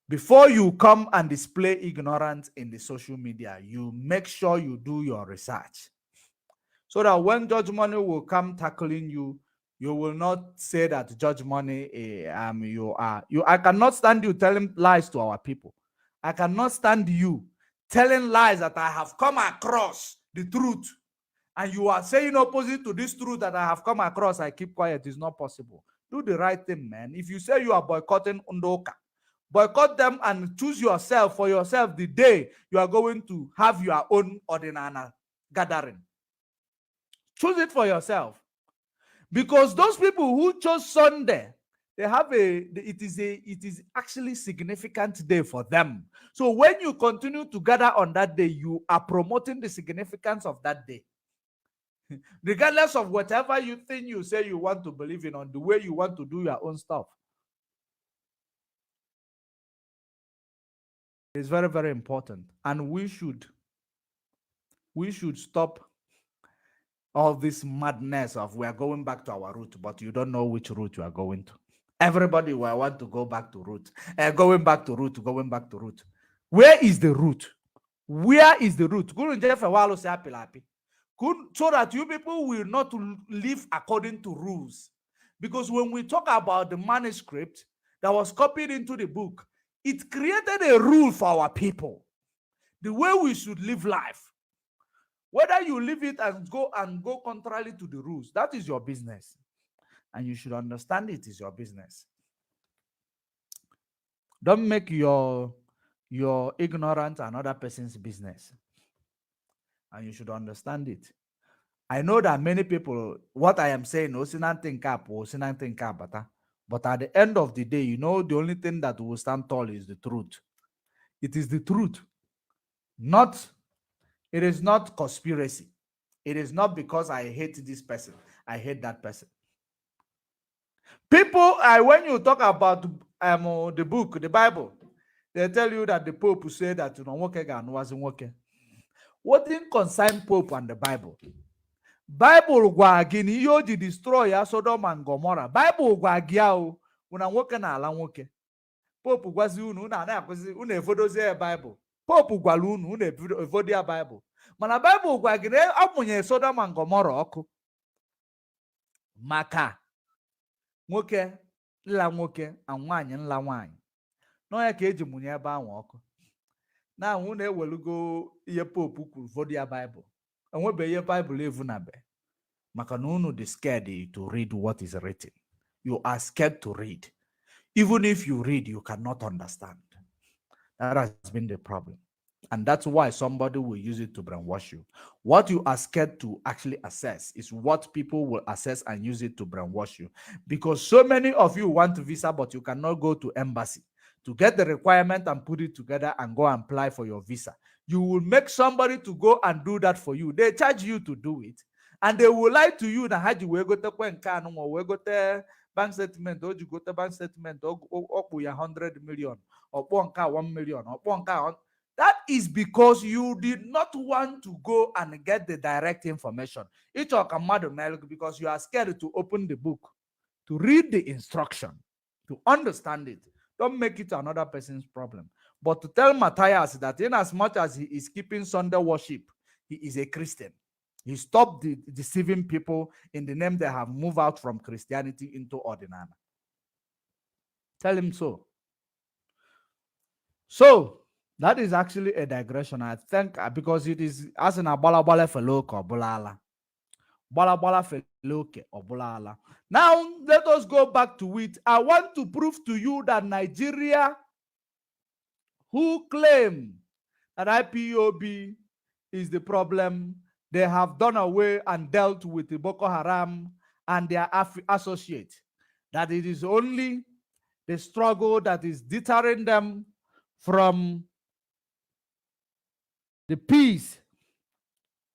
Before you come and display ignorance in the social media, you make sure you do your research. So that when Judge Money will come tackling you, you will not say that Judge Money, I cannot stand you telling lies to our people. I cannot stand you telling lies that I have come across the truth. And you are saying opposite to this truth that I have come across. I keep quiet. It's not possible. Do the right thing, man. If you say you are boycotting Undoka, boycott them and choose yourself for yourself the day you are going to have your own ordinary gathering. Choose it for yourself. Because those people who chose Sunday, they have it is actually significant day for them. So when you continue to gather on that day, you are promoting the significance of that day. Regardless of whatever you think you say you want to believe in, on the way you want to do your own stuff. It's very, very important. And we should stop all this madness of we are going back to our root, but you don't know which route you are going to. Everybody will want to go back to root. Going back to root. Where is the root? Where is the root? So that you people will not live according to rules. Because when we talk about the manuscript that was copied into the book, it created a rule for our people. the way we should live life. Whether you live it and go contrary to the rules, that is your business. And you should understand it is your business. Don't make your ignorance another person's business. And you should understand it. I know that many people, what I am saying, but at the end of the day, you know, the only thing that will stand tall is the truth. It is the truth. It is not conspiracy. It is not because I hate this person, I hate that person. People, when you talk about the book, the Bible, they tell you that the Pope said that wasn't working. What in concern Pope and the Bible? Bible gwa gị na ihe o ji destroy ya Sodom and Gomorrah. Bible gwa gị ahụ na nwoke na ala nwoke. Pope gwazi unu na-akụzi unu efodozie Bible. Pope gwara unu efodo ya Bible. Mana Bible gwa gị na amụnye Sodom and Gomorrah ọkụ maka nwoke nla nwoke na nwaanyị nla nwaanyị. N'ọnya ka eji mụnye ebe ahụ ọkụ. Na unu ewelugo ihe Pope kwuru fodo ya Bible. Enwebeghị Bible evunabe. Maka na unu dị scared to read what is written. You are scared to read. Even if you read, you cannot understand. That has been the problem. And that's why somebody will use it to brainwash you. What you are scared to actually assess is what people will assess and use it to brainwash you. Because so many of you want visa, but you cannot go to embassy to get the requirement and put it together and go and apply for your visa. You will make somebody to go and do that for you. They charge you to do it. And they will lie to you na haji we go te bank statement, or you go to bank statement, or 100 million, or 1 million, or that is because you did not want to go and get the direct information. It's because you are scared to open the book, to read the instruction, to understand it. Don't make it another person's problem. But to tell Matthias that in as much as he is keeping Sunday worship, he is a Christian. He stopped deceiving people in the name they have moved out from Christianity into ordinary. Tell him so. So, that is actually a digression, I think, because it is as an abalabala feloke or bulala. Balabala feloke or bulala. Now, let us go back to it. I want to prove to you that Nigeria, who claim that IPOB is the problem, they have done away and dealt with the Boko Haram and their associates. That it is only the struggle that is deterring them from the peace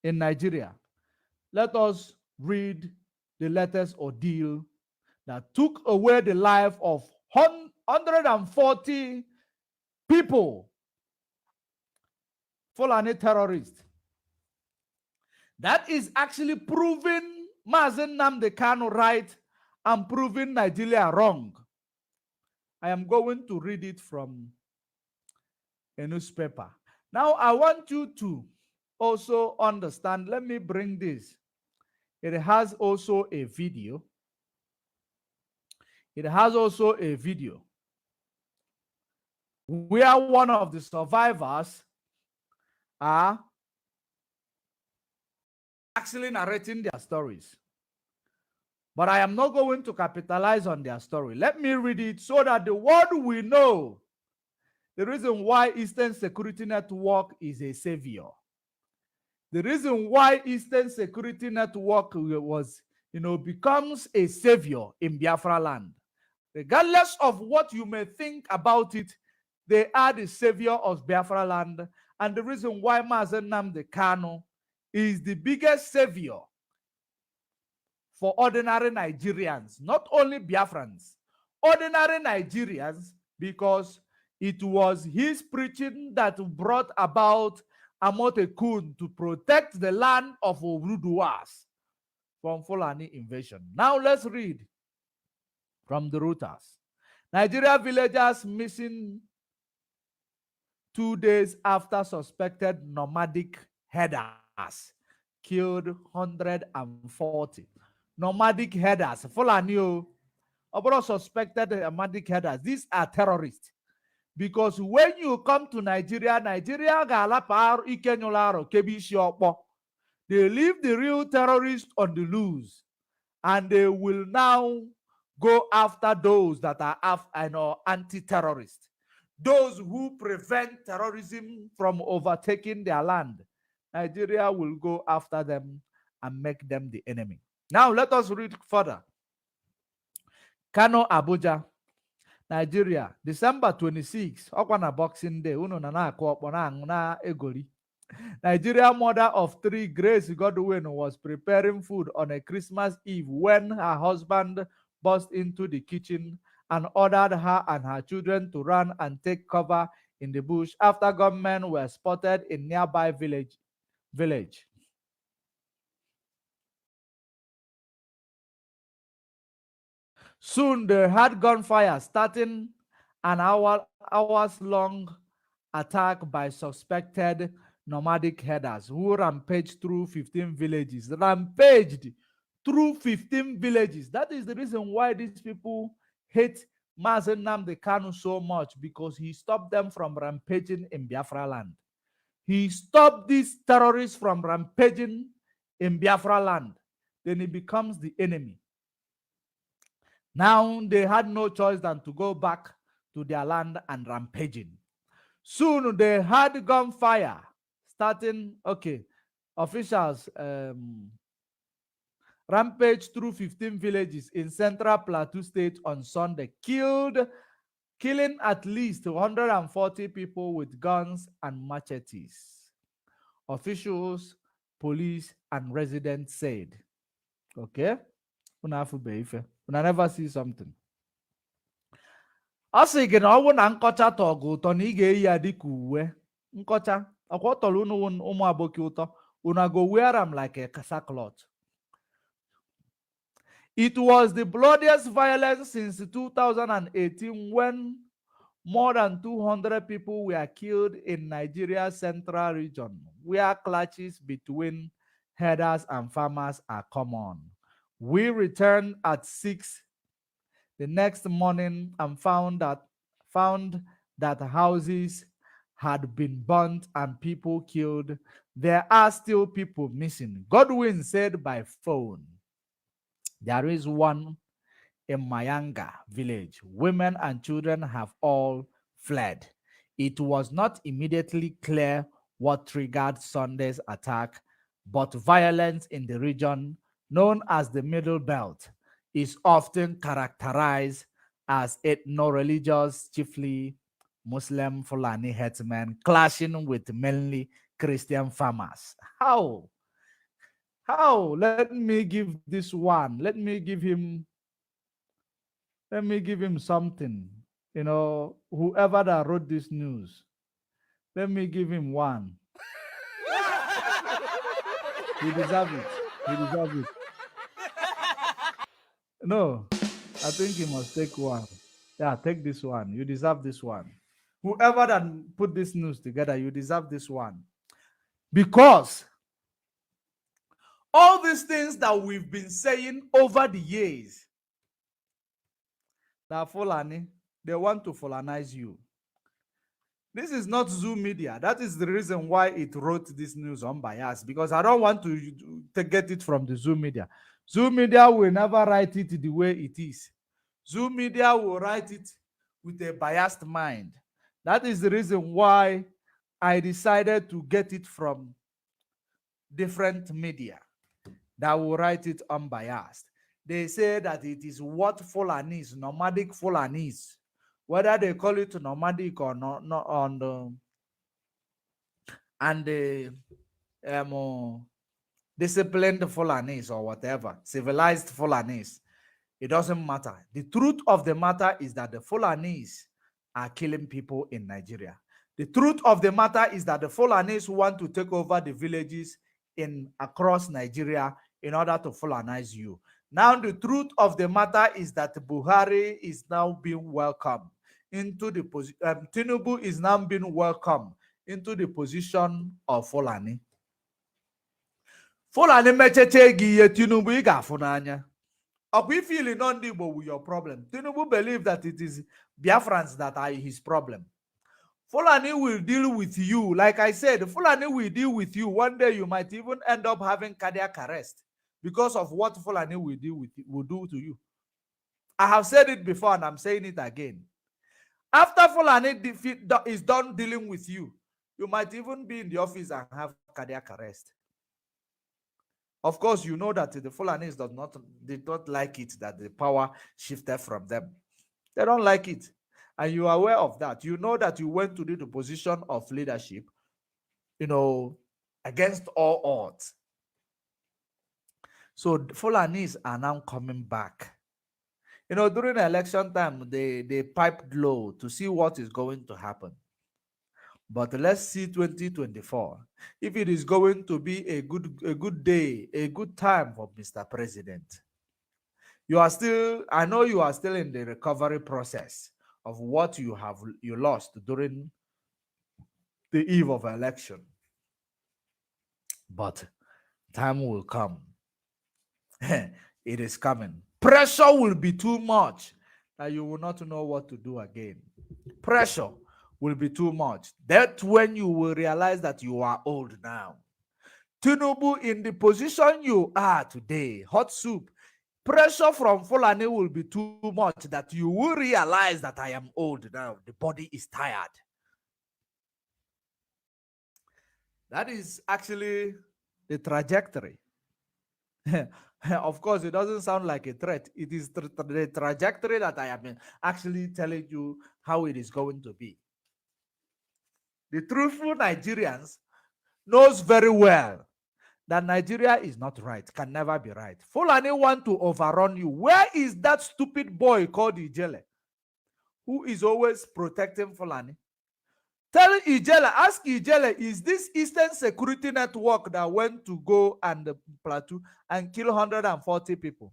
in Nigeria. Let us read the latest ordeal that took away the life of 140 people, Fulani terrorists. That is actually proving Mazi Nnamdi Kanu right and proving Nigeria wrong. I am going to read it from a newspaper. Now, I want you to also understand. Let me bring this. It has also a video. It has also a video where one of the survivors are actually narrating their stories. But I am not going to capitalize on their story. Let me read it so that the world will know the reason why Eastern Security Network is a savior. The reason why Eastern Security Network becomes a savior in Biafra land. Regardless of what you may think about it, they are the savior of Biafra land. And the reason why Mazi Nnamdi Kanu is the biggest savior for ordinary Nigerians, not only Biafrans, ordinary Nigerians, because it was his preaching that brought about Amotekun to protect the land of Oruduwas from Fulani invasion. Now let's read from the Reuters. Nigeria villagers missing 2 days after suspected nomadic headers killed 140. Nomadic headers, Fulani, suspected nomadic headers. These are terrorists. Because when you come to Nigeria, Nigeria galapar ikenyolaro kebishi okpo. They leave the real terrorists on the loose, and they will now go after those that are anti-terrorists, those who prevent terrorism from overtaking their land. Nigeria will go after them and make them the enemy. Now let us read further. Kano, Abuja, Nigeria, December 26, Okwana Boxing Day, uno na egori. Nigeria mother of three, Grace Godwin, was preparing food on a Christmas Eve when her husband burst into the kitchen and ordered her and her children to run and take cover in the bush after gunmen were spotted in nearby village. Soon they had gunfire, starting an hours-long attack by suspected nomadic herders who rampaged through 15 villages. Rampaged through 15 villages. That is the reason why these people hate Mazi Nnamdi Kanu so much, because he stopped them from rampaging in Biafra land. He stopped these terrorists from rampaging in Biafra land. Then he becomes the enemy. Now they had no choice than to go back to their land and rampaging. Soon they had gunfire starting. Okay, officials rampaged through 15 villages in Central Plateau State on Sunday, killing at least 140 people with guns and machetes. Officials, police, and residents said. Okay? Una never see something. Ọ sị gị na ọ bụ na nkọcha tọọ gị ụtọ na ị ga-eyi ya dịka uwe nkọcha ọkwa ọ tọrọ unu ụmụ aboki ụtọ una go wear am like a sackcloth. It was the bloodiest violence since 2018 when more than 200 people were killed in Nigeria's central region, where clashes between herders and farmers are common. We returned at 6 the next morning and found that houses had been burnt and people killed. There are still people missing. Godwin said by phone. There is one in Mayanga village. Women and children have all fled. It was not immediately clear what triggered Sunday's attack, but violence in the region known as the Middle Belt is often characterized as ethno-religious, chiefly Muslim Fulani herdsmen clashing with mainly Christian farmers. How? Let me give this one. Let me give him something. You know, whoever that wrote this news, let me give him one. He deserves it. He deserves it. No, I think he must take one. Yeah, take this one. You deserve this one. Whoever that put this news together, you deserve this one. Because all these things that we've been saying over the years, that Fulani, they want to Fulanize you. This is not Zoom Media. That is the reason why it wrote this news unbiased, because I don't want to get it from the Zoom Media. Zoom Media will never write it the way it is. Zoom Media will write it with a biased mind. That is the reason why I decided to get it from different media that will write it unbiased. They say that it is what Fulanis, nomadic Fulanis, whether they call it nomadic or not, on the and the disciplined Fulanis or whatever, civilized Fulanis, it doesn't matter. The truth of the matter is that the Fulanis are killing people in Nigeria. The truth of the matter is that the Fulanis want to take over the villages across Nigeria in order to Fulanize you. Now, the truth of the matter is that Buhari is now being welcomed into the position. Tinubu is now being welcomed into the position of Fulani. Fulani mecheche giye Tinubu iga funanya. We feel in Igbo with your problem. Tinubu believe that it is Biafrans that are his problem. Fulani will deal with you. Like I said, Fulani will deal with you. One day you might even end up having cardiac arrest because of what Fulani will do to you. I have said it before and I'm saying it again. After Fulani is done dealing with you, you might even be in the office and have cardiac arrest. Of course, you know that the Fulanis did not like it that the power shifted from them. They don't like it. And you are aware of that. You know that you went to the position of leadership, against all odds. So Fulanis are now coming back. During election time, they piped low to see what is going to happen. But let's see 2024. If it is going to be a good day, a good time for Mr. President. I know you are still in the recovery process of what you lost during the eve of election. But time will come. It is coming. Pressure will be too much that you will not know what to do again. Pressure will be too much. That's when you will realize that you are old now. Tinubu, in the position you are today, hot soup, pressure from Fulani will be too much that you will realize that I am old now. The body is tired. That is actually the trajectory. Of course, it doesn't sound like a threat. It is the trajectory that I am actually telling you how it is going to be. The truthful Nigerians knows very well that Nigeria is not right, can never be right. Fulani want to overrun you. Where is that stupid boy called Ijele, who is always protecting Fulani? Tell Ijele, ask Ijele, is this Eastern Security Network that went to go and plateau and kill 140 people?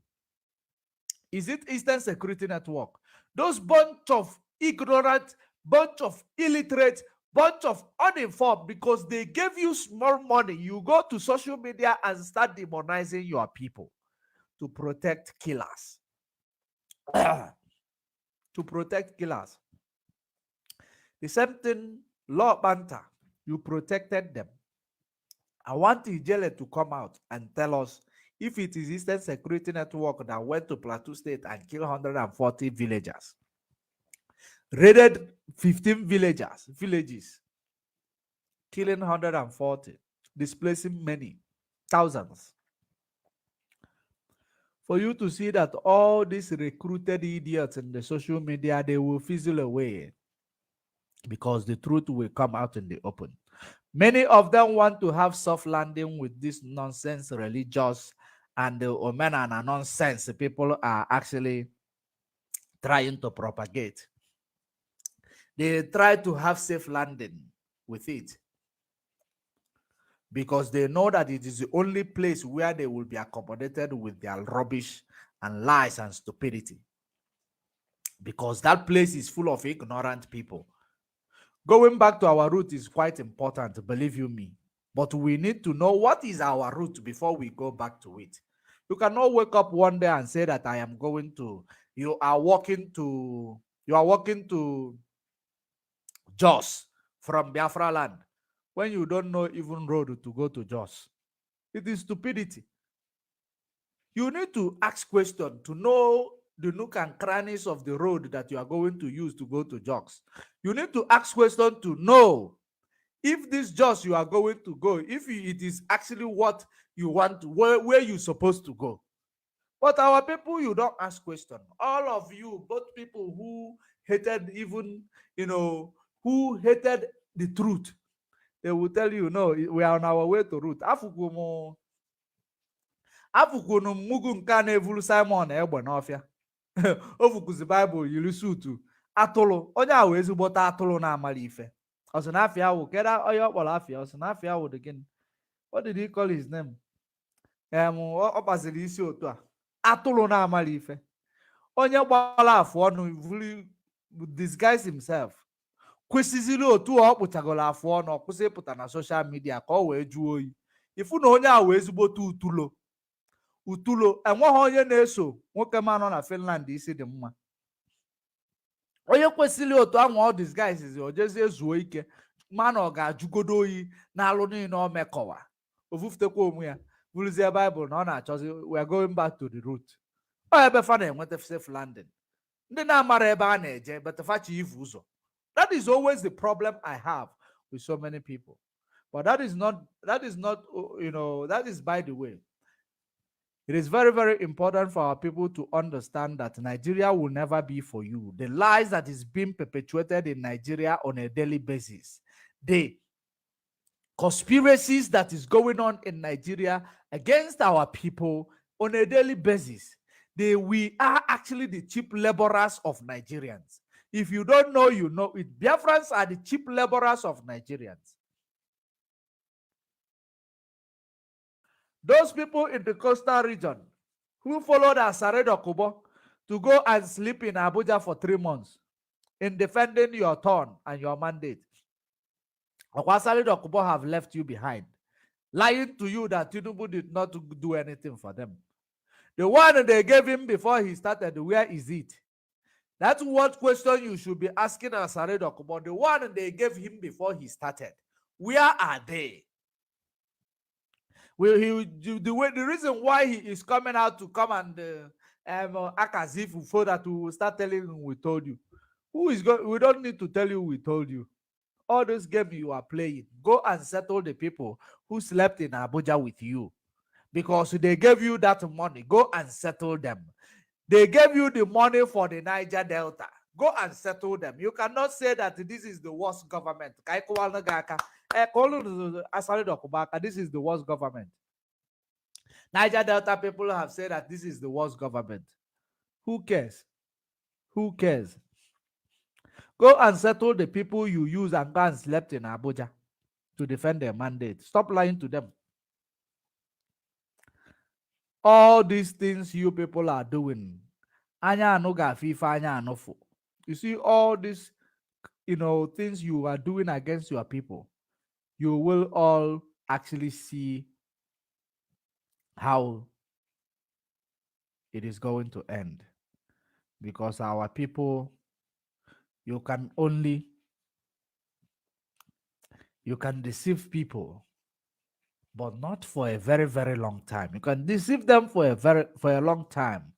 Is it Eastern Security Network? Those bunch of ignorant, bunch of illiterate, bunch of uninformed, because they gave you small money. You go to social media and start demonizing your people to protect killers. To protect killers. The same thing, Law Banta, you protected them. I want Ijele to come out and tell us if it is Eastern Security Network that went to Plateau State and killed 140 villagers, raided 15 villages, killing 140, displacing many, thousands. For you to see that all these recruited idiots in the social media, they will fizzle away because the truth will come out in the open. Many of them want to have soft landing with this nonsense religious and the Omenana nonsense people are actually trying to propagate. They try to have safe landing with it because they know that it is the only place where they will be accommodated with their rubbish and lies and stupidity, because that place is full of ignorant people. Going back to our root is quite important, believe you me. But we need to know what is our root before we go back to it. You cannot wake up one day and say that I am going to, you are walking to Jos from Biafra land when you don't know even road to go to Jos. It is stupidity. You need to ask questions to know the nook and crannies of the road that you are going to use to go to Jos. You need to ask questions to know if this Jos you are going to go, if it is actually what you want, where you're supposed to go. But our people, you don't ask questions. All of you, both people who hated even, who hated the truth, they will tell you, no, we are on our way to root. Afụkwunu mmugu nke a na-evulu Simon egbe n'ọfịa. O fukuzi Baịbụl yiri sutu atụrụ, onye ahụ ezigbote atụrụ na-amara ife. Ọ sị na afịa ahụ, kedu onye ọ kpọrọ afịa? Ọ sị na afịa ahụ dị gịnị? What did he call his name? Ọ kpaziri isi otu a, atụrụ na-amara ife. Onye gbara afụ ọnụ, disguise himself, kwesịziri otu ọ kpụchagoro afụ ọnụ, ọ kwụsị ịpụta na social media ka ọ wee jụọ oyi. Ifu na onye ahụ ezigbote utulo enweghị onye na-eso nwoke ma nọ na Finland isi dị mma. onye kwesịrị otu ahụ all these guys is ojezie zuo ike mana ọ ga-ajụgodo oyi na-alụ niile o mekọwa ofufutekwa onwe ya bụrụzie Bible na ọ na-achọzi we are going back to the root. Ọ ebe fa na-enweta safe landing. Ndị na-amara ebe a na-eje betafachi ivu ụzọ. That is always the problem I have with so many people. But that is not, that is by the way. It is very, very important for our people to understand that Nigeria will never be for you. The lies that is being perpetuated in Nigeria on a daily basis, the conspiracies that is going on in Nigeria against our people on a daily basis, we are actually the cheap laborers of Nigerians. If you don't know, you know it. Biafrans are the cheap laborers of Nigerians. Those people in the coastal region who followed Asare Dokubo to go and sleep in Abuja for 3 months in defending your turn and your mandate, Asare Dokubo have left you behind, lying to you that Tinubu did not do anything for them. The one they gave him before he started, where is it? That's what question you should be asking Asare Dokubo. The one they gave him before he started, where are they? The reason why he is coming out to come and act as if so that we will start telling him we told you. We don't need to tell you we told you. All those games you are playing, go and settle the people who slept in Abuja with you. Because they gave you that money. Go and settle them. They gave you the money for the Niger Delta. Go and settle them. You cannot say that this is the worst government. This is the worst government. Niger Delta people have said that this is the worst government. Who cares? Who cares? Go and settle the people you use and go and slept in Abuja to defend their mandate. Stop lying to them. All these things you people are doing. You see all these, things you are doing against your people. You will all actually see how it is going to end. Because our people, you can deceive people, but not for a very, very long time. You can deceive them for a long time,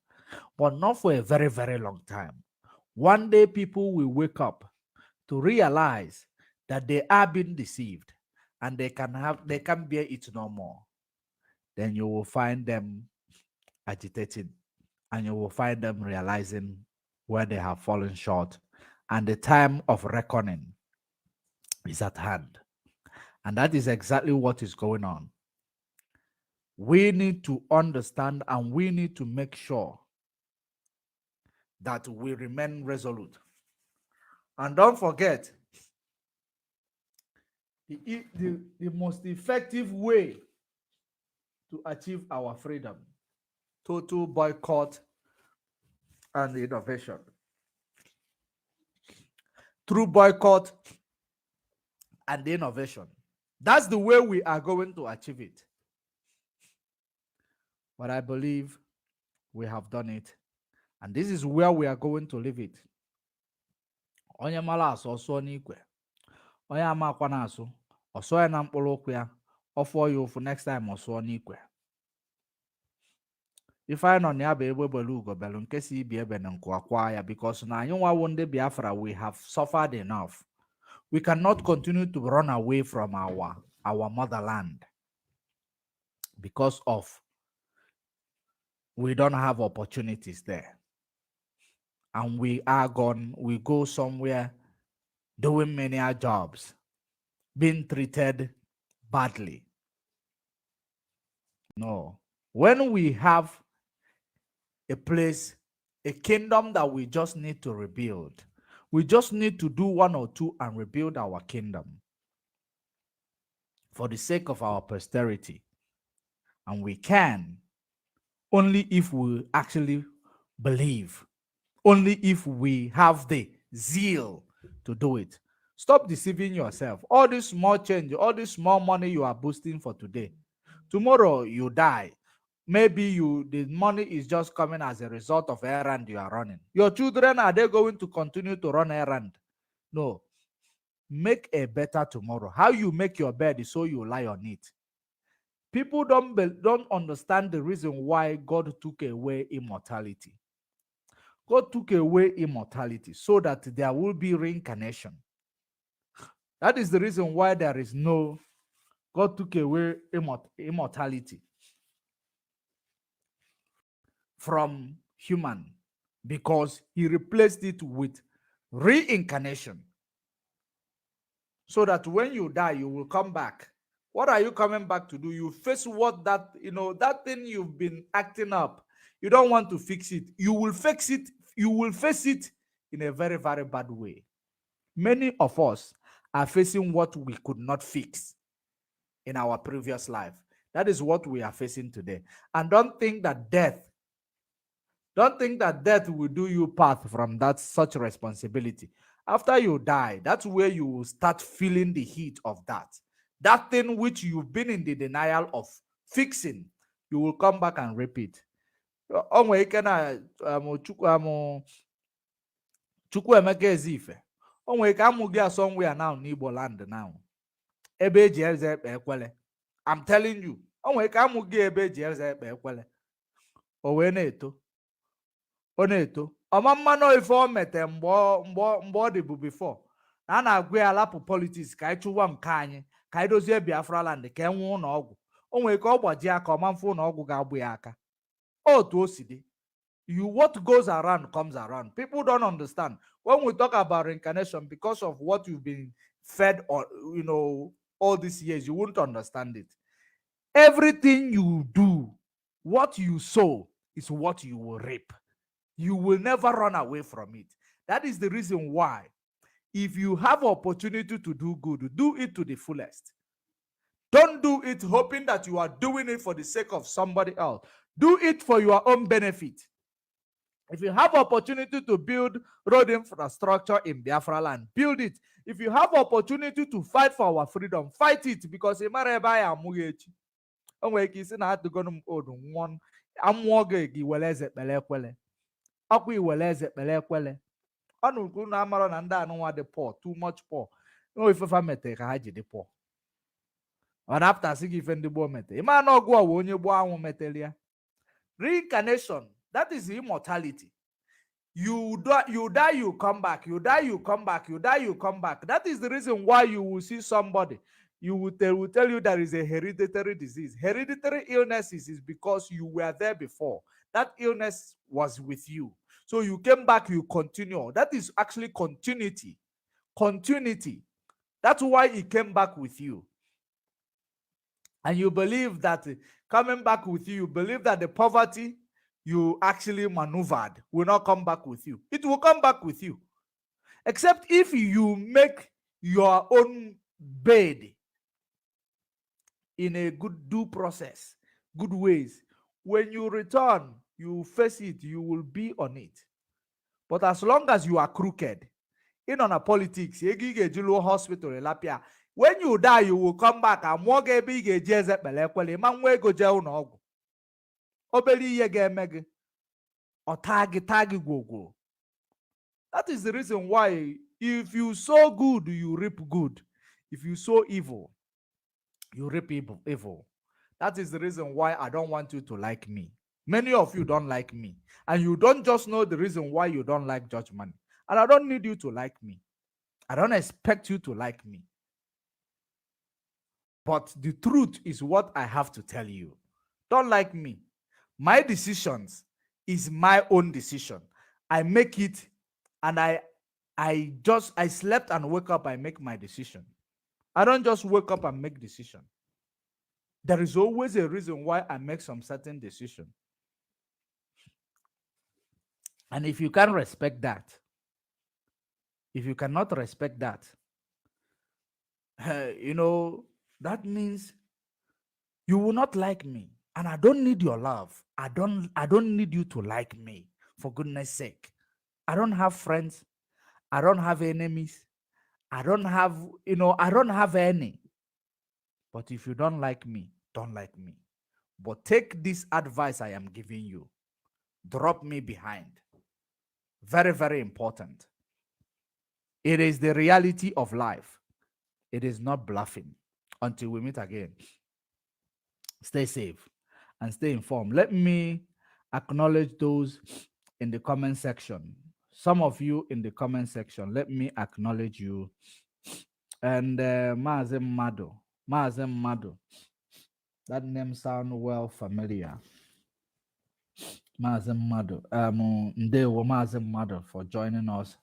but not for a very, very long time. One day people will wake up to realize that they are being deceived and they can bear it no more. Then you will find them agitating and you will find them realizing where they have fallen short, and the time of reckoning is at hand. And that is exactly what is going on. We need to understand and we need to make sure that we remain resolute. And don't forget, the most effective way to achieve our freedom, total boycott and innovation. Through boycott and innovation. That's the way we are going to achieve it. But I believe we have done it. And this is where we are going to leave it. Onye mara asụ ọsụọ n'ikwe. Onye amakwa na asụ, ọsụọ ya na mkpụrụ ụkwụ ya, ọfụọ ya ụfụ next time ọsụọ n'ikwe. If I know ya bụ egbe belu ugo belu nke si ibi ebe na nkụ akwa ya, because na anyị nwawo ndị Biafra, we have suffered enough. We cannot continue to run away from our motherland because of we don't have opportunities there. And we are gone, we go somewhere doing many jobs, being treated badly. No. When we have a place, a kingdom that we just need to rebuild, we just need to do 1 or 2 and rebuild our kingdom for the sake of our posterity. And we can only if we actually believe, only if we have the zeal to do it. Stop deceiving yourself. All this small change, all this small money you are boosting for today, tomorrow you die. maybe the money is just coming as a result of errand you are running. Your children, are they going to continue to run errand? No. Make a better tomorrow. How you make your bed is so you lie on it. People don't understand the reason why God took away immortality. God took away immortality so that there will be reincarnation. That is the reason why there is no, God took away immortality from human, because he replaced it with reincarnation. So that when you die, you will come back. What are you coming back to do? You face what that thing you've been acting up. You don't want to fix it. You will fix it. You will face it in a very, very bad way. Many of us are facing what we could not fix in our previous life. That is what we are facing today. And don't think that death will do you path from that such responsibility. After you die, that's where you will start feeling the heat of that. That thing which you've been in the denial of fixing, you will come back and repeat. Chukwuemeka Ezife, o nwere ka amụ gị somewhere now n'Igbo land now, ebe eji eze ekpe ekwele. I'm telling you, o nwere ka amụ gị ebe eji eze ekpe ekwele. O wee na-eto, ọ na-eto, ọma mmanụ ife o mete mgbe ọ dị bụ before na a na-agwa ya lapụ politiks ka anyị chụwa nke anyị, ka anyị dozie Biafra land, ka e nwee ụlọ ọgwụ. O nwere ka ọ gbajie aka, ọma mfe ụlọ ọgwụ ga-agbụ ya aka. Otu o si dị, what goes around comes around. People don't understand when we talk about reincarnation, because of what you've been fed, or all these years, you won't understand it. Everything you do, what you sow is what you will reap. You will never run away from it. That is the reason why, if you have opportunity to do good, do it to the fullest. Don't do it hoping that you are doing it for the sake of somebody else. Do it for your own benefit. If you have opportunity to build road infrastructure in Biafra land, build it. If you have opportunity to fight for our freedom, fight it, because akwa iweleze ekpele ekwele. Ọnụ na amara na ndị anụnwa dị poor, too much poor. No ifefa mete ka ha ji dị poor. Ọ na-apụta sị gị ife ndị gboo mete. Ịma na ọgụ ọwa onye gboo anwụ metere ya. Reincarnation, that is immortality. You die, you come back. You die, you come back. You die, you come back. That is the reason why you will see somebody. Will tell you there is a hereditary disease. Hereditary illnesses is because you were there before. That illness was with you. So you came back, you continue. That is actually continuity. Continuity. That's why it came back with you. And you believe that coming back with you believe that the poverty you actually maneuvered will not come back with you. It will come back with you. Except if you make your own bed in a good due process, good ways. When you return, you face it, you will be on it. But as long as you are crooked, in on a politics, hospital, when you die, you will come back and walk a big That is the reason why if you sow good, you reap good. If you sow evil, you reap evil. That is the reason why I don't want you to like me. Many of you don't like me. And you don't just know the reason why you don't like judgment. And I don't need you to like me. I don't expect you to like me. But the truth is what I have to tell you. Don't like me. My decisions is my own decision. I make it, and I slept and wake up, I make my decision. I don't just wake up and make decision. There is always a reason why I make some certain decision. And if you can't respect that, if you cannot respect that, that means you will not like me. And I don't need your love. I don't need you to like me, for goodness sake. I don't have friends. I don't have enemies. I don't have any. But if you don't like me, don't like me. But take this advice I am giving you. Drop me behind. Very, very important. It is the reality of life. It is not bluffing. Until we meet again, stay safe and stay informed. Let me acknowledge those in the comment section. Some of you in the comment section, let me acknowledge you. And Mazi Nnamdi, that name sounds well familiar. Mazi Nnamdi, Ndewo Mazi Nnamdi for joining us.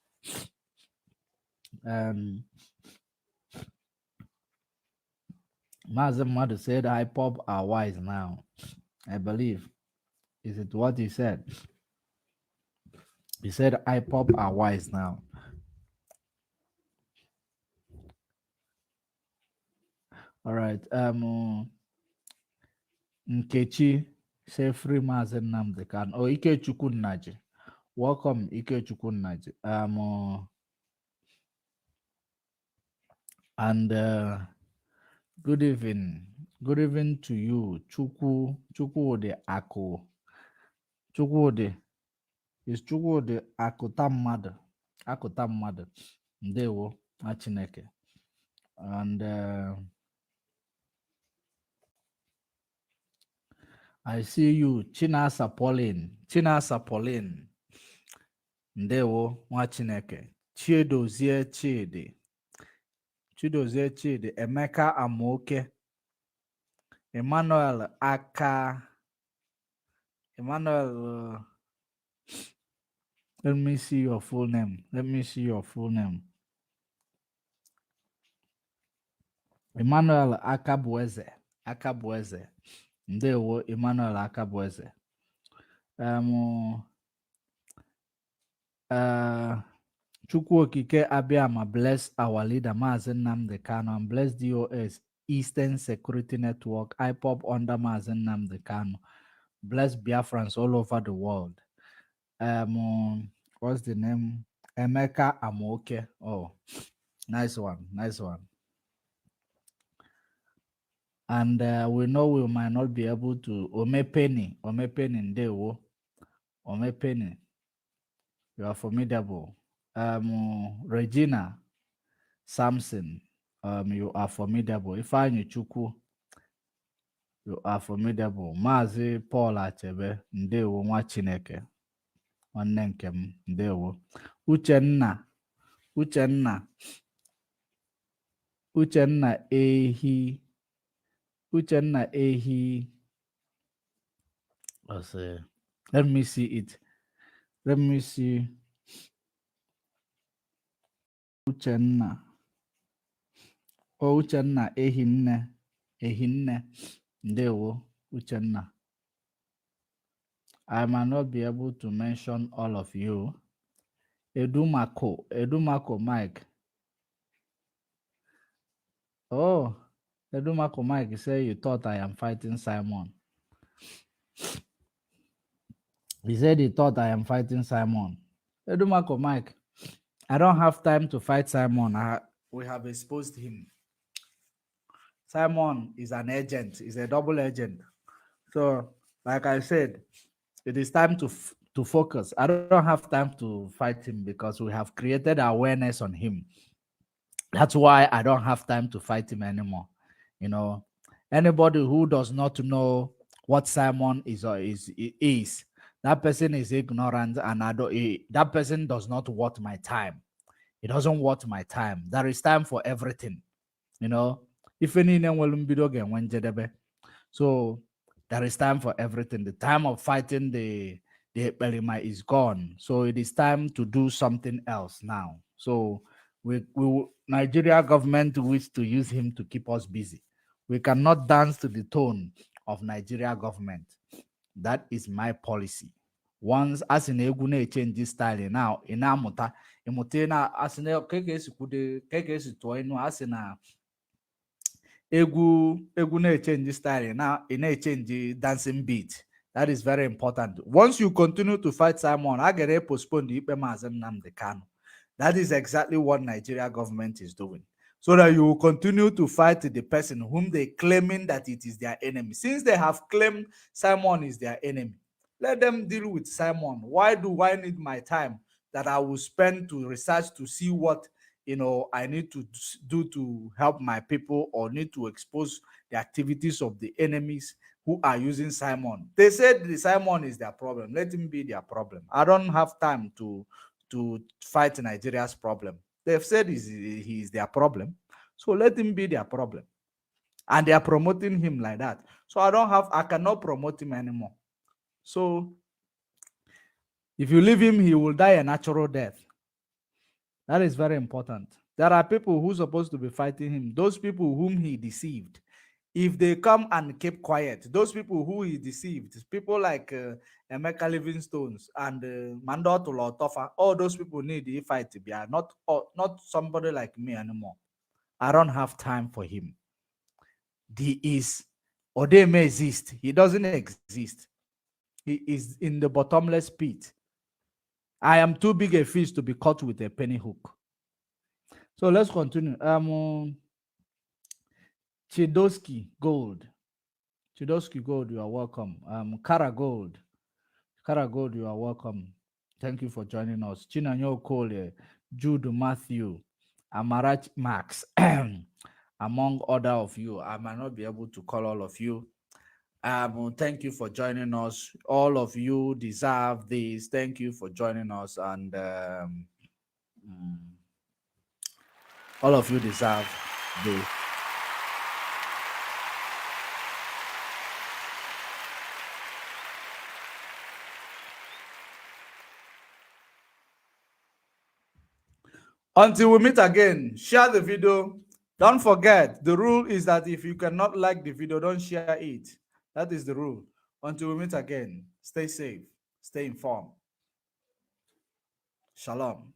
Mazi Nnamdi said IPOB are wise now. I believe. Is it what he said? He said IPOB are wise now. All right. Nkechi say free Mazi Nnamdi Kanu. Oh, Ikechukwu Nnaji. Welcome, Ikechukwu Nnaji. And good evening. Good evening to you, Chukwudi Ako. Chukwudi. Is Chukwudi Akuta mmadụ. Akuta mmadụ. Ndewo, Chineke. And I see you, Chinasa Pauline. Chinasa Pauline. Ndewo, Chineke. Chiedozie Chidi. Chidozie Chidi. Emeka Amoke. Emmanuel Aka. Emmanuel. Let me see your full name. Let me see your full name. Emmanuel Akabueze. Akabueze. Ndewo Emmanuel Akabueze. Chukwu Okike Abiyama bless our leader Mazi Nnamdi Kanu and bless DOS Eastern Security Network IPOB under Mazi Nnamdi Kanu. Bless Biafrans all over the world. What's the name? Emeka Amoke. Oh, nice one, nice one. And we know we might not be able to. Omepenny Ndewo. Omepenny, you are formidable. Regina Samson, you are formidable. Ifeanyi Chukwu, you are formidable. Mazi Paul Achebe, Ndewo nwa Chineke. Nwanne nke m, Ndewo. Uchenna Ehi. Let's see. Let me see it. Let me see. Uchenna. Oh, Uchenna Ehinne. Ndewo, Uchenna. I might not be able to mention all of you. Edumako Mike. Oh, Edumako Mike say you thought I am fighting Simon. He said he thought I am fighting Simon. Edumako Mike, I don't have time to fight Simon. We have exposed him. Simon is an agent. He's a double agent. So, like I said, it is time to focus. I don't have time to fight him because we have created awareness on him. That's why I don't have time to fight him anymore. You know, anybody who does not know what Simon is, that person is ignorant, and that person does not worth my time. It doesn't worth my time. There is time for everything. You know, if any so there is time for everything. The time of fighting the Belima is gone. So it is time to do something else now. So Nigeria government wish to use him to keep us busy. We cannot dance to the tone of Nigeria government. That is my policy. Once as in egune change this style now, in amuta, imutena as in keke to inu as in egune change this style now, in a change the dancing beat. That is very important. Once you continue to fight Simon, I get a postpone the Mazi Nnamdi Kanu. That is exactly what Nigeria government is doing. so that you will continue to fight the person whom they claiming that it is their enemy. Since they have claimed Simon is their enemy, let them deal with Simon. Why do I need my time that I will spend to research to see what I need to do to help my people, or need to expose the activities of the enemies who are using Simon? They said the Simon is their problem. Let him be their problem. I don't have time to fight Nigeria's problem. They've said he is their problem, so let him be their problem. And they are promoting him like that. So I cannot promote him anymore. So if you leave him, he will die a natural death. That is very important. There are people who are supposed to be fighting him, those people whom he deceived. If they come and keep quiet, those people who he deceived, people like Emeka Livingstones and Mando Tulotofa, all those people need the fight to be not somebody like me anymore. I don't have time for him. He is, or they may exist. He doesn't exist. He is in the bottomless pit. I am too big a fish to be caught with a penny hook. So let's continue. Chidoski Gold. Chidoski Gold, you are welcome. Kara Gold, you are welcome. Thank you for joining us. Chinanyo Kole, Jude Matthew, Amarach Max, among other of you. I might not be able to call all of you. Thank you for joining us. All of you deserve this. Thank you for joining us, and all of you deserve this. Until we meet again, share the video. Don't forget, the rule is that if you cannot like the video, don't share it. That is the rule. Until we meet again, stay safe, stay informed. Shalom.